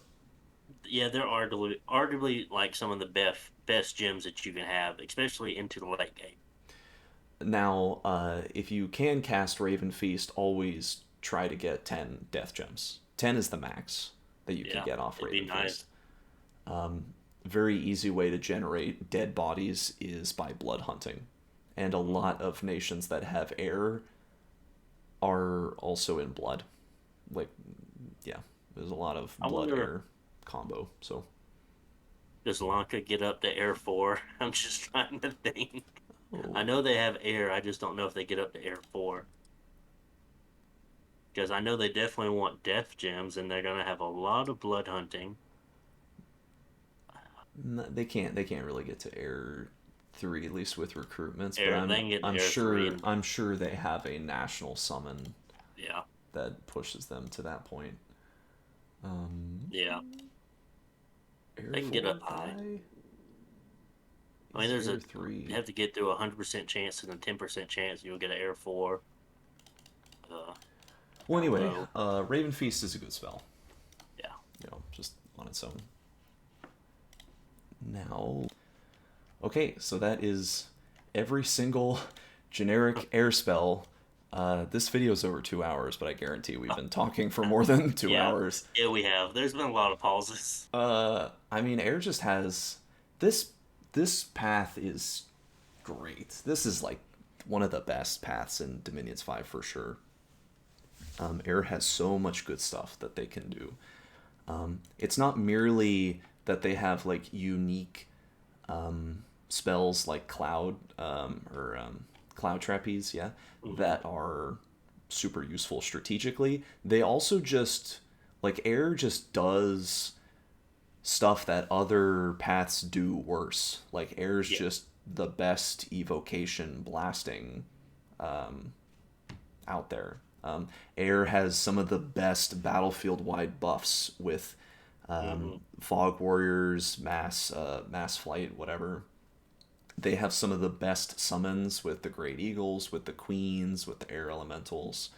they're arguably like some of the best gems that you can have, especially into the late game. Now, if you can cast Raven Feast, always try to get 10 death gems. 10 is the max that you can Yeah, get off it'd be Raven nice. Feast. Very easy way to generate dead bodies is by blood hunting. And a Hmm. lot of nations that have air are also in blood. Like, yeah, there's a lot of I blood wonder, air combo. So, does Lanka get up to Air 4? I'm just trying to think. I oh, know they have air. I just don't know if they get up to Air 4. Because I know they definitely want death gems, and they're going to have a lot of blood hunting. they can't really get to air 3 at least with recruitments, but Air, they I'm can get to I'm Air 3, sure and I'm sure they have a national summon yeah, that pushes them to that point. Um, yeah, Air they can get 4 up high. high I mean, is there's Air a you 3. have to get through 100% chance and a 10% chance you'll get an Air 4. Uh, Well, anyway, although, Raven Feast is a good spell, yeah, just on its own. Now, okay, so that is every single generic air spell. This video's over 2 hours, but I guarantee we've been talking for more than two yeah, hours. yeah, we have. There's been a lot of pauses. I mean, air just has this. This path is great. This is like one of the best paths in Dominions 5 for sure. Air has so much good stuff that they can do. It's not merely that they have like unique spells like Cloud or Cloud Trapeze, yeah, Hmm. that are super useful strategically. They also just like Air just does stuff that other paths do worse. Like Air's Yeah, just the best evocation blasting out there. Air has some of the best battlefield wide buffs with hmm, Fog Warriors, Mass Flight, whatever. They have some of the best summons with the Great Eagles, with the Queens, with the Air Elementals.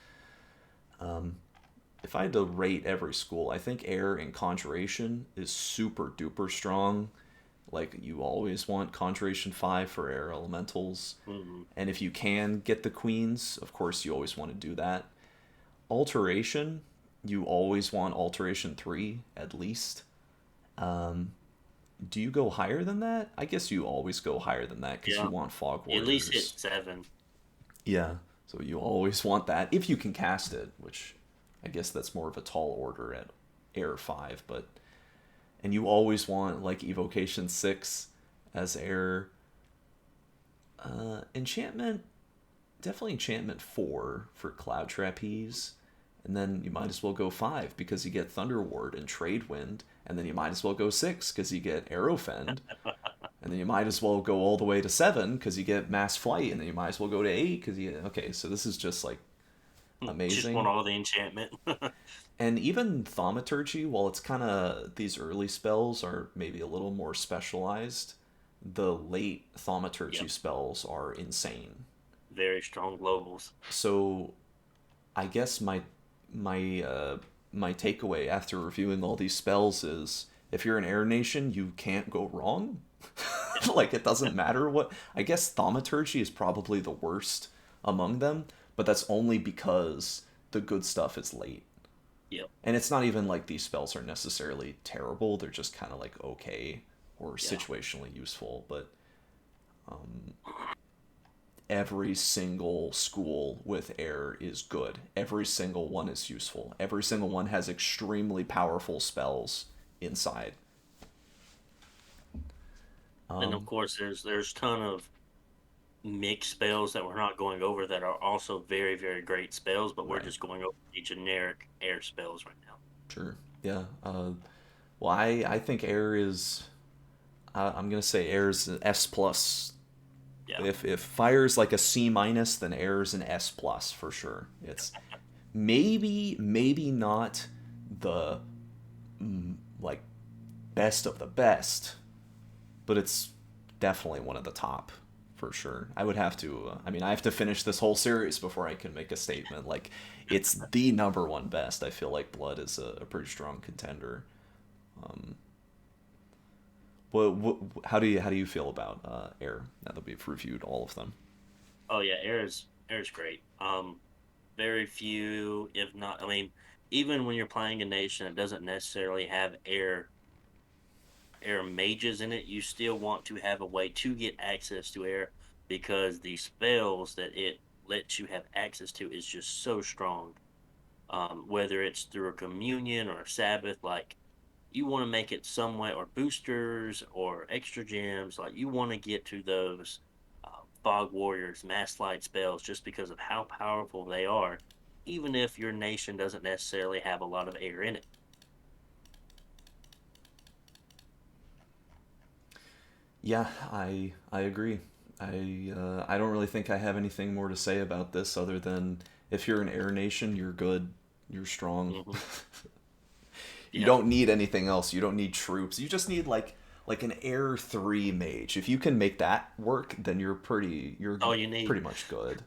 If I had to rate every school, I think Air and Conjuration is super duper strong. Like, you always want Conjuration 5 for Air Elementals. hmm, And if you can get the Queens, of course, you always want to do that. Alteration, you always want Alteration 3 at least. Do you go higher than that? I guess you always go higher than that because you yeah. want Fog At least hit Warriors. 7. Yeah, so you always want that if you can cast it, which I guess that's more of a tall order at Air 5, but and you always want like Evocation 6 as Air. Enchantment, definitely Enchantment 4 for Cloud Trapeze. And then you might as well go 5 because you get Thunder Ward and Trade Wind. And then you might as well go 6 because you get Arrowfend. And then you might as well go all the way to 7 because you get Mass Flight. And then you might as well go to 8 because you. Okay, so this is just like Just want amazing. all the enchantment. And even Thaumaturgy, while it's kind of. These early spells are maybe a little more specialized, the late Yep, Thaumaturgy spells are insane. very strong globals. So I guess my takeaway after reviewing all these spells is if you're an air nation, you can't go wrong. Yeah, Like it doesn't matter what. I guess thaumaturgy is probably the worst among them, but that's only because the good stuff is late. yep, And it's not even like these spells are necessarily terrible. They're just kind of like okay or yeah, situationally useful, but every single school with air is good. Every single one is useful. Every single one has extremely powerful spells inside. and of course there's ton of mixed spells that we're not going over that are also very great spells, but we're Right. just going over the generic air spells right now. Sure. Yeah. Well, I think air is. I'm gonna say air's an S plus. Yeah. If fire's like a C minus, then air's an S plus for sure. It's maybe not the like best of the best, but it's definitely one of the top for sure. I would have to. I mean, I have to finish this whole series before I can make a statement. Like, it's the number one best. I feel like Blood is a pretty strong contender. How do you feel about Air now that we've reviewed all of them? Oh yeah, air is great. Very few, if not, I mean, even when you're playing a nation that doesn't necessarily have air mages in it, you still want to have a way to get access to air because the spells that it lets you have access to is just so strong. Whether it's through a communion or a Sabbath, like you want to make it some way, or boosters or extra gems, like you want to get to those fog warriors, mass light spells, just because of how powerful they are, even if your nation doesn't necessarily have a lot of air in it. Yeah, I agree. I don't really think I have anything more to say about this other than if you're an air nation, you're good, you're strong. Hmm. You Yeah, don't need anything else. You don't need troops. You just need like an air 3 mage. If you can make that work, then you're all you need. pretty much good.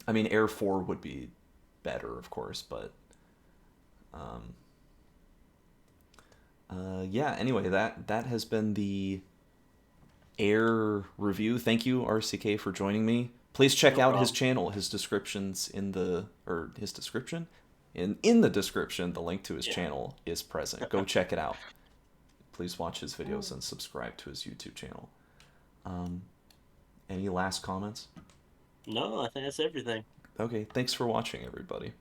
I mean, air 4 would be better, of course, but yeah, anyway, that has been the air review. Thank you, RCK, for joining me. Please check No out his problem. channel. His descriptions his description? In the description, the link to his Yeah. channel is present. Go check it out. Please watch his videos and subscribe to his YouTube channel. Any last comments? No, I think that's everything. Okay, thanks for watching, everybody.